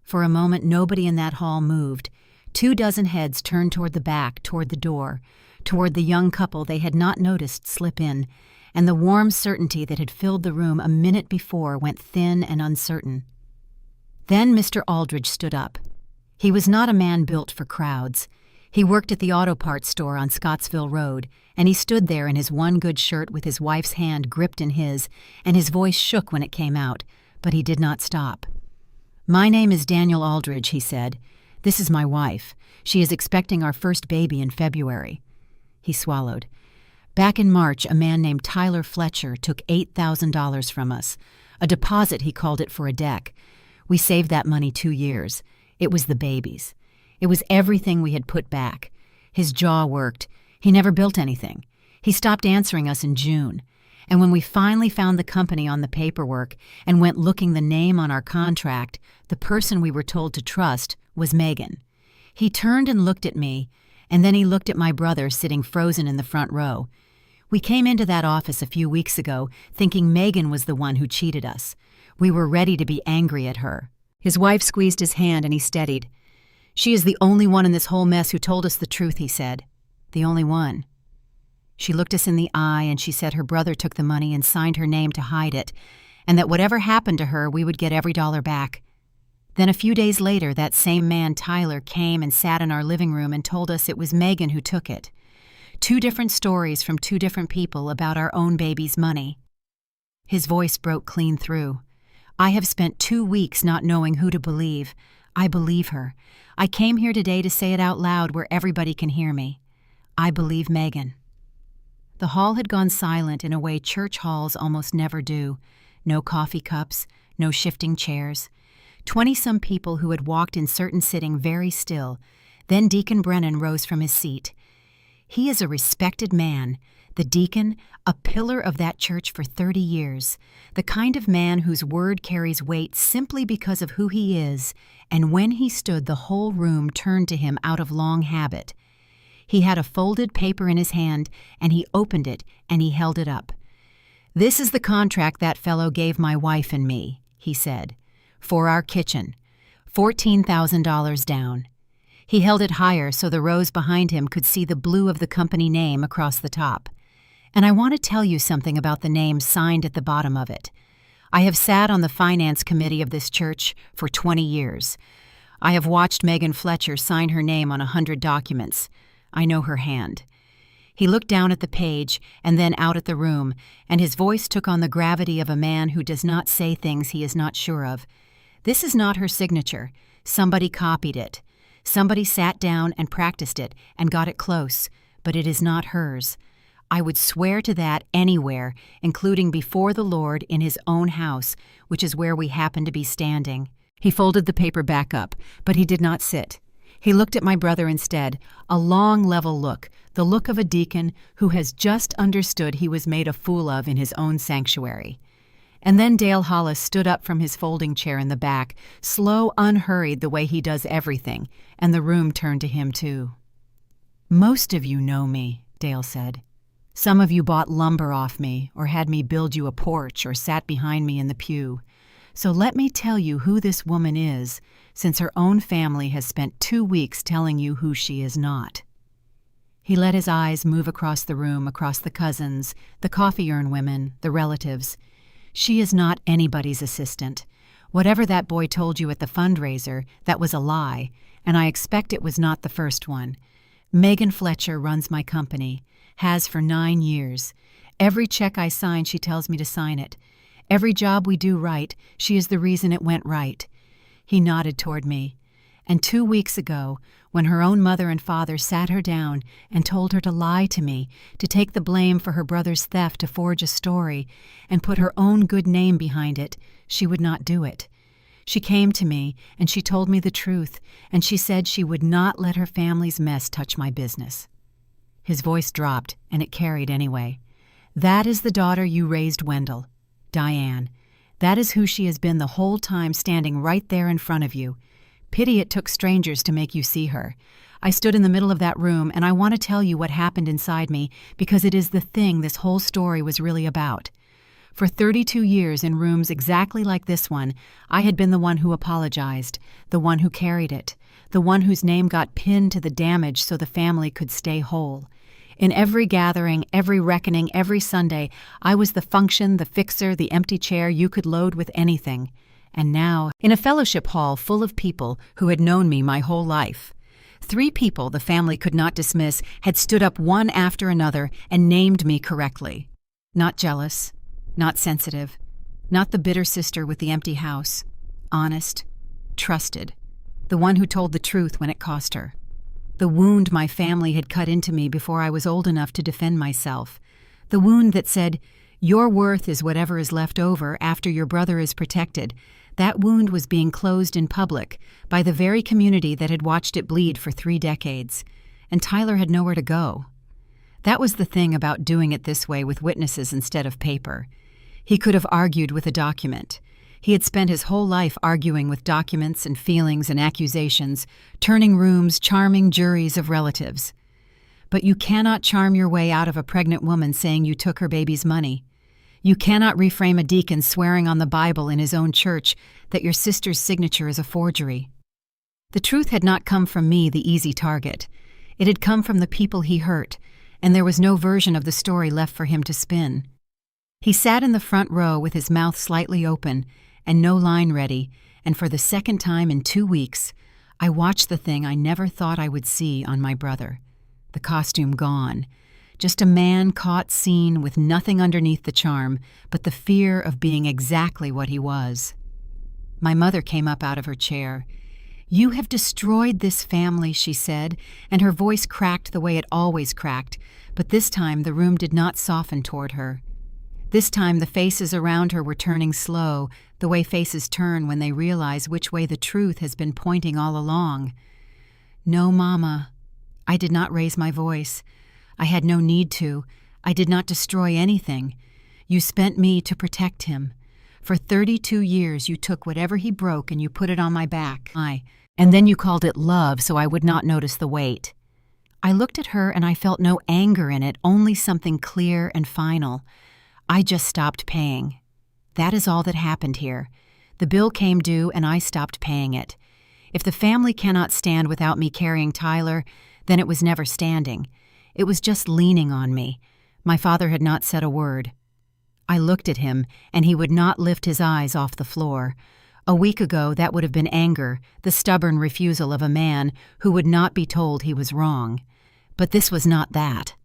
Speaker 1: For a moment nobody in that hall moved. 24 heads turned toward the back, toward the door, toward the young couple they had not noticed slip in, and the warm certainty that had filled the room a minute before went thin and uncertain. Then Mr. Aldridge stood up. He was not a man built for crowds. He worked at the auto parts store on Scottsville Road, and he stood there in his one good shirt with his wife's hand gripped in his, and his voice shook when it came out, but he did not stop. 'My name is Daniel Aldridge,' he said. 'This is my wife. She is expecting our first baby in February.' He swallowed. 'Back in March, a man named Tyler Fletcher took $8,000 from us. A deposit, he called it, for a deck. We saved that money 2 years. It was the babies. It was everything we had put back. His jaw worked. He never built anything. He stopped answering us in June. And when we finally found the company on the paperwork and went looking the name on our contract, the person we were told to trust was Megan. He turned and looked at me, and then he looked at my brother sitting frozen in the front row. We came into that office a few weeks ago thinking Megan was the one who cheated us. We were ready to be angry at her." His wife squeezed his hand and he steadied. "She is the only one in this whole mess who told us the truth," he said. "The only one." She looked us in the eye and she said her brother took the money and signed her name to hide it, and that whatever happened to her, we would get every dollar back. Then a few days later, that same man, Tyler, came and sat in our living room and told us it was Megan who took it. 2 different stories from 2 different people about our own baby's money. His voice broke clean through. "I have spent 2 weeks not knowing who to believe. I believe her. I came here today to say it out loud where everybody can hear me. I believe Megan." The hall had gone silent in a way church halls almost never do. No coffee cups, no shifting chairs. 20-some people who had walked in certain sitting very still. Then Deacon Brennan rose from his seat. He is a respected man, the deacon, a pillar of that church for 30 years, the kind of man whose word carries weight simply because of who he is, and when he stood the whole room turned to him out of long habit. He had a folded paper in his hand, and he opened it, and he held it up. "This is the contract that fellow gave my wife and me," he said, "for our kitchen. $14,000 down." He held it higher so the rows behind him could see the blue of the company name across the top. "And I want to tell you something about the name signed at the bottom of it. I have sat on the finance committee of this church for 20 years. I have watched Megan Fletcher sign her name on 100 documents. I know her hand." He looked down at the page and then out at the room, and his voice took on the gravity of a man who does not say things he is not sure of. "This is not her signature. Somebody copied it. Somebody sat down and practiced it and got it close, but it is not hers. I would swear to that anywhere, including before the Lord in his own house, which is where we happen to be standing." He folded the paper back up, but he did not sit. He looked at my brother instead, a long, level look, the look of a deacon who has just understood he was made a fool of in his own sanctuary. And then Dale Hollis stood up from his folding chair in the back, slow, unhurried the way he does everything, and the room turned to him too. "Most of you know me," Dale said. "Some of you bought lumber off me, or had me build you a porch, or sat behind me in the pew. So let me tell you who this woman is, since her own family has spent 2 weeks telling you who she is not." He let his eyes move across the room, across the cousins, the coffee urn women, the relatives. "She is not anybody's assistant. Whatever that boy told you at the fundraiser, that was a lie, and I expect it was not the first one. Megan Fletcher runs my company, has for 9 years. Every check I sign, she tells me to sign it. Every job we do right, she is the reason it went right." He nodded toward me. "And 2 weeks ago, when her own mother and father sat her down and told her to lie to me, to take the blame for her brother's theft, to forge a story, and put her own good name behind it, she would not do it. She came to me, and she told me the truth, and she said she would not let her family's mess touch my business." His voice dropped, and it carried anyway. "That is the daughter you raised, Wendell. Diane. That is who she has been the whole time, standing right there in front of you. Pity it took strangers to make you see her. I stood in the middle of that room, and I want to tell you what happened inside me because it is the thing this whole story was really about. For 32 years in rooms exactly like this one, I had been the one who apologized, the one who carried it, the one whose name got pinned to the damage so the family could stay whole. In every gathering, every reckoning, every Sunday, I was the function, the fixer, the empty chair you could load with anything. And now, in a fellowship hall full of people who had known me my whole life, 3 people the family could not dismiss had stood up one after another and named me correctly. Not jealous, not sensitive, not the bitter sister with the empty house. Honest, trusted, the one who told the truth when it cost her. The wound my family had cut into me before I was old enough to defend myself. The wound that said, "Your worth is whatever is left over after your brother is protected." That wound was being closed in public by the very community that had watched it bleed for 3 decades. And Tyler had nowhere to go. That was the thing about doing it this way with witnesses instead of paper. He could have argued with a document. He had spent his whole life arguing with documents and feelings and accusations, turning rooms, charming juries of relatives. But you cannot charm your way out of a pregnant woman saying you took her baby's money. You cannot reframe a deacon swearing on the Bible in his own church that your sister's signature is a forgery. The truth had not come from me, the easy target. It had come from the people he hurt, and there was no version of the story left for him to spin. He sat in the front row with his mouth slightly open and no line ready, and for the second time in 2 weeks, I watched the thing I never thought I would see on my brother. The costume gone. Just a man caught seen with nothing underneath the charm but the fear of being exactly what he was. My mother came up out of her chair. "You have destroyed this family," she said, and her voice cracked the way it always cracked, but this time the room did not soften toward her. This time the faces around her were turning slow, the way faces turn when they realize which way the truth has been pointing all along. "No, Mama." I did not raise my voice. I had no need to. I did not destroy anything. You spent me to protect him. For 32 years you took whatever he broke and you put it on my back. And then you called it love so I would not notice the weight. I looked at her and I felt no anger in it, only something clear and final. I just stopped paying. That is all that happened here. The bill came due and I stopped paying it. If the family cannot stand without me carrying Tyler, then it was never standing. It was just leaning on me. My father had not said a word. I looked at him, and he would not lift his eyes off the floor. A week ago, that would have been anger, the stubborn refusal of a man who would not be told he was wrong. But this was not that.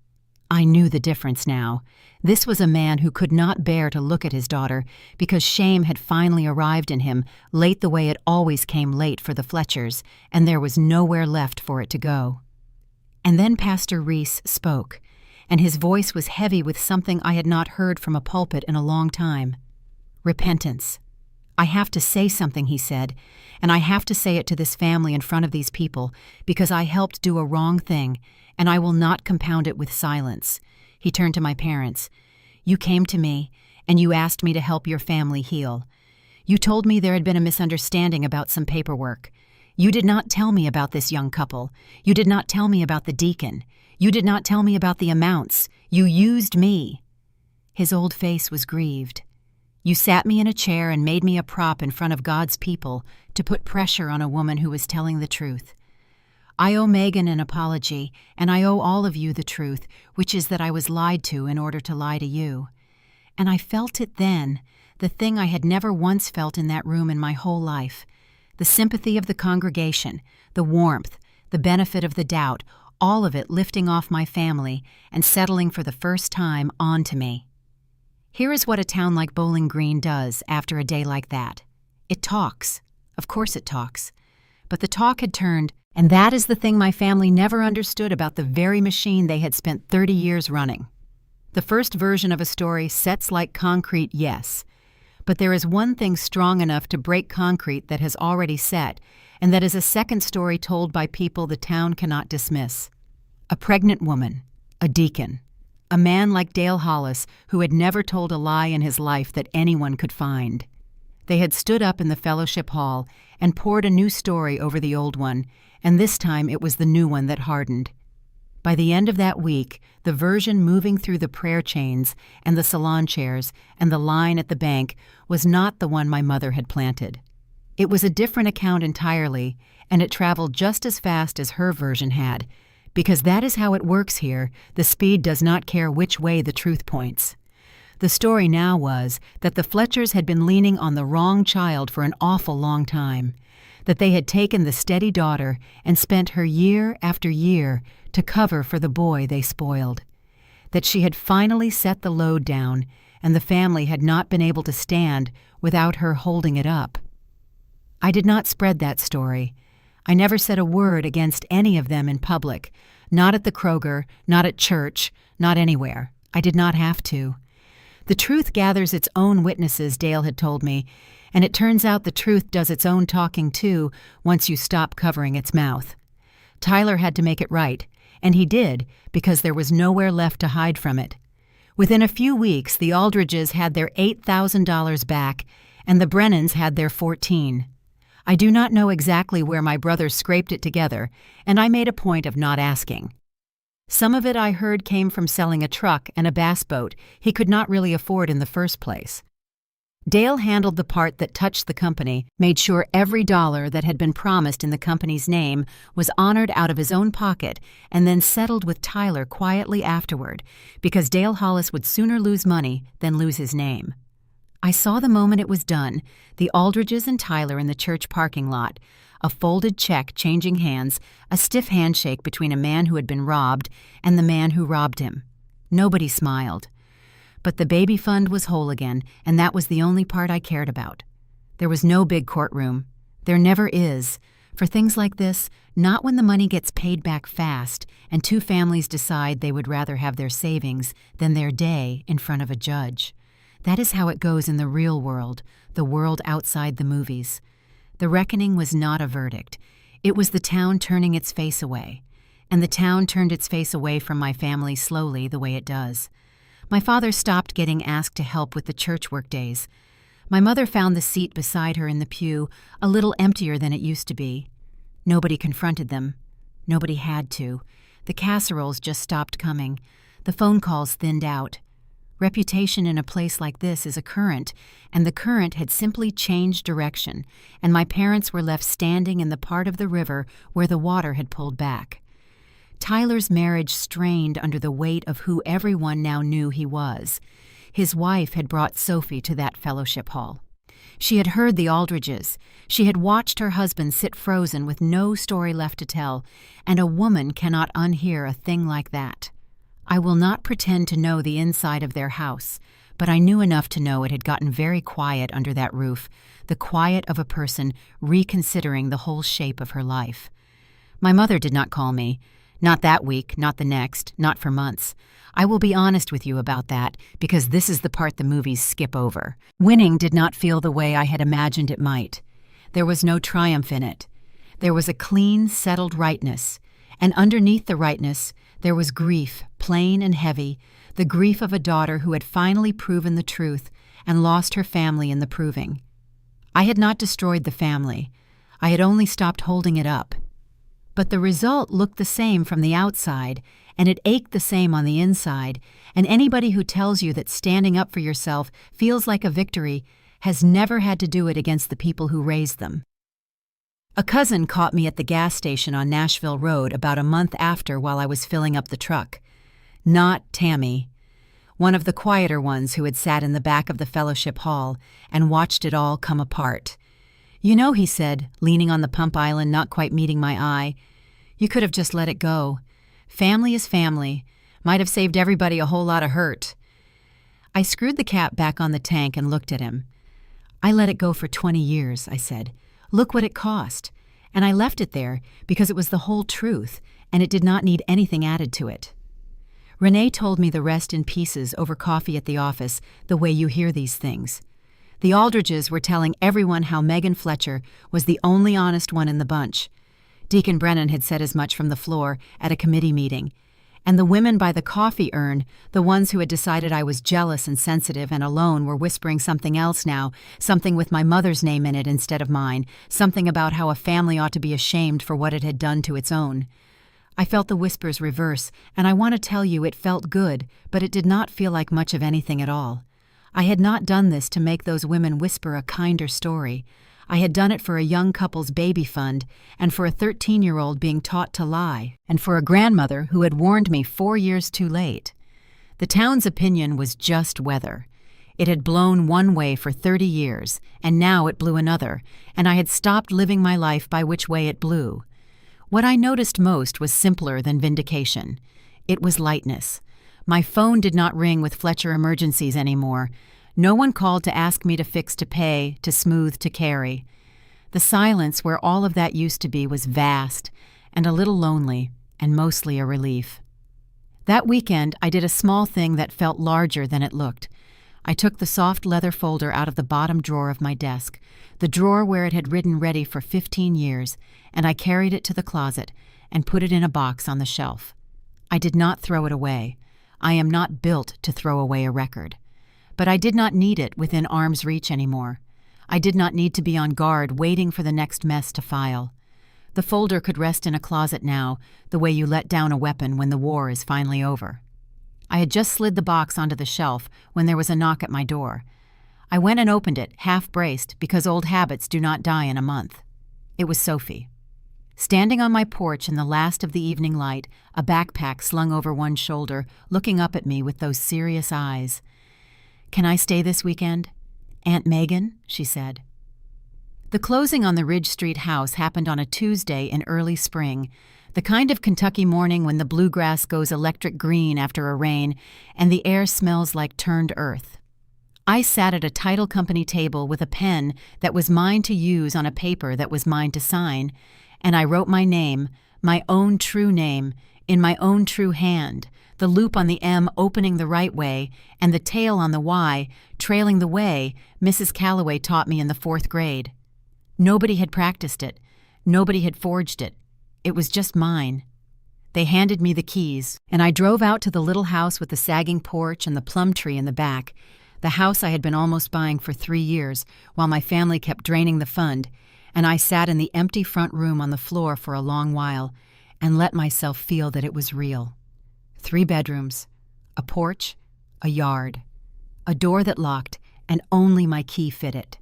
Speaker 1: I knew the difference now. This was a man who could not bear to look at his daughter because shame had finally arrived in him, late the way it always came late for the Fletchers, and there was nowhere left for it to go. And then Pastor Reese spoke, and his voice was heavy with something I had not heard from a pulpit in a long time. Repentance. "I have to say something," he said, "and I have to say it to this family in front of these people because I helped do a wrong thing, and I will not compound it with silence." He turned to my parents. "You came to me, and you asked me to help your family heal. You told me there had been a misunderstanding about some paperwork. You did not tell me about this young couple. You did not tell me about the deacon. You did not tell me about the amounts. You used me." His old face was grieved. "You sat me in a chair and made me a prop in front of God's people to put pressure on a woman who was telling the truth. I owe Megan an apology, and I owe all of you the truth, which is that I was lied to in order to lie to you. And I felt it then, the thing I had never once felt in that room in my whole life. The sympathy of the congregation, the warmth, the benefit of the doubt, all of it lifting off my family and settling for the first time onto me. Here is what a town like Bowling Green does after a day like that. It talks. Of course it talks. But the talk had turned, and that is the thing my family never understood about the very machine they had spent 30 years running. The first version of a story sets like concrete, yes. But there is one thing strong enough to break concrete that has already set, and that is a second story told by people the town cannot dismiss. A pregnant woman, a deacon, a man like Dale Hollis who had never told a lie in his life that anyone could find. They had stood up in the fellowship hall and poured a new story over the old one, and this time it was the new one that hardened. By the end of that week, the version moving through the prayer chains and the salon chairs and the line at the bank was not the one my mother had planted. It was a different account entirely, and it traveled just as fast as her version had, because that is how it works here. The speed does not care which way the truth points. The story now was that the Fletchers had been leaning on the wrong child for an awful long time, that they had taken the steady daughter and spent her year after year to cover for the boy they spoiled, that she had finally set the load down and the family had not been able to stand without her holding it up. I did not spread that story. I never said a word against any of them in public, not at the Kroger, not at church, not anywhere. I did not have to. The truth gathers its own witnesses, Dale had told me, and it turns out the truth does its own talking too once you stop covering its mouth. Tyler had to make it right, and he did because there was nowhere left to hide from it. Within a few weeks, the Aldridges had their $8,000 back, and the Brennans had their $14,000. I do not know exactly where my brothers scraped it together, and I made a point of not asking. Some of it I heard came from selling a truck and a bass boat he could not really afford in the first place. Dale handled the part that touched the company, made sure every dollar that had been promised in the company's name was honored out of his own pocket, and then settled with Tyler quietly afterward, because Dale Hollis would sooner lose money than lose his name. I saw the moment it was done, the Aldridges and Tyler in the church parking lot, a folded check changing hands, a stiff handshake between a man who had been robbed and the man who robbed him. Nobody smiled. But the baby fund was whole again, and that was the only part I cared about. There was no big courtroom. There never is. For things like this, not when the money gets paid back fast and two families decide they would rather have their savings than their day in front of a judge. That is how it goes in the real world, the world outside the movies. The reckoning was not a verdict. It was the town turning its face away. And the town turned its face away from my family slowly, the way it does. My father stopped getting asked to help with the church work days. My mother found the seat beside her in the pew a little emptier than it used to be. Nobody confronted them. Nobody had to. The casseroles just stopped coming. The phone calls thinned out. Reputation in a place like this is a current, and the current had simply changed direction, and my parents were left standing in the part of the river where the water had pulled back. Tyler's marriage strained under the weight of who everyone now knew he was. His wife had brought Sophie to that fellowship hall. She had heard the Aldridges. She had watched her husband sit frozen with no story left to tell, and a woman cannot unhear a thing like that. I will not pretend to know the inside of their house, but I knew enough to know it had gotten very quiet under that roof, the quiet of a person reconsidering the whole shape of her life. My mother did not call me. Not that week, not the next, not for months. I will be honest with you about that, because this is the part the movies skip over. Winning did not feel the way I had imagined it might. There was no triumph in it. There was a clean, settled rightness, and underneath the rightness, there was grief, plain and heavy, the grief of a daughter who had finally proven the truth and lost her family in the proving. I had not destroyed the family. I had only stopped holding it up. But the result looked the same from the outside, and it ached the same on the inside, and anybody who tells you that standing up for yourself feels like a victory has never had to do it against the people who raised them. A cousin caught me at the gas station on Nashville Road about a month after while I was filling up the truck. Not Tammy. One of the quieter ones who had sat in the back of the fellowship hall and watched it all come apart. "You know," he said, leaning on the pump island, not quite meeting my eye, "you could have just let it go. Family is family. Might have saved everybody a whole lot of hurt." I screwed the cap back on the tank and looked at him. "I let it go for 20 years, I said. "Look what it cost. And I left it there because it was the whole truth, and it did not need anything added to it." Renee told me the rest in pieces over coffee at the office, the way you hear these things. The Aldridges were telling everyone how Megan Fletcher was the only honest one in the bunch. Deacon Brennan had said as much from the floor at a committee meeting. And the women by the coffee urn, the ones who had decided I was jealous and sensitive and alone, were whispering something else now, something with my mother's name in it instead of mine, something about how a family ought to be ashamed for what it had done to its own. I felt the whispers reverse, and I want to tell you it felt good, but it did not feel like much of anything at all. I had not done this to make those women whisper a kinder story. I had done it for a young couple's baby fund, and for a 13-year-old being taught to lie, and for a grandmother who had warned me 4 years too late. The town's opinion was just weather. It had blown one way for 30 years, and now it blew another, and I had stopped living my life by which way it blew. What I noticed most was simpler than vindication. It was lightness. My phone did not ring with Fletcher emergencies anymore. No one called to ask me to fix, to pay, to smooth, to carry. The silence where all of that used to be was vast and a little lonely and mostly a relief. That weekend, I did a small thing that felt larger than it looked. I took the soft leather folder out of the bottom drawer of my desk, the drawer where it had ridden ready for 15 years, and I carried it to the closet and put it in a box on the shelf. I did not throw it away. I am not built to throw away a record. But I did not need it within arm's reach anymore. I did not need to be on guard waiting for the next mess to file. The folder could rest in a closet now, the way you let down a weapon when the war is finally over. I had just slid the box onto the shelf when there was a knock at my door. I went and opened it, half-braced, because old habits do not die in a month. It was Sophie. Standing on my porch in the last of the evening light, a backpack slung over one shoulder, looking up at me with those serious eyes. "Can I stay this weekend?" "Aunt Megan," she said. The closing on the Ridge Street house happened on a Tuesday in early spring, the kind of Kentucky morning when the bluegrass goes electric green after a rain and the air smells like turned earth. I sat at a title company table with a pen that was mine to use on a paper that was mine to sign, and I wrote my name, my own true name, in my own true hand, the loop on the M opening the right way, and the tail on the Y trailing the way Mrs. Calloway taught me in the 4th grade. Nobody had practiced it. Nobody had forged it. It was just mine. They handed me the keys, and I drove out to the little house with the sagging porch and the plum tree in the back, the house I had been almost buying for 3 years while my family kept draining the fund, and I sat in the empty front room on the floor for a long while and let myself feel that it was real. 3 bedrooms, a porch, a yard, a door that locked, and only my key fit it.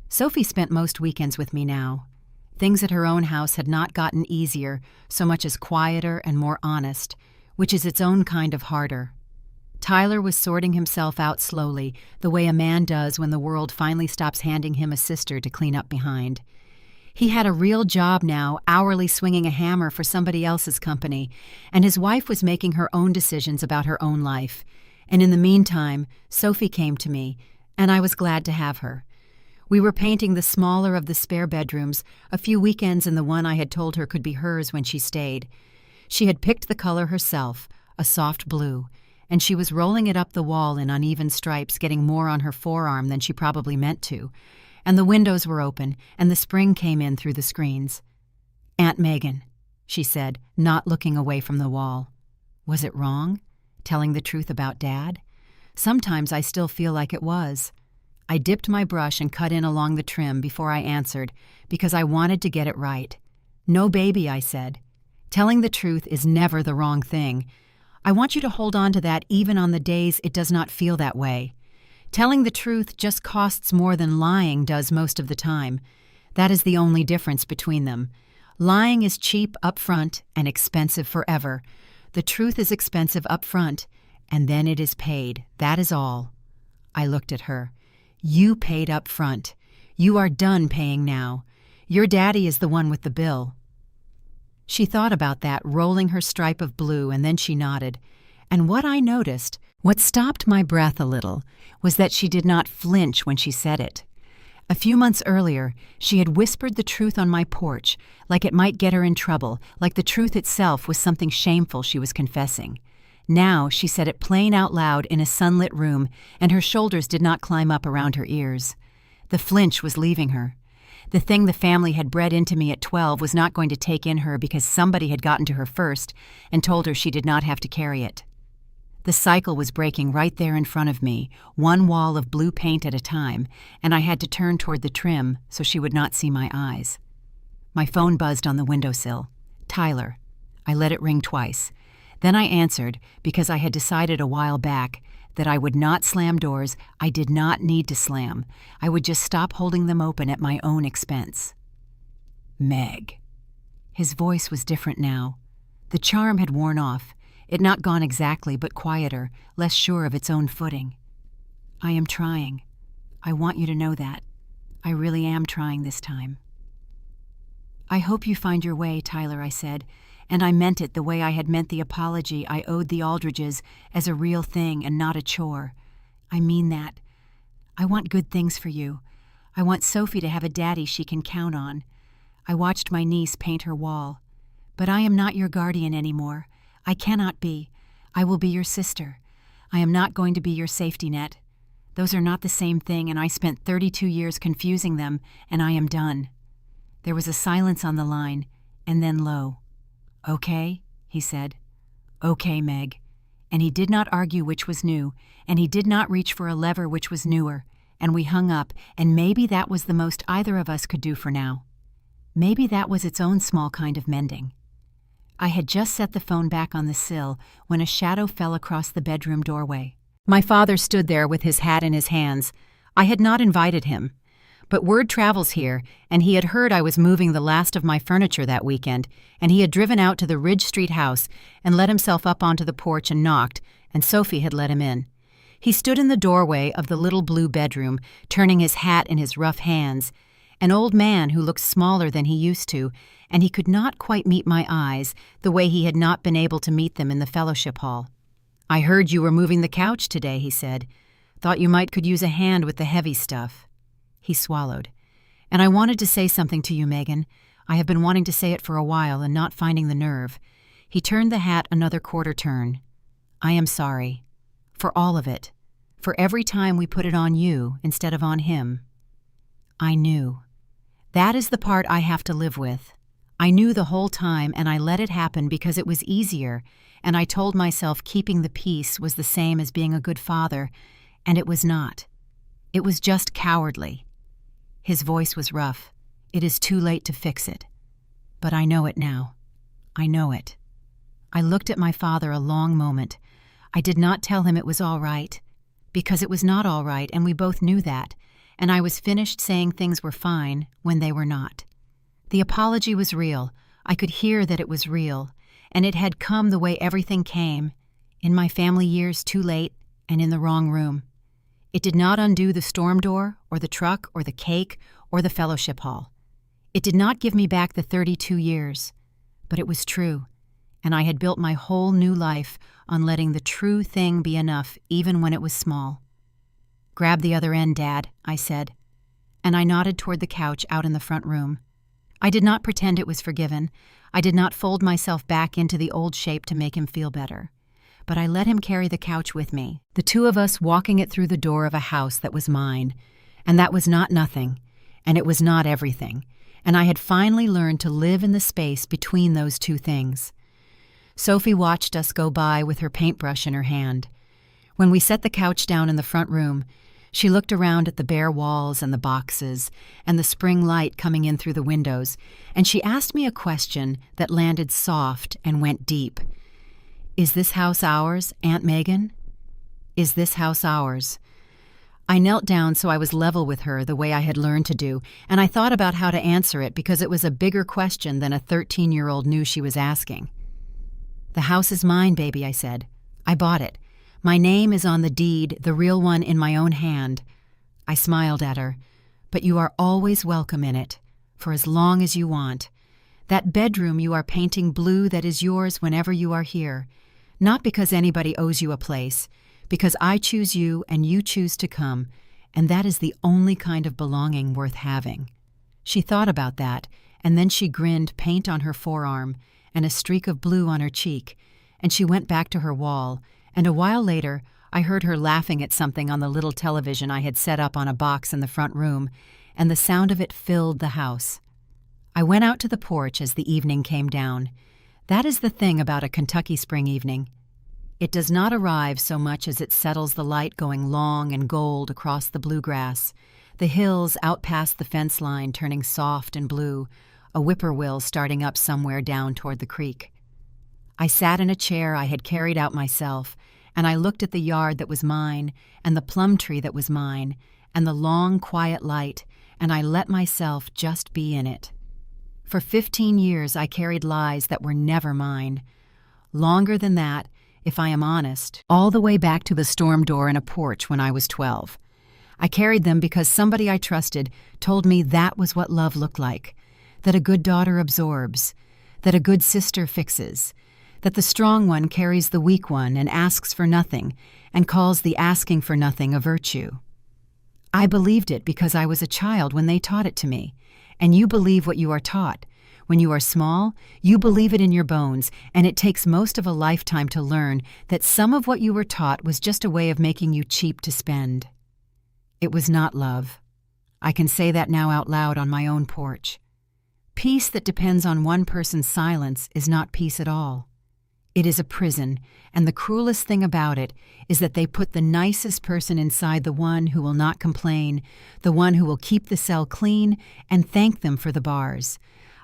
Speaker 1: Sophie spent most weekends with me now. Things at her own house had not gotten easier, so much as quieter and more honest, which is its own kind of harder. Tyler was sorting himself out slowly, the way a man does when the world finally stops handing him a sister to clean up behind. He had a real job now, hourly swinging a hammer for somebody else's company, and his wife was making her own decisions about her own life. And in the meantime, Sophie came to me, and I was glad to have her. We were painting the smaller of the spare bedrooms, a few weekends in the one I had told her could be hers when she stayed. She had picked the color herself, a soft blue, and she was rolling it up the wall in uneven stripes, getting more on her forearm than she probably meant to. And the windows were open, and the spring came in through the screens. "Aunt Megan," she said, not looking away from the wall. Was it wrong? Telling the truth about Dad? Sometimes I still feel like it was. I dipped my brush and cut in along the trim before I answered, because I wanted to get it right. "No, baby," I said. "Telling the truth is never the wrong thing. I want you to hold on to that even on the days it does not feel that way. Telling the truth just costs more than lying does most of the time. That is the only difference between them. Lying is cheap up front and expensive forever. The truth is expensive up front, and then it is paid. That is all." I looked at her. "You paid up front. You are done paying now. Your daddy is the one with the bill." She thought about that, rolling her stripe of blue, and then she nodded. And what I noticed, what stopped my breath a little, was that she did not flinch when she said it. A few months earlier, she had whispered the truth on my porch, like it might get her in trouble, like the truth itself was something shameful she was confessing. Now she said it plain out loud in a sunlit room, and her shoulders did not climb up around her ears. The flinch was leaving her. The thing the family had bred into me at 12 was not going to take in her because somebody had gotten to her first and told her she did not have to carry it. The cycle was breaking right there in front of me, one wall of blue paint at a time, and I had to turn toward the trim so she would not see my eyes. My phone buzzed on the windowsill. Tyler. I let it ring twice. Then I answered because I had decided a while back that I would not slam doors I did not need to slam. I would just stop holding them open at my own expense. Meg. His voice was different now. The charm had worn off. It not gone exactly, but quieter, less sure of its own footing. I am trying. I want you to know that. I really am trying this time. I hope you find your way, Tyler, I said, and I meant it the way I had meant the apology I owed the Aldridges as a real thing and not a chore. I mean that. I want good things for you. I want Sophie to have a daddy she can count on. I watched my niece paint her wall. But I am not your guardian anymore. I cannot be. I will be your sister. I am not going to be your safety net. Those are not the same thing, and I spent 32 years confusing them, and I am done. There was a silence on the line, and then low. Okay, he said. Okay, Meg. And he did not argue which was new, and he did not reach for a lever which was newer, and we hung up, and maybe that was the most either of us could do for now. Maybe that was its own small kind of mending. I had just set the phone back on the sill when a shadow fell across the bedroom doorway. My father stood there with his hat in his hands. I had not invited him. But word travels here, and he had heard I was moving the last of my furniture that weekend, and he had driven out to the Ridge Street house and let himself up onto the porch and knocked, and Sophie had let him in. He stood in the doorway of the little blue bedroom, turning his hat in his rough hands, an old man who looked smaller than he used to, and he could not quite meet my eyes the way he had not been able to meet them in the fellowship hall. I heard you were moving the couch today, he said. Thought you might could use a hand with the heavy stuff. He swallowed. And I wanted to say something to you, Megan. I have been wanting to say it for a while and not finding the nerve. He turned the hat another quarter turn. I am sorry. For all of it. For every time we put it on you instead of on him. I knew. That is the part I have to live with. I knew the whole time, and I let it happen because it was easier, and I told myself keeping the peace was the same as being a good father, and it was not. It was just cowardly. His voice was rough. It is too late to fix it. But I know it now. I know it. I looked at my father a long moment. I did not tell him it was all right, because it was not all right, and we both knew that, and I was finished saying things were fine when they were not. The apology was real. I could hear that it was real, and it had come the way everything came, in my family years too late and in the wrong room. It did not undo the storm door, or the truck, or the cake, or the fellowship hall. It did not give me back the 32 years, but it was true, and I had built my whole new life on letting the true thing be enough even when it was small. Grab the other end, Dad, I said, and I nodded toward the couch out in the front room. I did not pretend it was forgiven. I did not fold myself back into the old shape to make him feel better. But I let him carry the couch with me, the two of us walking it through the door of a house that was mine. And that was not nothing, and it was not everything, and I had finally learned to live in the space between those two things. Sophie watched us go by with her paintbrush in her hand. When we set the couch down in the front room, she looked around at the bare walls and the boxes and the spring light coming in through the windows, and she asked me a question that landed soft and went deep. Is this house ours, Aunt Megan? Is this house ours? I knelt down so I was level with her the way I had learned to do, and I thought about how to answer it because it was a bigger question than a 13-year-old knew she was asking. The house is mine, baby, I said. I bought it. My name is on the deed, the real one in my own hand. I smiled at her. But you are always welcome in it, for as long as you want. That bedroom you are painting blue that is yours whenever you are here. Not because anybody owes you a place, because I choose you and you choose to come, and that is the only kind of belonging worth having. She thought about that, and then she grinned, paint on her forearm and a streak of blue on her cheek, and she went back to her wall, and a while later I heard her laughing at something on the little television I had set up on a box in the front room, and the sound of it filled the house. I went out to the porch as the evening came down. That is the thing about a Kentucky spring evening. It does not arrive so much as it settles, the light going long and gold across the bluegrass, the hills out past the fence line turning soft and blue, a whippoorwill starting up somewhere down toward the creek. I sat in a chair I had carried out myself, and I looked at the yard that was mine, and the plum tree that was mine, and the long, quiet light, and I let myself just be in it. For 15 years I carried lies that were never mine. Longer than that, if I am honest, all the way back to the storm door in a porch when I was 12. I carried them because somebody I trusted told me that was what love looked like, that a good daughter absorbs, that a good sister fixes, that the strong one carries the weak one and asks for nothing, and calls the asking for nothing a virtue. I believed it because I was a child when they taught it to me, and you believe what you are taught. When you are small, you believe it in your bones, and it takes most of a lifetime to learn that some of what you were taught was just a way of making you cheap to spend. It was not love. I can say that now out loud on my own porch. Peace that depends on one person's silence is not peace at all. It is a prison, and the cruelest thing about it is that they put the nicest person inside the one who will not complain, the one who will keep the cell clean and thank them for the bars.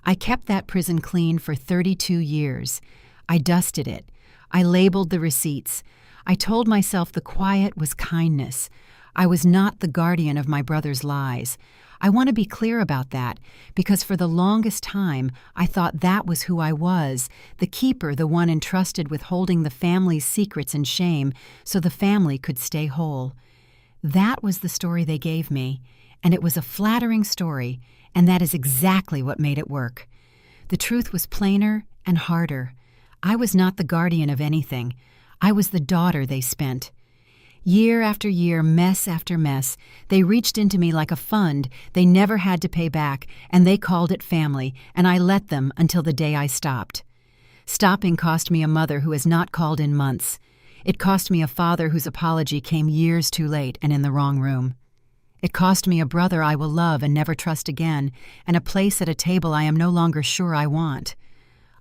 Speaker 1: I kept that prison clean for 32 years. I dusted it. I labeled the receipts. I told myself the quiet was kindness. I was not the guardian of my brother's lies. I want to be clear about that, because for the longest time I thought that was who I was, the keeper, the one entrusted with holding the family's secrets and shame so the family could stay whole. That was the story they gave me, and it was a flattering story, and that is exactly what made it work. The truth was plainer and harder. I was not the guardian of anything. I was the daughter they spent. Year after year, mess after mess, they reached into me like a fund they never had to pay back, and they called it family, and I let them until the day I stopped. Stopping cost me a mother who has not called in months. It cost me a father whose apology came years too late and in the wrong room. It cost me a brother I will love and never trust again, and a place at a table I am no longer sure I want.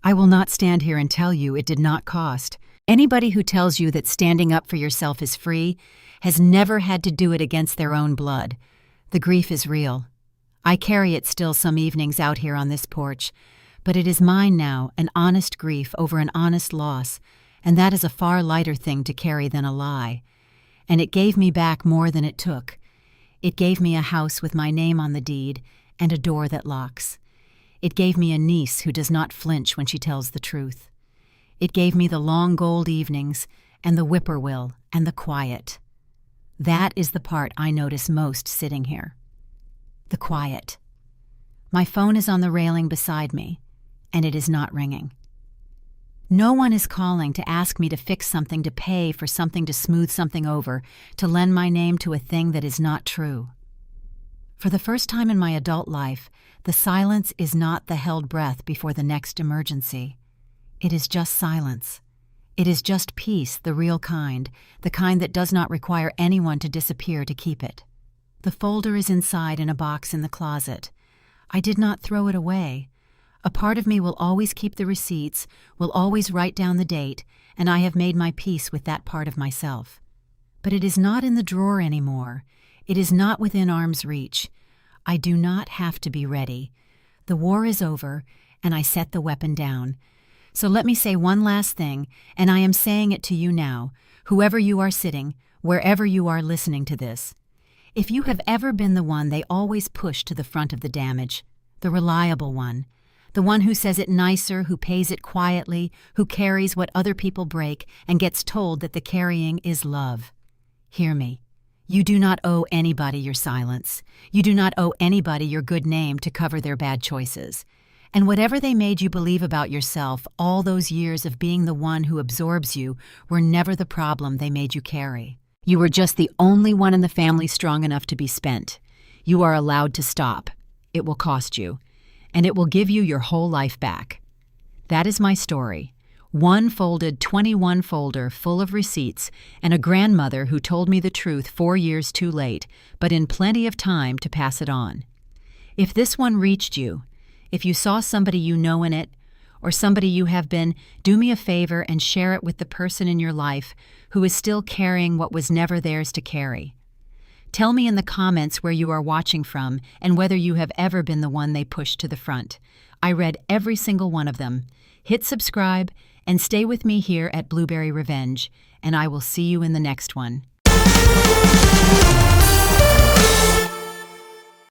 Speaker 1: I will not stand here and tell you it did not cost. Anybody who tells you that standing up for yourself is free has never had to do it against their own blood. The grief is real. I carry it still some evenings out here on this porch, but it is mine now, an honest grief over an honest loss, and that is a far lighter thing to carry than a lie. And it gave me back more than it took. It gave me a house with my name on the deed and a door that locks. It gave me a niece who does not flinch when she tells the truth. It gave me the long gold evenings and the whippoorwill and the quiet. That is the part I notice most sitting here. The quiet. My phone is on the railing beside me, and it is not ringing. No one is calling to ask me to fix something, to pay for something, to smooth something over, to lend my name to a thing that is not true. For the first time in my adult life, the silence is not the held breath before the next emergency. It is just silence. It is just peace, the real kind, the kind that does not require anyone to disappear to keep it. The folder is inside in a box in the closet. I did not throw it away. A part of me will always keep the receipts, will always write down the date, and I have made my peace with that part of myself. But it is not in the drawer anymore. It is not within arm's reach. I do not have to be ready. The war is over, and I set the weapon down. So let me say one last thing, and I am saying it to you now, whoever you are sitting, wherever you are listening to this. If you have ever been the one they always push to the front of the damage, the reliable one, the one who says it nicer, who pays it quietly, who carries what other people break and gets told that the carrying is love, hear me. You do not owe anybody your silence. You do not owe anybody your good name to cover their bad choices. And whatever they made you believe about yourself, all those years of being the one who absorbs you were never the problem they made you carry. You were just the only one in the family strong enough to be spent. You are allowed to stop. It will cost you. And it will give you your whole life back. That is my story. One folded 21 folder full of receipts, and a grandmother who told me the truth 4 years too late, but in plenty of time to pass it on. If this one reached you, if you saw somebody you know in it, or somebody you have been, do me a favor and share it with the person in your life who is still carrying what was never theirs to carry. Tell me in the comments where you are watching from and whether you have ever been the one they pushed to the front. I read every single one of them. Hit subscribe and stay with me here at Blueberry Revenge, and I will see you in the next one.